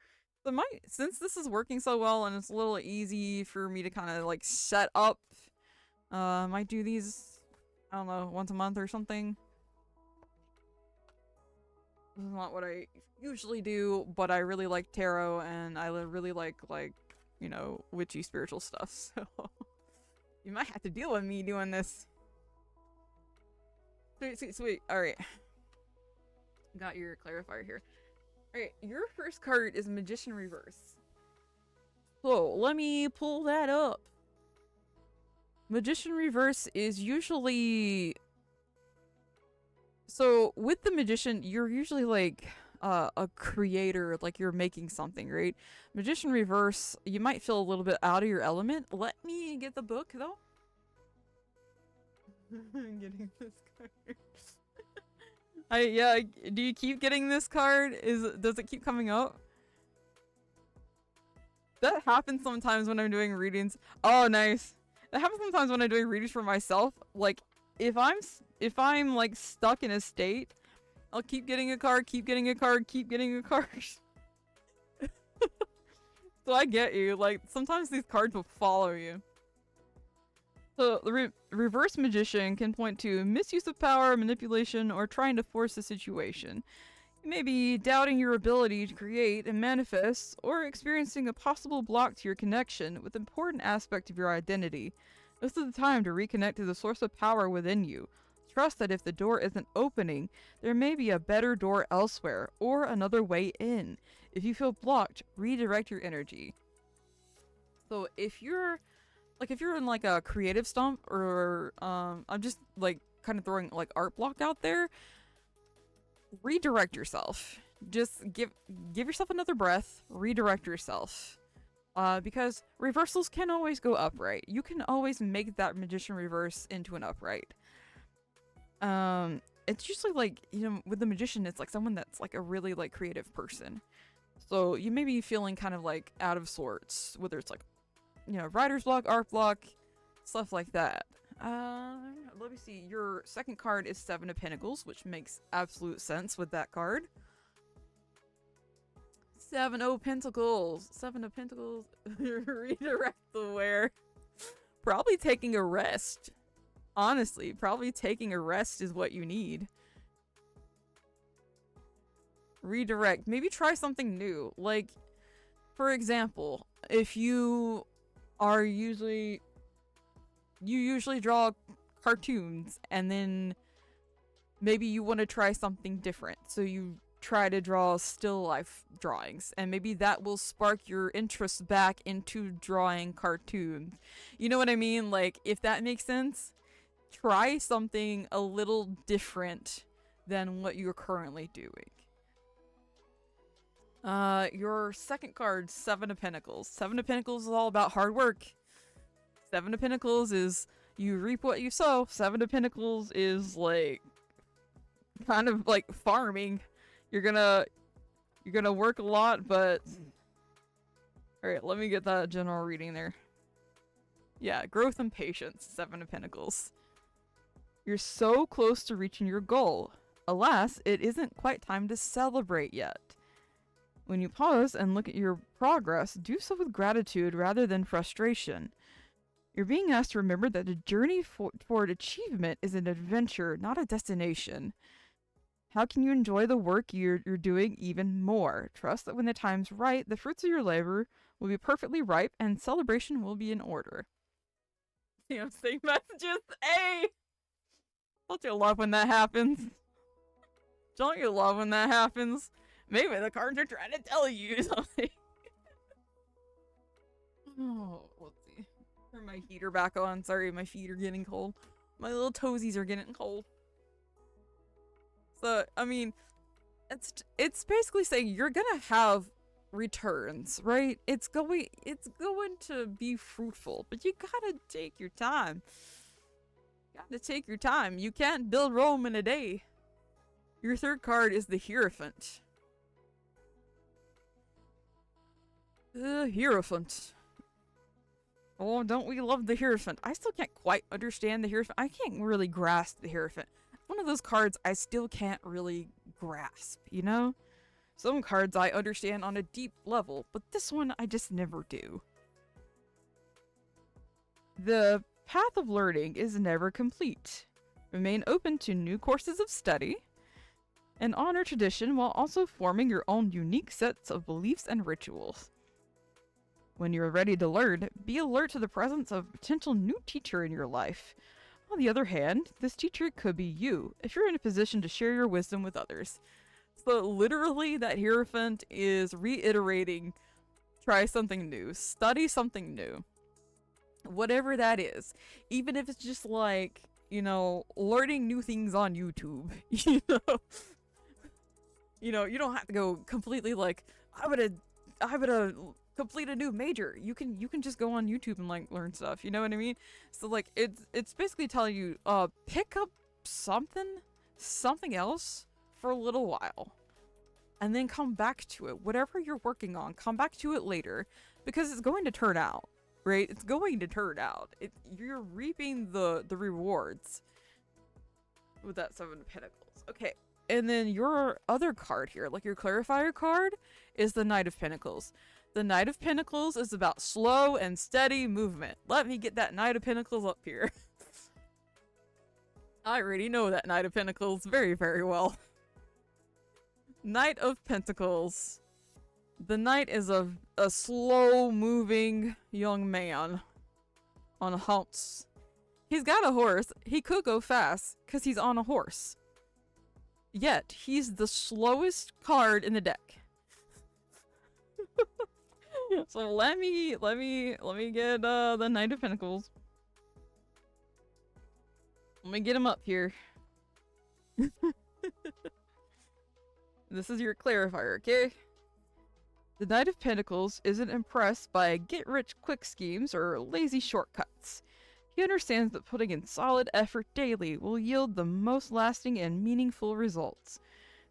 So since this is working so well and it's a little easy for me to kind of like set up, might do these, I don't know, once a month or something. This is not what I usually do, but I really like tarot and I really like, you know, witchy spiritual stuff, so you might have to deal with me doing this. Sweet. Alright. Got your clarifier here. Alright, your first card is Magician Reverse. So, let me pull that up. Magician Reverse is usually... So, with the Magician, you're usually like a creator, like you're making something, right? Magician Reverse, you might feel a little bit out of your element. Let me get the book, though. I'm getting this card. Do you keep getting this card? Does it keep coming up? That happens sometimes when I'm doing readings. Oh, nice. That happens sometimes when I'm doing readings for myself. Like, if I'm like stuck in a state, I'll keep getting a card, keep getting a card, keep getting a card. So I get you. Like, sometimes these cards will follow you. So the reverse magician can point to misuse of power, manipulation, or trying to force a situation. You may be doubting your ability to create and manifest, or experiencing a possible block to your connection with an important aspect of your identity. This is the time to reconnect to the source of power within you. Trust that if the door isn't opening, there may be a better door elsewhere, or another way in. If you feel blocked, redirect your energy. So if you're in like a creative stump, or I'm just like kind of throwing like art block out there, redirect yourself. Just give yourself another breath, redirect yourself. Because reversals can always go upright. You can always make that magician reverse into an upright. It's usually like, you know, with the magician, it's like someone that's like a really like creative person. So you may be feeling kind of like out of sorts, whether it's like, you know, writer's block, art block, stuff like that. Let me see. Your second card is Seven of Pentacles, which makes absolute sense with that card. Seven of Pentacles. Seven of Pentacles. Redirect the wear. Probably taking a rest. Honestly, probably taking a rest is what you need. Redirect. Maybe try something new. Like, for example, if you usually draw cartoons, and then maybe you want to try something different. So you try to draw still life drawings, and maybe that will spark your interest back into drawing cartoons. You know what I mean? Like, if that makes sense, try something a little different than what you're currently doing. Your second card, Seven of Pentacles. Seven of Pentacles is all about hard work. Seven of Pentacles is you reap what you sow. Seven of Pentacles is like kind of like farming. You're gonna work a lot, but alright, let me get that general reading there. Yeah, growth and patience, Seven of Pentacles. You're so close to reaching your goal. Alas, it isn't quite time to celebrate yet. When you pause and look at your progress, do so with gratitude rather than frustration. You're being asked to remember that the journey toward achievement is an adventure, not a destination. How can you enjoy the work you're doing even more? Trust that when the time's right, the fruits of your labor will be perfectly ripe and celebration will be in order. Damn, save messages. Hey! Don't you love when that happens? Don't you love when that happens? Maybe the cards are trying to tell you something. Oh, let's see. Turn my heater back on. Sorry, my feet are getting cold. My little toesies are getting cold. So, I mean, it's basically saying you're gonna have returns, right? It's going to be fruitful, but you gotta take your time. Gotta take your time. You can't build Rome in a day. Your third card is the Hierophant. The Hierophant. Oh, don't we love the Hierophant? I still can't quite understand the Hierophant. I can't really grasp the Hierophant. One of those cards I still can't really grasp, you know? Some cards I understand on a deep level, but this one I just never do. The path of learning is never complete. Remain open to new courses of study and honor tradition while also forming your own unique sets of beliefs and rituals. When you're ready to learn, be alert to the presence of a potential new teacher in your life. On the other hand, this teacher could be you, if you're in a position to share your wisdom with others. So literally, that Hierophant is reiterating, try something new, study something new. Whatever that is. Even if it's just like, you know, learning new things on YouTube, you know? You know, you don't have to go completely like, I'm gonna complete a new major. You can just go on YouTube and like learn stuff, you know what I mean? So like it's basically telling you pick up something else for a little while and then come back to it. Whatever you're working on, come back to it later because it's going to turn out, right? It's going to turn out. You're reaping the rewards with that Seven of Pentacles. Okay. And then your other card here, like your clarifier card, is the Knight of Pentacles. The Knight of Pentacles is about slow and steady movement. Let me get that Knight of Pentacles up here. I already know that Knight of Pentacles very, very well. Knight of Pentacles. The Knight is a slow-moving young man on a horse. He's got a horse. He could go fast because he's on a horse. Yet, he's the slowest card in the deck. So let me get the Knight of Pentacles. Let me get him up here. This is your clarifier, okay? The Knight of Pentacles isn't impressed by get-rich-quick schemes or lazy shortcuts. He understands that putting in solid effort daily will yield the most lasting and meaningful results.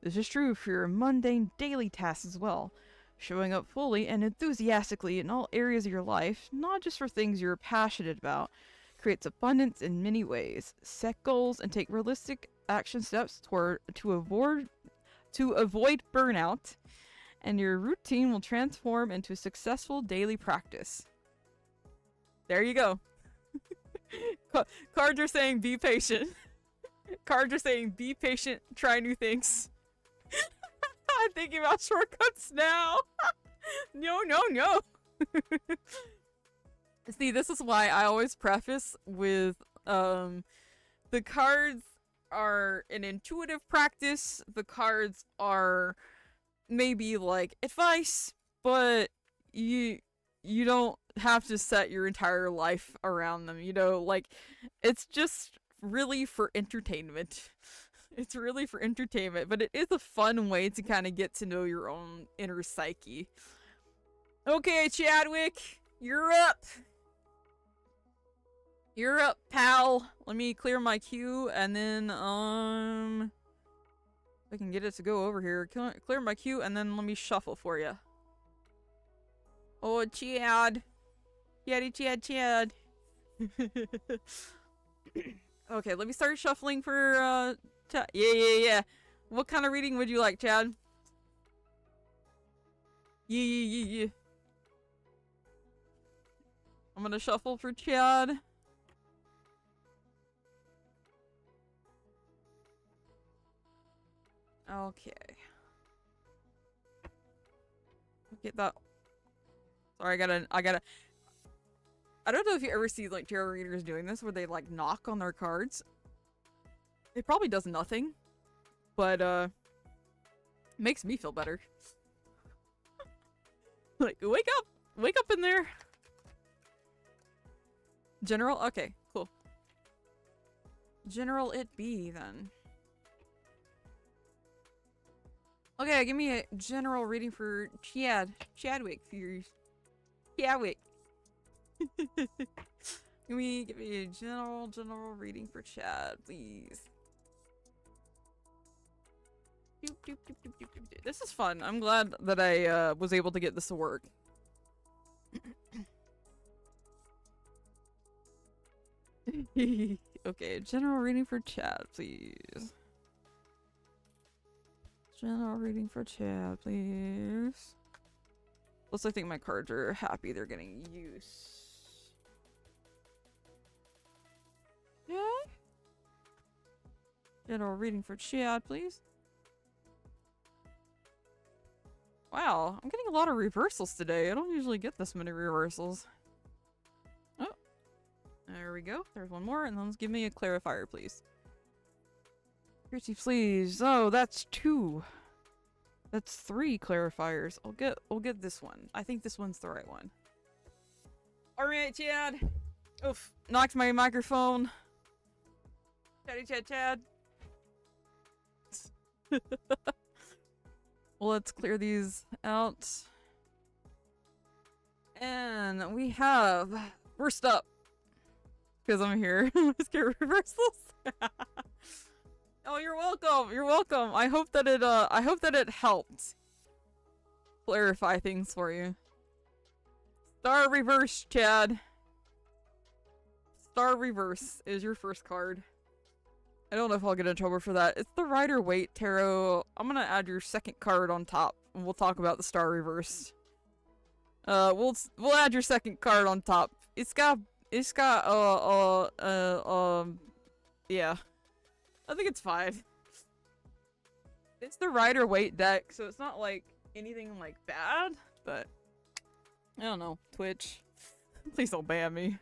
This is true for your mundane daily tasks as well. Showing up fully and enthusiastically in all areas of your life, not just for things you're passionate about, creates abundance in many ways. Set goals and take realistic action steps to avoid burnout, and your routine will transform into a successful daily practice. There you go. Cards are saying be patient. Cards are saying be patient, try new things. I'm thinking about shortcuts now. No. See, this is why I always preface with the cards are an intuitive practice. The cards are maybe like advice, but you don't have to set your entire life around them, you know? Like, it's just really for entertainment. It's really for entertainment, but it is a fun way to kind of get to know your own inner psyche. Okay, Chadwick, you're up. You're up, pal. Let me clear my queue, and then, if I can get it to go over here. Clear my queue, and then let me shuffle for you. Oh, Chad. Chad. Okay, let me start shuffling for, Chad. Yeah. What kind of reading would you like, Chad? Yeah. I'm gonna shuffle for Chad. Okay. Get that. Sorry, I gotta I don't know if you ever see like tarot readers doing this where they like knock on their cards. It probably does nothing, but makes me feel better. Like, wake up in there. General, okay, cool. General it be then. Okay, give me a general reading for Chadwick for your Chadwick. give me a general reading for Chad, please. Doop, doop, doop, doop, doop, doop, doop. This is fun. I'm glad that I was able to get this to work. Okay, general reading for Chad, please. General reading for Chad, please. Plus, I think my cards are happy they're getting use. Yeah? General reading for Chad, please. Wow, I'm getting a lot of reversals today. I don't usually get this many reversals. Oh. There we go. There's one more, and then let's give me a clarifier, please. Pretty please. Oh, that's 2. That's 3 clarifiers. I'll get this one. I think this one's the right one. Alright, Chad. Oof. Knocked my microphone. Chad. Well, let's clear these out. And we have first up. Because I'm here. Let's get reversals. Oh, you're welcome. You're welcome. I hope that it helped clarify things for you. Star Reverse, Chad. Star Reverse is your first card. I don't know if I'll get in trouble for that. It's the Rider-Waite Tarot. I'm gonna add your second card on top, and we'll talk about the Star Reverse. We'll add your second card on top. Yeah. I think it's fine. It's the Rider-Waite deck, so it's not like anything like bad, but I don't know. Twitch. Please don't ban me.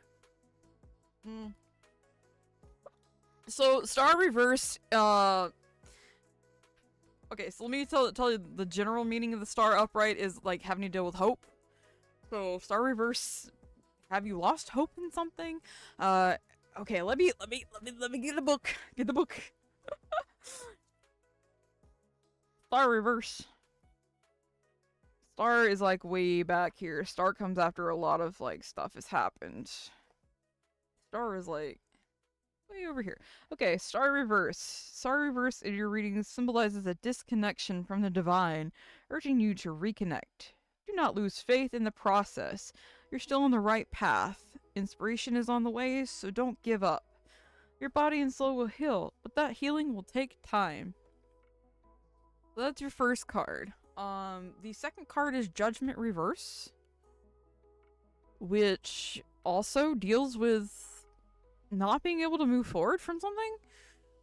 So, Star Reverse, okay, so let me tell you the general meaning of the Star Upright is like having to deal with hope. So, Star Reverse, have you lost hope in something? Okay, let me get the book. Get the book. Star Reverse. Star is like way back here. Star comes after a lot of like stuff has happened. Star is like way over here. Okay, Star Reverse. Star Reverse in your reading symbolizes a disconnection from the divine, urging you to reconnect. Do not lose faith in the process. You're still on the right path. Inspiration is on the way, so don't give up. Your body and soul will heal, but that healing will take time. So that's your first card. The second card is Judgment Reverse, which also deals with not being able to move forward from something?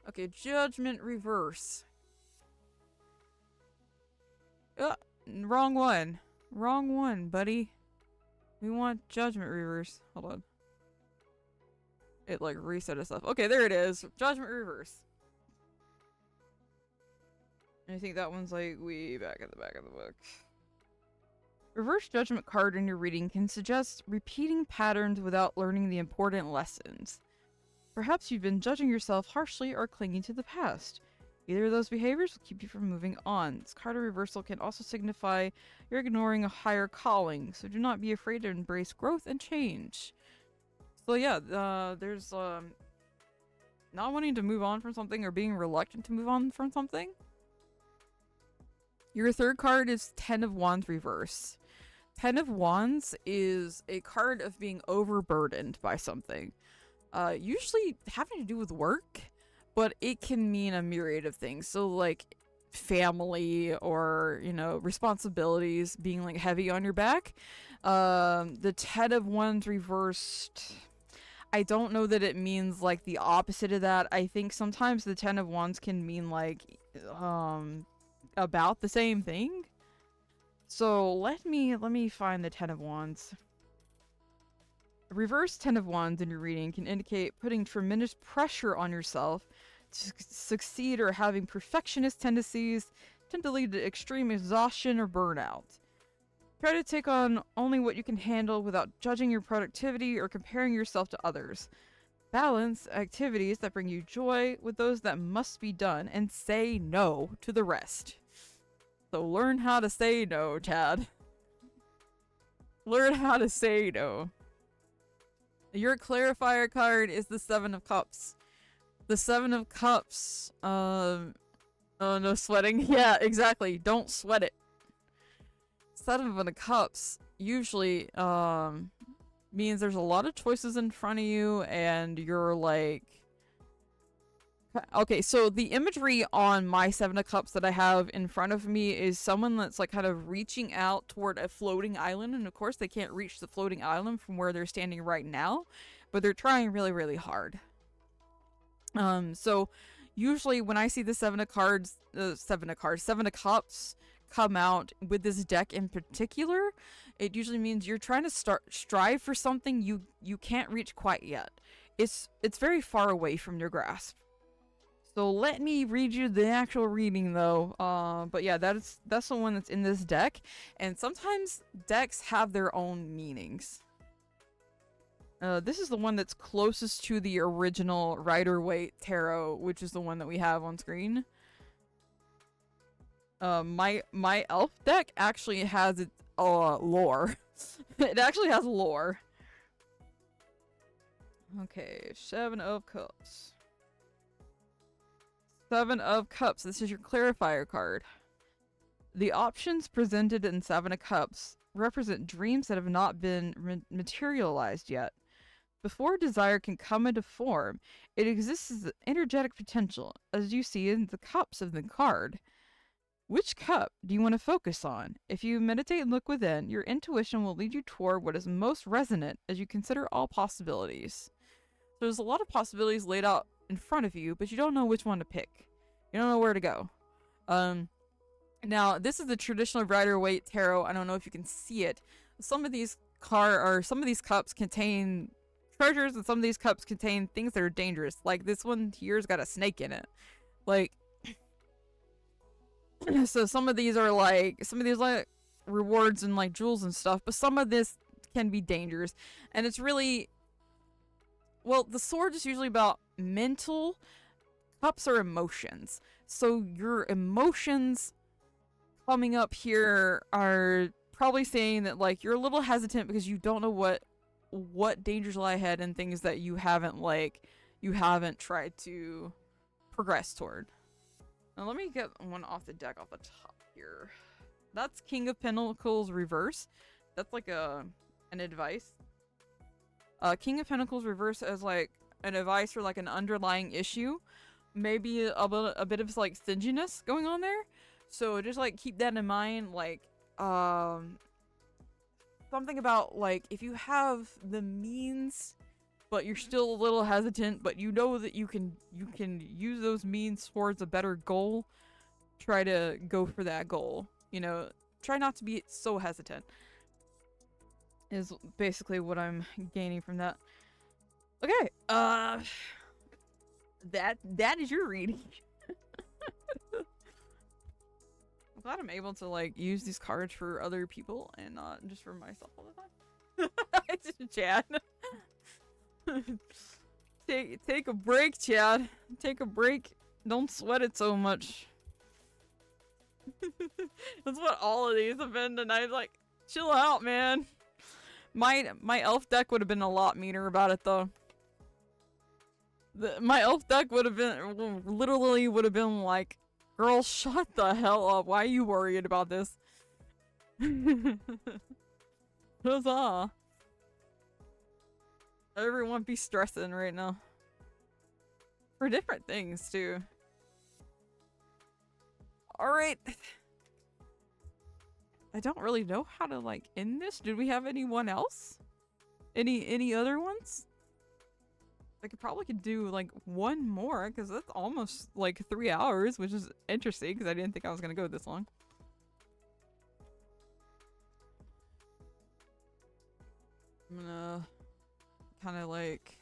Okay, Judgment Reverse. Wrong one. Wrong one, buddy. We want Judgment Reverse. Hold on. It like reset itself. Okay, there it is. Judgment Reverse. I think that one's like way back at the back of the book. Reverse Judgment card in your reading can suggest repeating patterns without learning the important lessons. Perhaps you've been judging yourself harshly or clinging to the past. Either of those behaviors will keep you from moving on. This card of reversal can also signify you're ignoring a higher calling, so do not be afraid to embrace growth and change. So yeah, there's not wanting to move on from something or being reluctant to move on from something. Your third card is Ten of Wands Reverse. Ten of Wands is a card of being overburdened by something. Usually having to do with work, but it can mean a myriad of things. So like family or, you know, responsibilities being like heavy on your back. The Ten of Wands reversed, I don't know that it means like the opposite of that. I think sometimes the Ten of Wands can mean like about the same thing. So let me find the Ten of Wands. reverse Ten of Wands in your reading can indicate putting tremendous pressure on yourself to succeed, or having perfectionist tendencies tend to lead to extreme exhaustion or burnout. Try to take on only what you can handle without judging your productivity or comparing yourself to others. Balance activities that bring you joy with those that must be done, and say no to the rest. So learn how to say no, Chad. Learn how to say no. Your clarifier card is the Seven of Cups. The Seven of Cups, oh, no sweating. Yeah, exactly. Don't sweat it. Seven of Cups usually, means there's a lot of choices in front of you, and you're like... Okay, so the imagery on my Seven of Cups that I have in front of me is someone that's like kind of reaching out toward a floating island, and of course they can't reach the floating island from where they're standing right now, but they're trying really, really hard. So usually when I see the Seven of Cups come out with this deck in particular, it usually means you're trying to strive for something you can't reach quite yet. It's very far away from your grasp. So let me read you the actual reading though. But yeah, that's the one that's in this deck, and sometimes decks have their own meanings. This is the one that's closest to the original Rider-Waite Tarot, which is the one that we have on screen. My elf deck actually has its lore. It actually has lore. Okay, Seven of Cups. Seven of Cups. This is your clarifier card. The options presented in Seven of Cups represent dreams that have not been materialized yet. Before desire can come into form, it exists as energetic potential, as you see in the cups of the card. Which cup do you want to focus on? If you meditate and look within, your intuition will lead you toward what is most resonant as you consider all possibilities. So there's a lot of possibilities laid out in front of you, but you don't know which one to pick. You don't know where to go. Now this is the traditional Rider-Waite Tarot. I don't know if you can see it. Some of these cups contain treasures, and some of these cups contain things that are dangerous. Like this one here's got a snake in it. Like, so some of these like rewards and like jewels and stuff, but some of this can be dangerous. And it's really, well, the sword is usually about mental. Cups are emotions. So your emotions coming up here are probably saying that like you're a little hesitant because you don't know what dangers lie ahead, and things that you haven't tried to progress toward. Now let me get one off the deck off the top here. That's King of Pentacles reverse. That's like an advice. King of Pentacles reverse as like an advice for like an underlying issue. Maybe a bit of like stinginess going on there. So just like keep that in mind. Like something about like if you have the means but you're still a little hesitant, but you know that you can use those means towards a better goal, try to go for that goal. You know, try not to be so hesitant is basically what I'm gaining from that. Okay, that is your reading. I'm glad I'm able to like use these cards for other people and not just for myself all the time. It's just Chad. Take a break, Chad. Take a break. Don't sweat it so much. That's what all of these have been tonight. Like, chill out, man. My elf deck would have been a lot meaner about it though. My elf deck would have been literally like, girl, shut the hell up. Why are you worried about this? Huzzah. Everyone be stressing right now. For different things too. Alright. I don't really know how to like end this. Did we have anyone else? Any other ones? I could do like one more because that's almost like 3 hours, which is interesting because I didn't think I was gonna go this long. I'm gonna kind of like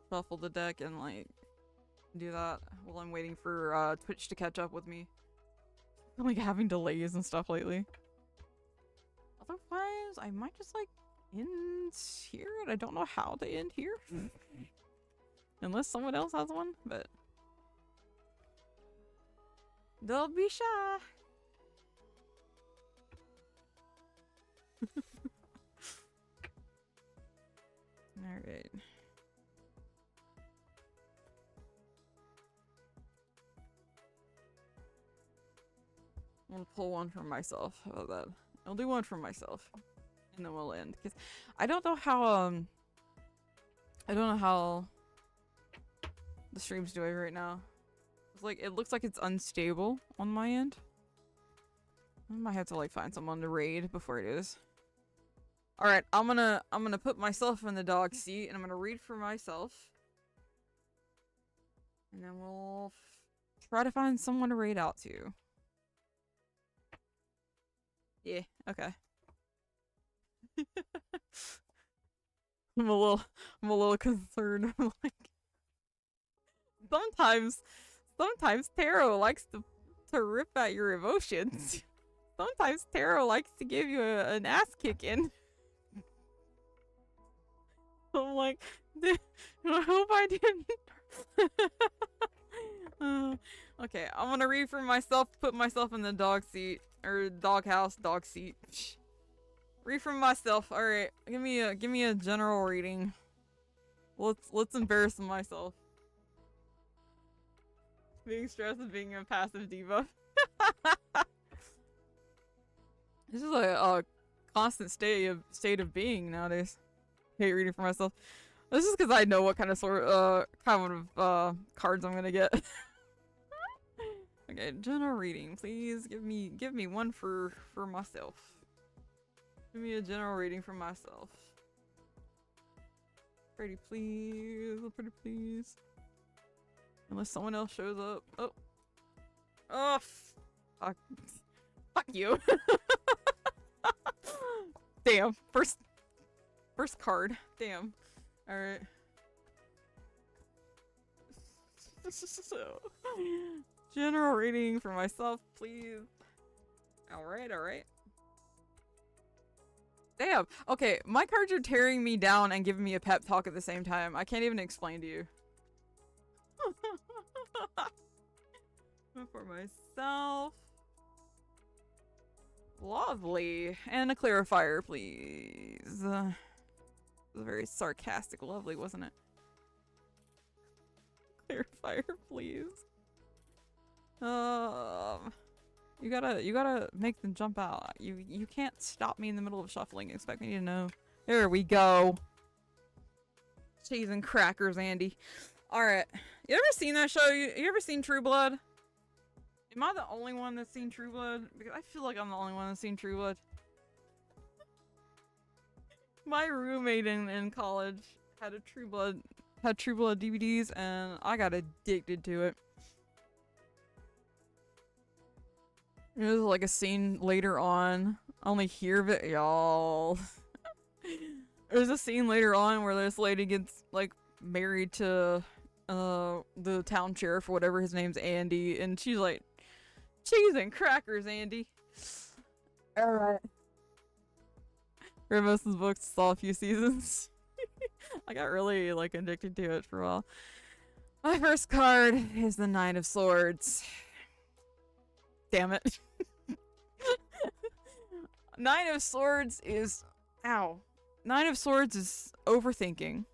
shuffle the deck and like do that while I'm waiting for Twitch to catch up with me. I'm like having delays and stuff lately. Otherwise, I might just like end here, and I don't know how to end here. Unless someone else has one, but don't be shy. Alright. I'm gonna pull one for myself. How about that? I'll do one for myself. And then we'll end. Because I don't know how the stream's doing right now. It's like it looks like it's unstable on my end. I might have to like find someone to raid before it is. Alright, I'm gonna put myself in the dog seat and I'm gonna read for myself. And then we'll try to find someone to raid out to. Yeah, okay. I'm a little concerned. I'm like sometimes tarot likes to rip at your emotions. Sometimes tarot likes to give you an ass kicking. I'm like, I hope I didn't. Okay, I'm gonna read for myself, put myself in the dog seat. Or doghouse, dog seat. Read from myself. Alright, give me a general reading. Let's embarrass myself. Being stressed and being a passive diva. This is a constant state of being nowadays. Hate reading for myself. This is because I know what kind of cards I'm gonna get. Okay, general reading, please. Give me one for myself. Give me a general reading for myself. Pretty please, pretty please. Unless someone else shows up. Oh. Oh, fuck you. Damn. First card. Damn. Alright. So, general reading for myself, please. Alright, alright. Damn. Okay, my cards are tearing me down and giving me a pep talk at the same time. I can't even explain to you. For myself. Lovely. And a clarifier, please. It was very sarcastic lovely, wasn't it? Clarifier, please. You gotta make them jump out. You can't stop me in the middle of shuffling and expect me to know. There we go. Cheese and crackers, Andy. Alright. You ever seen that show? You ever seen True Blood? Am I the only one that's seen True Blood? Because I feel like I'm the only one that's seen True Blood. My roommate in college had True Blood DVDs and I got addicted to it. There's like a scene later on. I only hear of it, y'all. There's a scene later on where this lady gets like married to the town sheriff or whatever, his name's Andy, and she's like, cheese and crackers, Andy. Alright. Read most of the books, saw a few seasons. I got really like addicted to it for a while. My first card is the Nine of Swords. Damn it. Nine of Swords is... Ow. Nine of Swords is overthinking.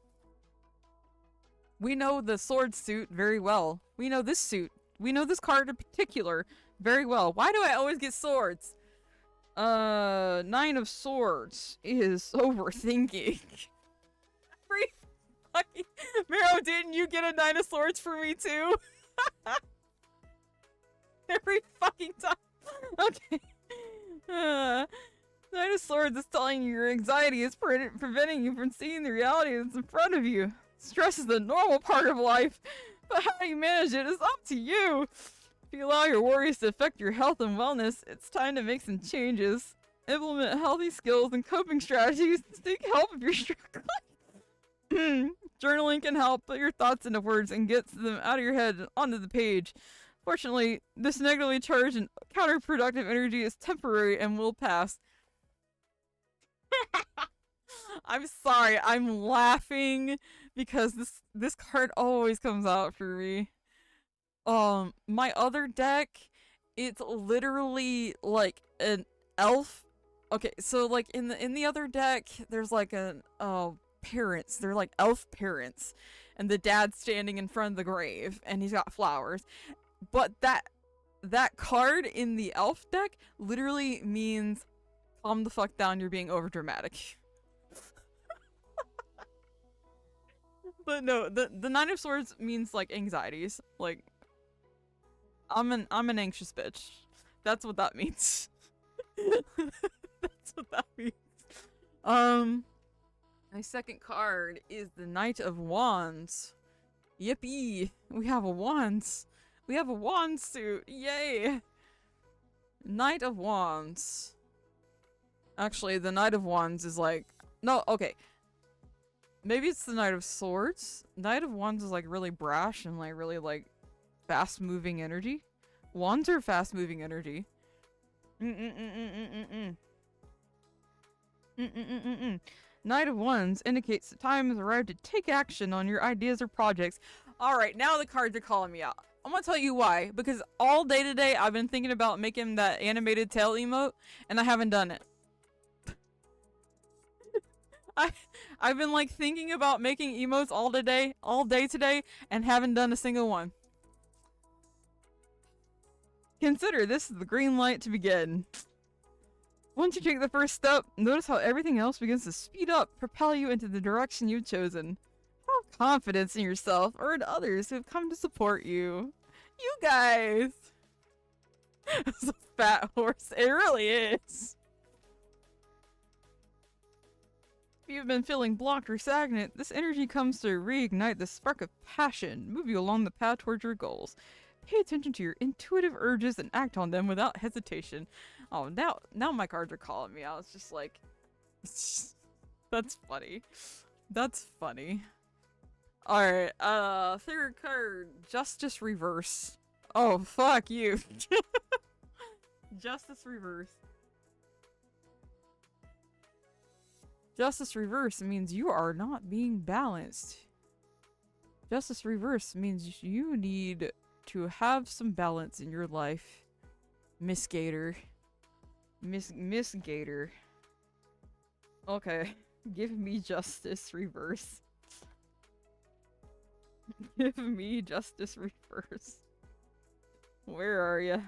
We know the sword suit very well. We know this suit. We know this card in particular very well. Why do I always get swords? Nine of Swords is overthinking. Every fucking... Mero, didn't you get a Nine of Swords for me too? Every fucking time. Okay. Nine of Swords is telling you your anxiety is preventing you from seeing the reality that's in front of you. Stress is the normal part of life, but how you manage it is up to you. If you allow your worries to affect your health and wellness, it's time to make some changes. Implement healthy skills and coping strategies to seek help if you're struggling. Journaling can help put your thoughts into words and get them out of your head and onto the page. Fortunately, this negatively charged and counterproductive energy is temporary and will pass. I'm sorry, I'm laughing because this card always comes out for me. My other deck, it's literally like an elf. Okay, so like in the other deck, there's like an parents. They're like elf parents, and the dad's standing in front of the grave, and he's got flowers. But that card in the elf deck literally means calm the fuck down. You're being overdramatic. But no, the Nine of Swords means like anxieties. Like I'm an anxious bitch. That's what that means. That's what that means. My second card is the Knight of Wands. Yippee! We have a wands. We have a wand suit. Yay! Knight of Wands. Actually, the Knight of Wands is like no. Okay. Maybe it's the Knight of Swords. Knight of Wands is like really brash and like really like fast-moving energy. Wands are fast-moving energy. Knight of Wands indicates the time has arrived to take action on your ideas or projects. Alright, now the cards are calling me out. I'm gonna tell you why. Because all day today I've been thinking about making that animated tail emote, and I haven't done it. I've been like thinking about making emotes all day today, and haven't done a single one. Consider this is the green light to begin. Once you take the first step, notice how everything else begins to speed up, propel you into the direction you've chosen. Have confidence in yourself or in others who have come to support you. You guys! It's a fat horse. It really is. If you've been feeling blocked or stagnant, this energy comes to reignite the spark of passion, move you along the path towards your goals. Pay attention to your intuitive urges and act on them without hesitation. Oh, now my cards are calling me out. It's just like... that's funny. That's funny. Alright, third card. Justice Reverse. Oh, fuck you. Justice Reverse. Justice Reverse means you are not being balanced. Justice Reverse means you need to have some balance in your life. Miss Gator. Miss Gator. Okay. Give me Justice Reverse. Give me Justice Reverse. Where are ya?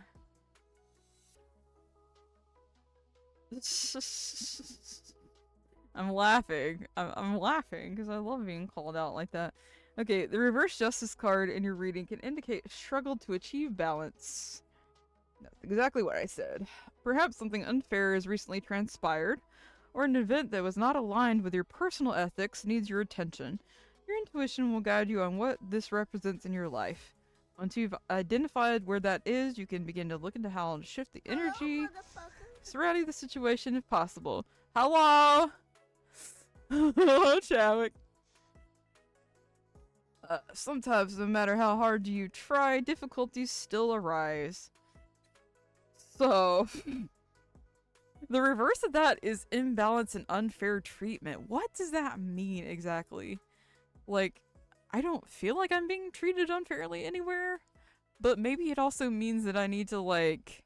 I'm laughing. I'm laughing because I love being called out like that. Okay, the reverse justice card in your reading can indicate a struggle to achieve balance. That's exactly what I said. Perhaps something unfair has recently transpired, or an event that was not aligned with your personal ethics needs your attention. Your intuition will guide you on what this represents in your life. Once you've identified where that is, you can begin to look into how to shift the energy surrounding the situation if possible. Hello! Hello, Chadwick. Sometimes, no matter how hard you try, difficulties still arise. So, the reverse of that is imbalance and unfair treatment. What does that mean exactly? Like, I don't feel like I'm being treated unfairly anywhere, but maybe it also means that I need to, like,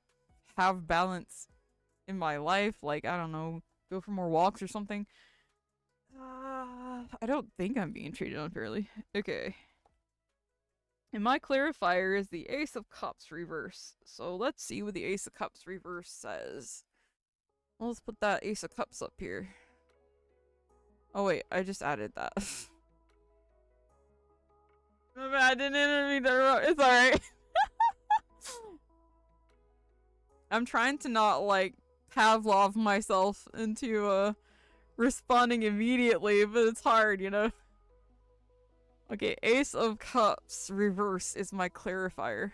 have balance in my life. Like, I don't know, go for more walks or something. I don't think I'm being treated unfairly. Okay. And my clarifier is the Ace of Cups reverse. So let's see what the Ace of Cups reverse says. Well, let's put that Ace of Cups up here. Oh wait, I just added that. My bad, I didn't mean to. It's alright. I'm trying to not, like, Pavlov myself into, responding immediately, but it's hard, you know? Okay, Ace of Cups reverse is my clarifier.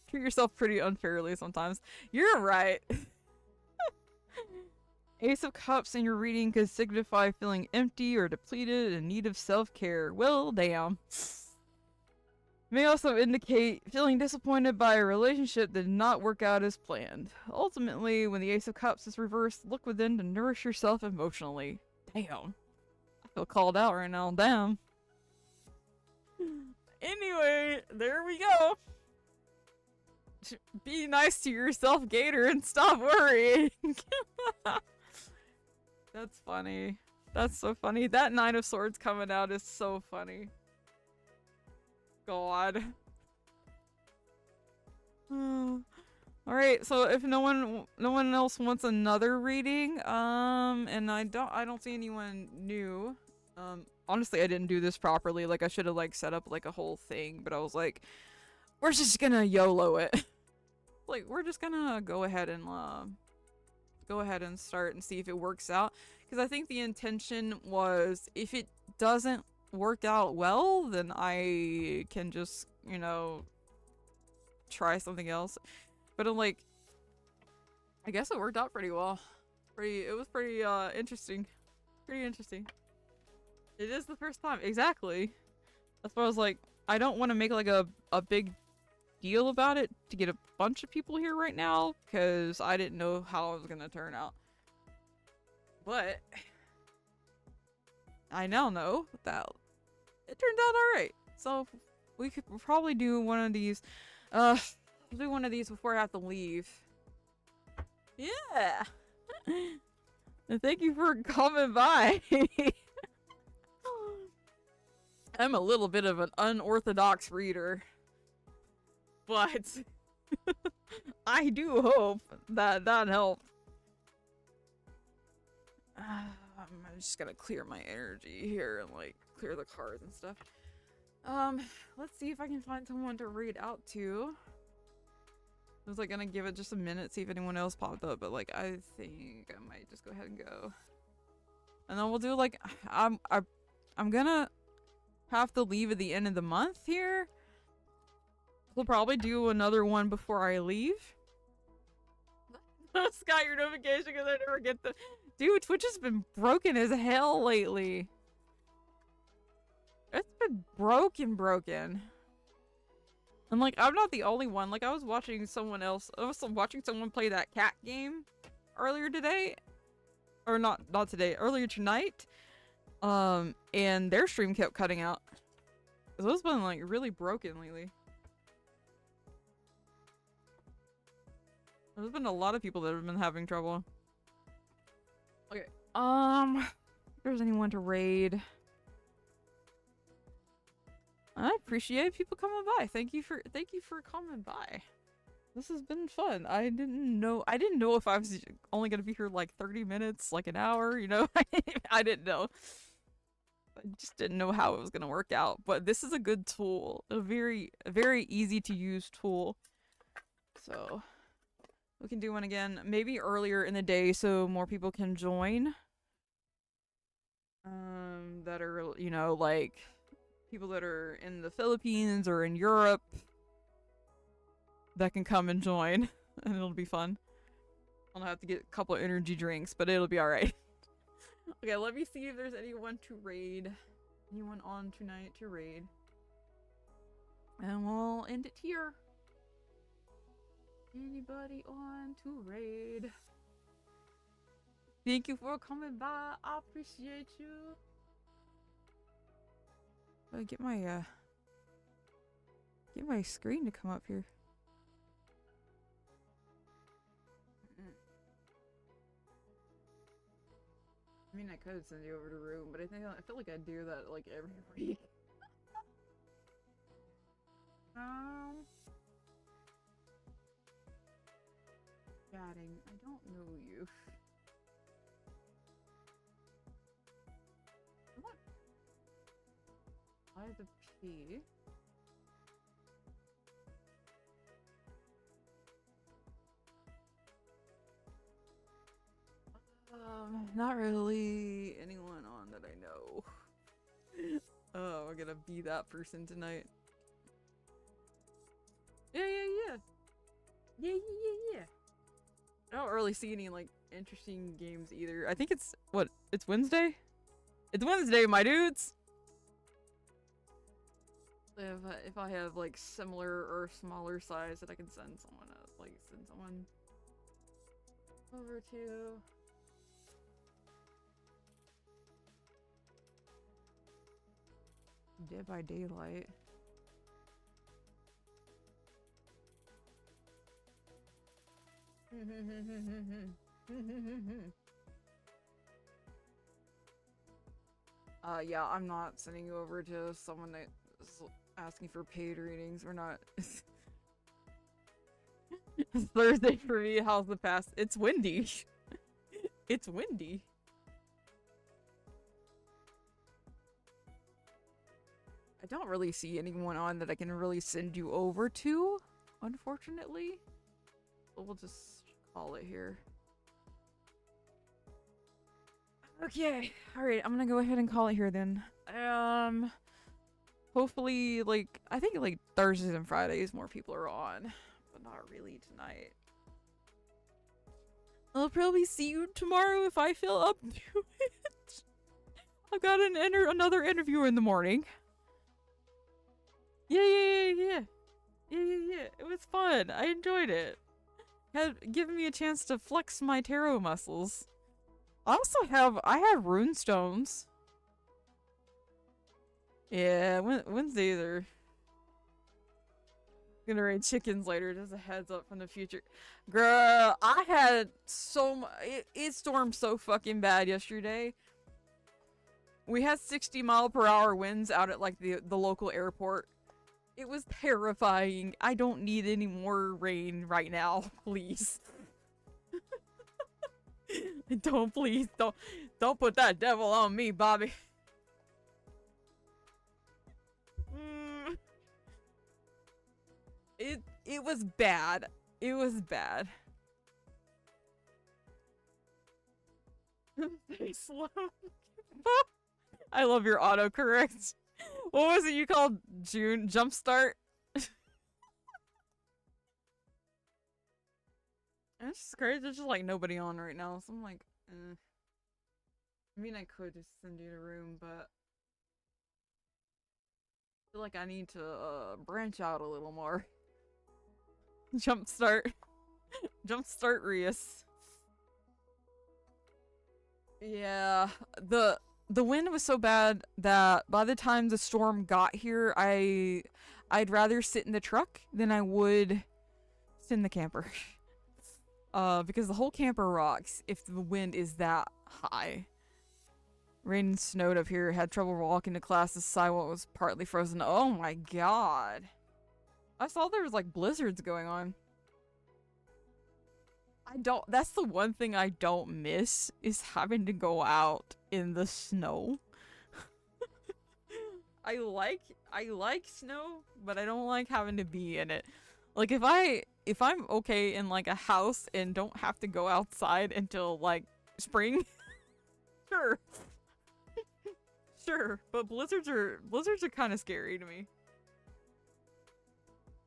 Treat yourself pretty unfairly sometimes. You're right. Ace of Cups in your reading could signify feeling empty or depleted and in need of self-care. Well, damn. May also indicate feeling disappointed by a relationship that did not work out as planned. Ultimately, when the Ace of Cups is reversed, look within to nourish yourself emotionally. Damn. I feel called out right now. Damn. Anyway, there we go. Be nice to yourself, Gator, and stop worrying. That's funny. That's so funny. That Nine of Swords coming out is so funny. God. Alright, so if no one else wants another reading, and I don't see anyone new. Honestly, I didn't do this properly. Like, I should have, like, set up, like, a whole thing, but I was like, we're just gonna YOLO it. Like, we're just gonna go ahead and start and see if it works out. Because I think the intention was, if it doesn't work out well, then I can just, you know, try something else. But I'm like, I guess it worked out pretty well. It was pretty interesting. Pretty interesting. It is the first time. Exactly. That's why I was like, I don't want to make like a big deal about it to get a bunch of people here right now, because I didn't know how it was gonna turn out. But I now know that it turned out alright. So we could probably do one of these. Do one of these before I have to leave. Yeah. And thank you for coming by. I'm a little bit of an unorthodox reader, but I do hope that that helped. I'm just gonna clear my energy here and like clear the cards and stuff. Let's see if I can find someone to read out to. I was like gonna give it just a minute, see if anyone else popped up, but like I think I might just go ahead and go. And then we'll do like I'm gonna have to leave at the end of the month here. We'll probably do another one before I leave. Scott, your notification because I never get the dude. Twitch has been broken as hell lately. It's been broken. And like, I'm not the only one. Like, I was watching someone else. I was watching someone play that cat game earlier today, or not today. Earlier tonight. And their stream kept cutting out. It's been like really broken lately. There's been a lot of people that have been having trouble. Okay. If there's anyone to raid. I appreciate people coming by. Thank you for coming by. This has been fun. I didn't know if I was only gonna be here like 30 minutes, like an hour, you know? I didn't know. I just didn't know how it was gonna work out. But this is a good tool. A very easy to use tool. So we can do one again, maybe earlier in the day so more people can join. That are, you know, like people that are in the Philippines or in Europe that can come and join, and it'll be fun. I'll have to get a couple of energy drinks, but it'll be alright. Okay, let me see if there's anyone to raid. Anyone on tonight to raid. And we'll end it here. Anybody on to raid? Thank you for coming by. I appreciate you. Get my screen to come up here. I mean, I could send you over to room, but I feel like I do that like every week. Chatting. I don't know you. What? Why the P? Not really anyone on that I know. Oh, we're gonna be that person tonight. Yeah. I don't really see any like interesting games either. I think it's what? It's Wednesday? It's Wednesday, my dudes! If I have like similar or smaller size that I can send someone send someone over to. Dead by Daylight. Yeah, I'm not sending you over to someone that's asking for paid readings. We're not. It's Thursday for me. How's the past? It's windy. It's windy. I don't really see anyone on that I can really send you over to, unfortunately. But we'll just call it here. Okay, alright, I'm gonna go ahead and call it here then. Hopefully, like, I think like Thursdays and Fridays more people are on, but not really tonight. I'll probably see you tomorrow if I feel up to it. I've got another interview in the morning. Yeah. It was fun. I enjoyed it. Had given me a chance to flex my tarot muscles. I have rune stones. Yeah, Wednesdays are gonna raid chickens later. Just a heads up from the future. Girl, I had so much. It stormed so fucking bad yesterday. We had 60-mile-per-hour winds out at like the local airport. It was terrifying. I don't need any more rain right now, please. Please don't put that devil on me, Bobby. It was bad. It was bad. Stay slow. I love your autocorrect. What was it you called? June Jumpstart? It's just crazy. There's just like nobody on right now, so I'm like, eh. I mean, I could just send you to the room, but I feel like I need to branch out a little more. Jumpstart. Jumpstart Rias. Yeah, the wind was so bad that by the time the storm got here, I'd rather sit in the truck than I would sit in the camper. Because the whole camper rocks if the wind is that high. Rain and snowed up here. Had trouble walking to class. The sidewalk was partly frozen. Oh my god. I saw there was like blizzards going on. That's the one thing I don't miss is having to go out in the snow. I like snow, but I don't like having to be in it. Like if I'm okay in like a house and don't have to go outside until like spring, sure. Sure, but blizzards are kind of scary to me.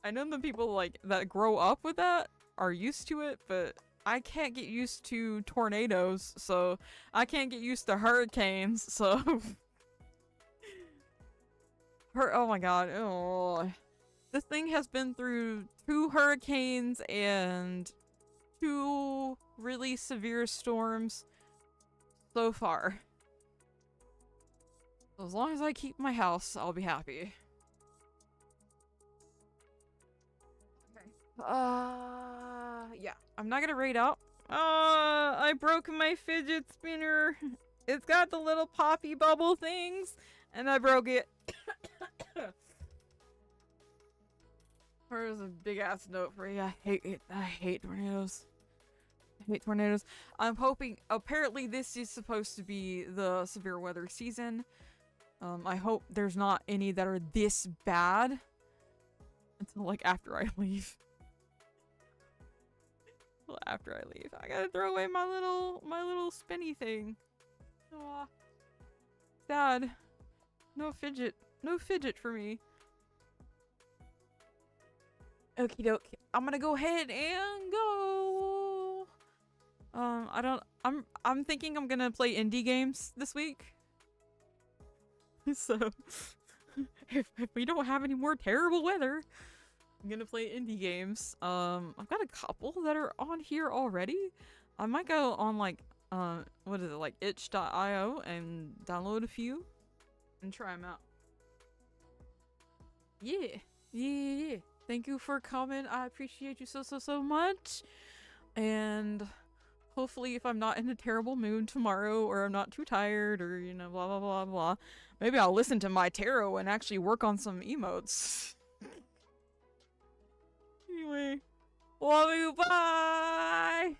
I know the people like that grow up with that are used to it, but I can't get used to tornadoes, so I can't get used to hurricanes, so oh my god. Oh. This thing has been through 2 hurricanes and 2 really severe storms so far. So as long as I keep my house, I'll be happy. Yeah, I'm not gonna raid out. I broke my fidget spinner. It's got the little poppy bubble things, and I broke it. There's a big ass note for you. I hate it. I hate tornadoes. I hate tornadoes. I'm hoping. Apparently, this is supposed to be the severe weather season. I hope there's not any that are this bad until like after I leave. Well, after I leave, I gotta throw away my little spinny thing. Aww. Sad. No fidget for me. Okie doke. I'm gonna go ahead and go. I'm thinking I'm gonna play indie games this week. So, if we don't have any more terrible weather, I'm gonna play indie games. I've got a couple that are on here already. I might go on like, what is it, like itch.io and download a few and try them out. Yeah. Thank you for coming. I appreciate you so much. And hopefully if I'm not in a terrible mood tomorrow or I'm not too tired or, you know, blah, blah, blah, blah, maybe I'll listen to my tarot and actually work on some emotes. Anyway, love you, bye!